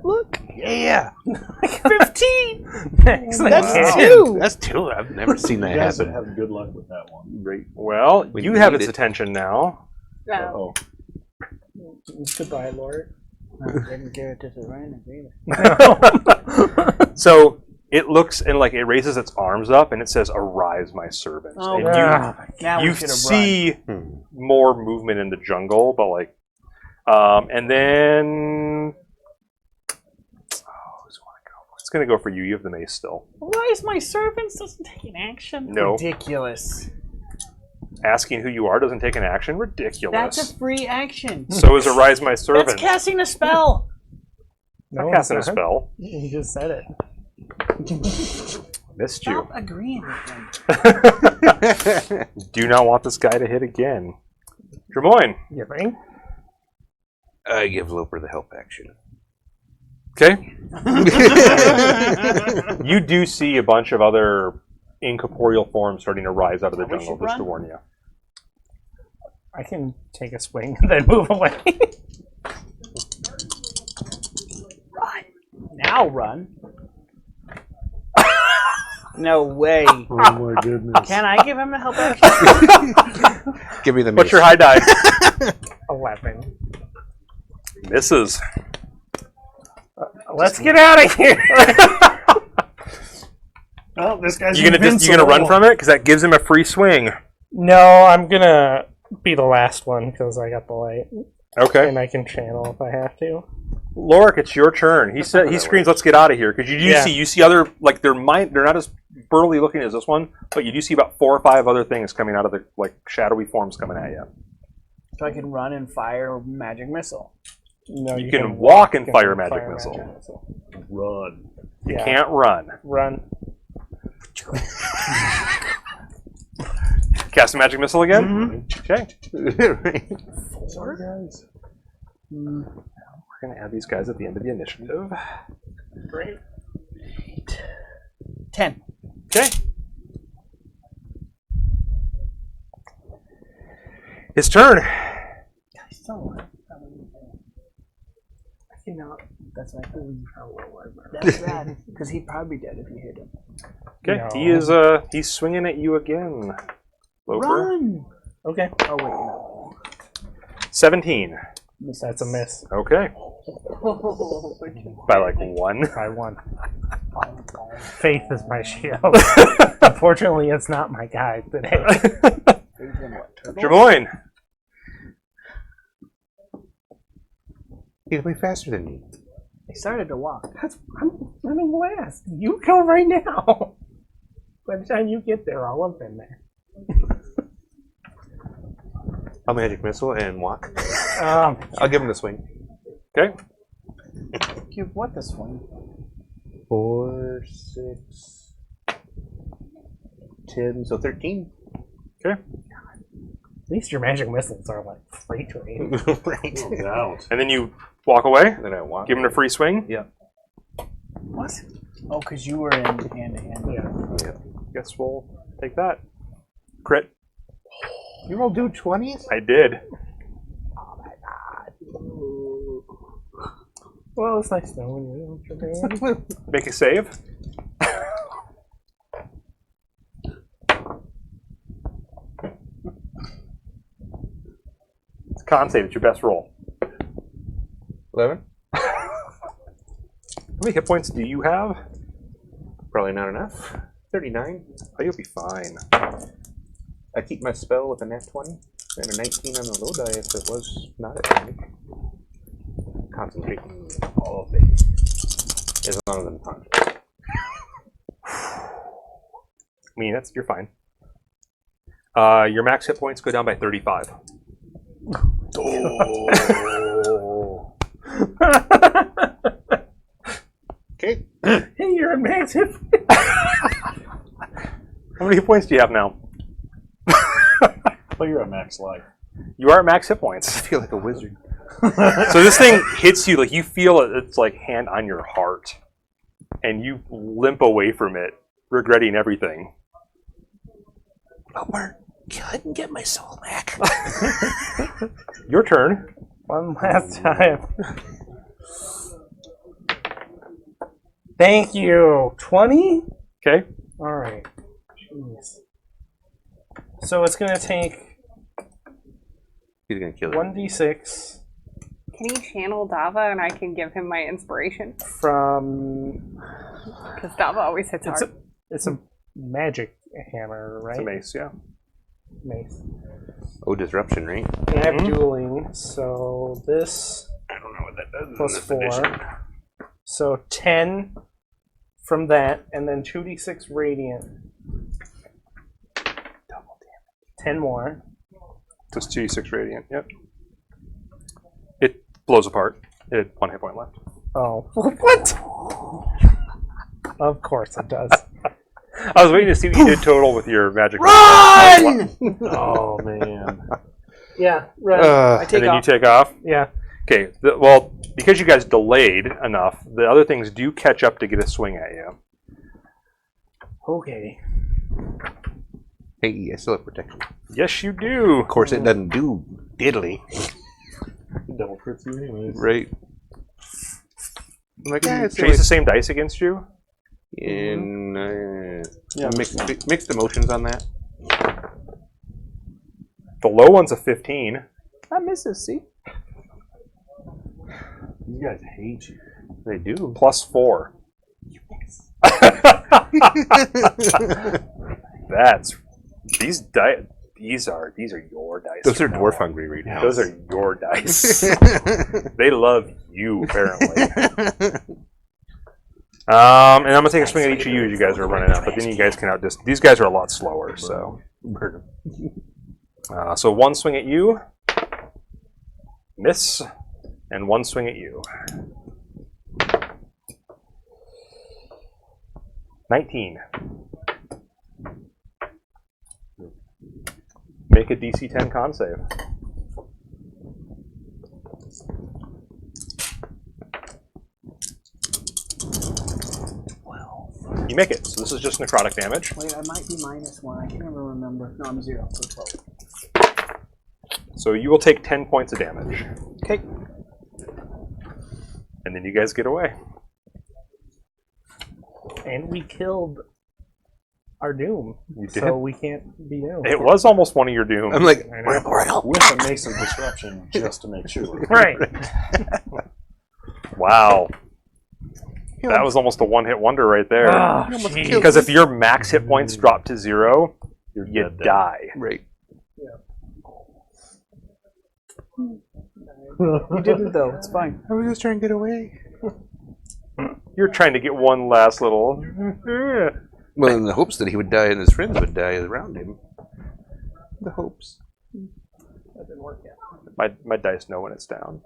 Look! Yeah! 15! Next thing That's is- 2! That's two. I've never seen that You guys happen. have good luck with that one. Great. Well, We you have need its it. attention now. Oh, Goodbye, Lord. I didn't give it to Serena either. So it looks and like it raises its arms up and it says, "Arise, my servants." Oh, and now you we should have see more movement in the jungle, but like, and then who's want to go? It's gonna go for you. You have the mace still. Rise my servants doesn't take an action. No. Ridiculous. Asking who you are doesn't take an action. Ridiculous. That's a free action. So is Arise, my servants. That's casting a spell. Not No, casting a it's not. spell. You just said it. Missed you. Stop agreeing with them. Do not want this guy to hit again. Drimoyne. You think? I give Loper the help action. Okay. You do see a bunch of other incorporeal forms starting to rise out of the We jungle, should just to run. warn you. I can take a swing and then move away. Run. Now run. No way. oh my goodness. Can I give him a help action? Give me the mace. What's your high die? 11. Misses. Let's get out of here. Oh, this guy's You gonna run from it? Because that gives him a free swing. No, I'm gonna be the last one because I got the light, Okay. and I can channel if I have to. Lorik, it's your turn. He screams, "Let's get out of here!" Because you see other like they're not as burly looking as this one, but you do see about 4 or 5 other things coming out of the like shadowy forms coming at you. So I can run and fire magic missile. No, You can walk and fire magic missile. Run. You Yeah. can't run. Run. Cast a magic missile again. Okay. Sorry, guys. We're going to add these guys at the end of the initiative. Great. 10. Okay. His turn. You know, that's my That's bad, because he'd probably be dead if you hit him. Okay, No. he's swinging at you again. Loper. Run! Okay. Oh, wait, no. 17. That's a miss. Okay. By like 1. By 1. Faith is my shield. Unfortunately, it's not my guide today. Jermoyne. He's way faster than me. He started to walk. I'm running last. You go right now. By the time you get there, I'll have been there. I'll magic missile and walk. Um, I'll give him the swing. Okay. Give what this one? 4, 6, 10, so 13. Okay. at least your magic missiles are like freight train. Right. Out. And then you walk away. Then I walk. Give him a free swing. Yeah. What? Oh, because you were in hand to hand. Yeah. Guess we'll take that. Crit. You rolled 20s? I did. Well, it's nice knowing you. Make a save. It's a con save. It's your best roll. 11? How many hit points do you have? Probably not enough. 39. Oh, you'll be fine. I keep my spell with a nat 20 and a 19 on the low die if it was not at 20. Concentrating all day. As long as I'm conscious. I mean, you're fine. Your max hit points go down by 35. Oh. Okay. Hey, you're a massive. How many hit points do you have now? Well, you're at max life. You are at max hit points. I feel like a wizard. So this thing hits you, like you feel it's like hand on your heart. And you limp away from it, regretting everything. Loper, I can get my soul back. Your turn. One last time. Thank you. 20? Okay. Alright. Jeez. So it's going to take He's gonna kill it. 1d6 Can he channel Dava and I can give him my inspiration? from... Because Dava always hits It's hard. it's a magic hammer, right? It's a mace, yeah. Mace. Oh, disruption, right? And I have dueling, so this I don't know what that does. plus 4. So 10 from that, and then 2d6 radiant. 10 more. Just 2d6 radiant, yep. It blows apart. It had 1 hit point left. Oh. What? Of course it does. I was waiting to see what you did total with your magic. Run! Oh, man. Yeah, right. I And take then you off. take off. Yeah. Okay, well, because you guys delayed enough, the other things do catch up to get a swing at you. Okay. Hey, I still have protection. Yes, you do. Of course, it doesn't do diddly. Double crits you anyways. Right. I'm like, it's Chase the same dice against you. in Yeah, mixed emotions on that. The low one's a 15. That misses, see? These guys hate you. They do. Plus 4. That's these die. These are your dice. Those are dwarf hungry right now. Those are your dice. They love you apparently. And I'm gonna take a swing at each of you as you guys are running out, but then you guys can outdistance. These guys are a lot slower, so. So 1 swing at you, miss, and 1 swing at you. 19. Make a DC 10 con save. You make it. So this is just necrotic damage. Wait, I might be -1. I can't ever remember. No, I'm 0. So 12. So you will take 10 points of damage. Okay. And then you guys get away. And we killed our doom. You did? So we can't be doomed. It was almost one of your doom. I'm like, I know. With a mace of disruption, just to make sure. Right. Wow. That was almost a one-hit wonder right there. Oh, jeez. Because if your max hit points drop to 0, You're you dead then. die. right. You didn't though. It's fine. I was just trying to get away. You're trying to get one last little... Well, in the hopes that he would die and his friends would die around him. The hopes. That didn't work yet. My dice know when it's down.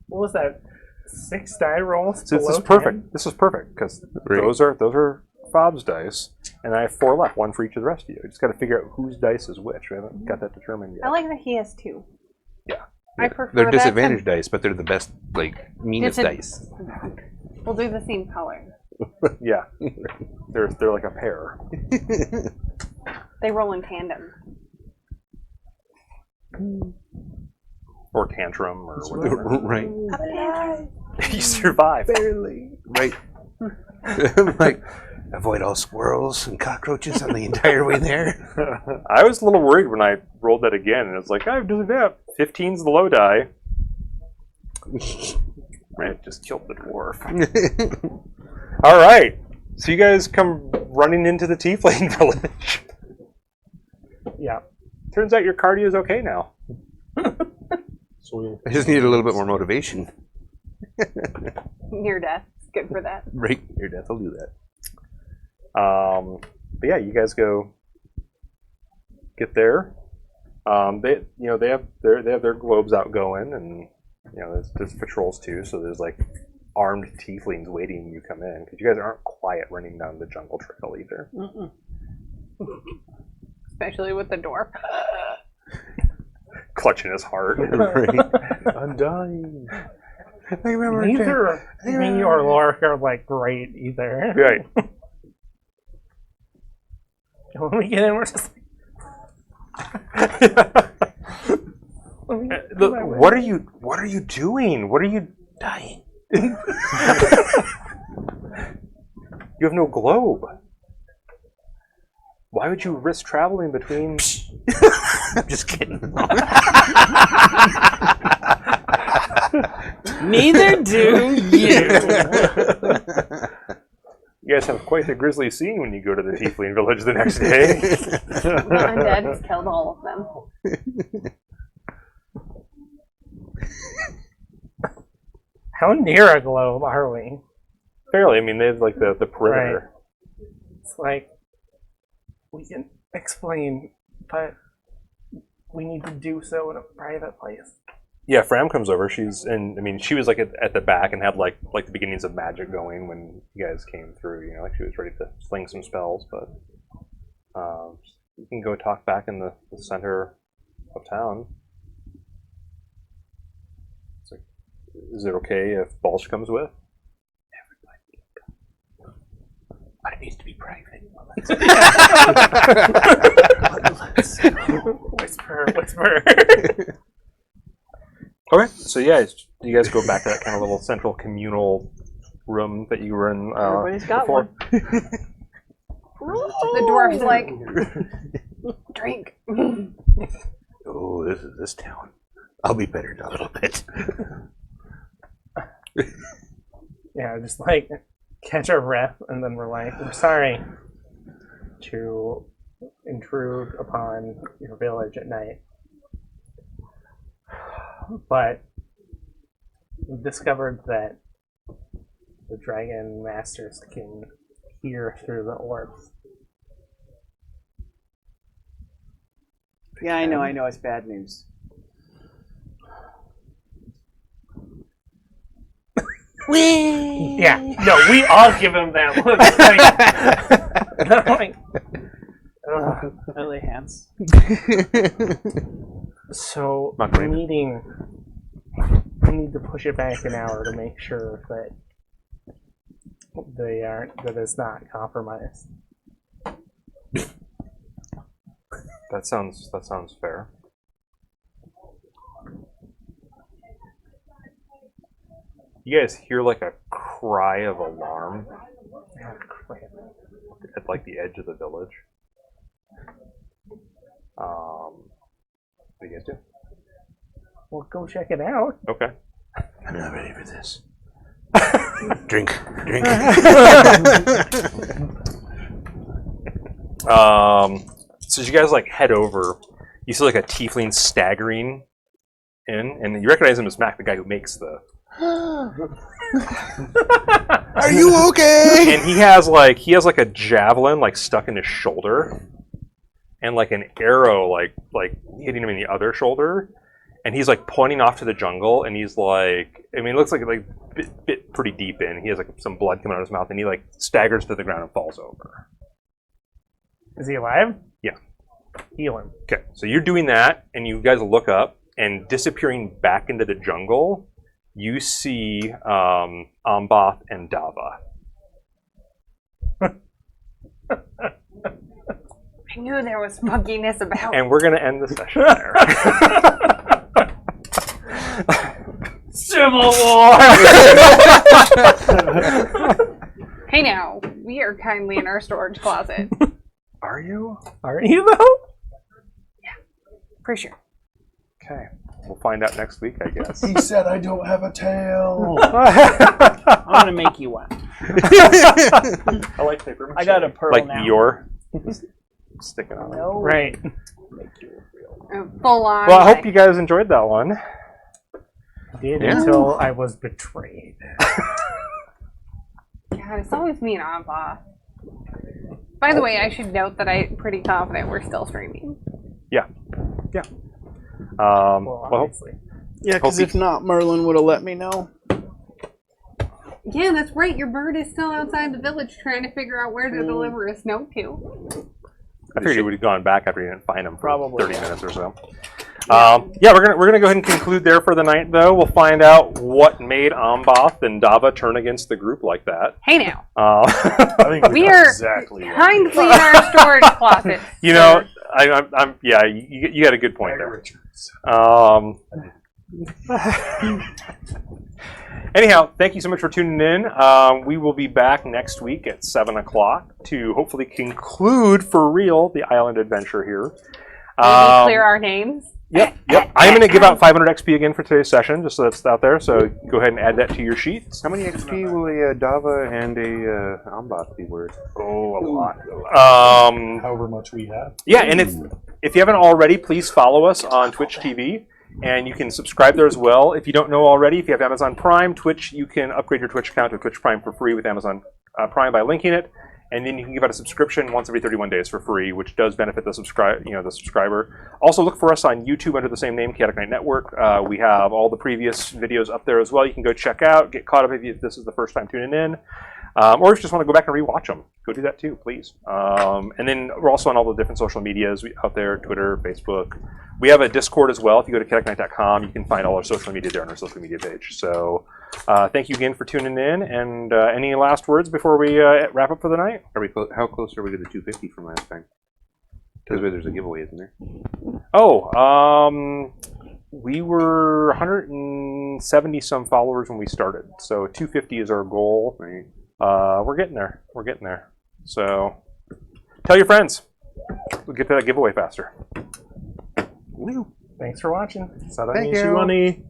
What was that? 6 die rolls? So this is below 10? perfect. This is perfect because Right. those are Fob's dice, and I have 4 left, 1 for each of the rest of you. I just got to figure out whose dice is which. We haven't got that determined I yet. like that he has 2. Yeah. I prefer They're that to- disadvantaged dice, but they're the best, like, meanest dice. We'll do the same color. Yeah, they're like a pair. They roll in tandem. Or tantrum or whatever. Right. You survive. Right. Like, avoid all squirrels and cockroaches on the entire way there. I was a little worried when I rolled that again, and it's like, I'm doing that. 15's the low die. Right, just killed the dwarf. All right, so you guys come running into the Tiefling village. Yeah. Turns out your cardio is okay now. Sweet. I just needed a little bit more motivation. Near death. It's good for that. Right. Your death will do that. But yeah, you guys go get there. They have their globes out going, and there's patrols too. So there's like armed tieflings waiting when you come in because you guys aren't quiet running down the jungle trail either. Especially with the dwarf. Clutching his heart. Right. I'm dying. I remember Neither me or Lorik are like great either. Right. When we get in, we're just What are you doing? What are you dying? You have no globe. Why would you risk traveling between? I'm just kidding. Neither do you. You guys have quite the grisly scene when you go to the Tiefling village the next day. The undead has killed all of them. how near a globe are we? Fairly, I mean, they have like the perimeter. It's like we can explain, but we need to do so in a private place. Yeah, Fram comes over. She was like at the back and had like the beginnings of magic going when you guys came through. Like she was ready to sling some spells, but you can go talk back in the center of town. It's like, is it okay if Balch comes with? But it needs to be private. Whisper. Okay, so yeah, you guys go back to that kind of little central communal room that you were in Everybody's got before. The dwarf's like, drink. Oh, this is this town. I'll be better in a little bit. Yeah, just like catch our breath, and then we're like, "We're sorry to intrude upon your village at night, but we discovered that the dragon masters can hear through the orbs." Yeah, I know. It's bad news. Yeah, no, we all give him that look. Like, I lay hands. so Macarena. meeting we need to push it back an hour to make sure that that it's not compromised. That sounds fair. You guys hear like a cry of alarm at like the edge of the village. What do you guys do? Well, go check it out. Okay. I'm not ready for this. Drink. So as you guys like head over, you see like a tiefling staggering in, and you recognize him as Mac, the guy who makes the. Are you okay? And he has like a javelin like stuck in his shoulder, and like an arrow like hitting him in the other shoulder, and he's like pointing off to the jungle, and he's like, I mean, it looks like bit pretty deep in. He has like some blood coming out of his mouth, and he like staggers to the ground and falls over. Is he alive? Yeah. Heal him. Okay, so you're doing that, and you guys look up, and disappearing back into the jungle, you see Ambath and Dava. I knew there was funkiness about. And we're going to end the session there. Civil War! Hey now, we are kindly in our storage closet. Are you? Are you, though? For sure. Okay. We'll find out next week, I guess. He said I don't have a tail. I'm gonna make you one. I like paper mache. I got a pearl like now. Eeyore. Sticking on it. No. Right. Full on. Well, I hope you guys enjoyed that one. Did until I was betrayed. God, it's always me and Ampa. By the way, I should note that I'm pretty confident we're still streaming. Yeah. Well, Well, obviously. Yeah, because if not, Merlin would have let me know. Yeah, that's right. Your bird is still outside the village trying to figure out where to deliver a snow to. I figured you would have gone back after you didn't find him for Probably, 30 minutes or so. Yeah, we're gonna go ahead and conclude there for the night, though. We'll find out what made Ambath and Dava turn against the group like that. Hey now. I think We know are exactly what kindly in our storage closet. You know, I'm yeah, you got a good point there. Richards. Anyhow, thank you so much for tuning in. We will be back next week at 7 o'clock to hopefully conclude for real the island adventure here. Maybe clear our names. Yep. I'm going to give out 500 XP again for today's session, just so that's out there. So go ahead and add that to your sheets. How many XP will a Dava and a Ambath be worth? Oh, a lot. However much we have. Yeah, and if you haven't already, please follow us on Twitch TV, and you can subscribe there as well. If you don't know already, if you have Amazon Prime, Twitch, you can upgrade your Twitch account to Twitch Prime for free with Amazon Prime by linking it, and then you can give out a subscription once every 31 days for free, which does benefit the subscriber. Also, look for us on YouTube under the same name, Chaotic Knight Network. We have all the previous videos up there as well. You can go check out, get caught up if this is the first time tuning in. Or if you just want to go back and rewatch them, go do that too, please. And then we're also on all the different social medias out there, Twitter, Facebook. We have a Discord as well. If you go to chaoticnight.com, you can find all our social media there on our social media page. So thank you again for tuning in. And any last words before we wrap up for the night? How close are we to the 250 from last time? Because there's a giveaway, isn't there? Oh, we were 170 some followers when we started. So 250 is our goal. Right. We're getting there. So tell your friends. We'll get to that giveaway faster. Thanks for watching. Thank you.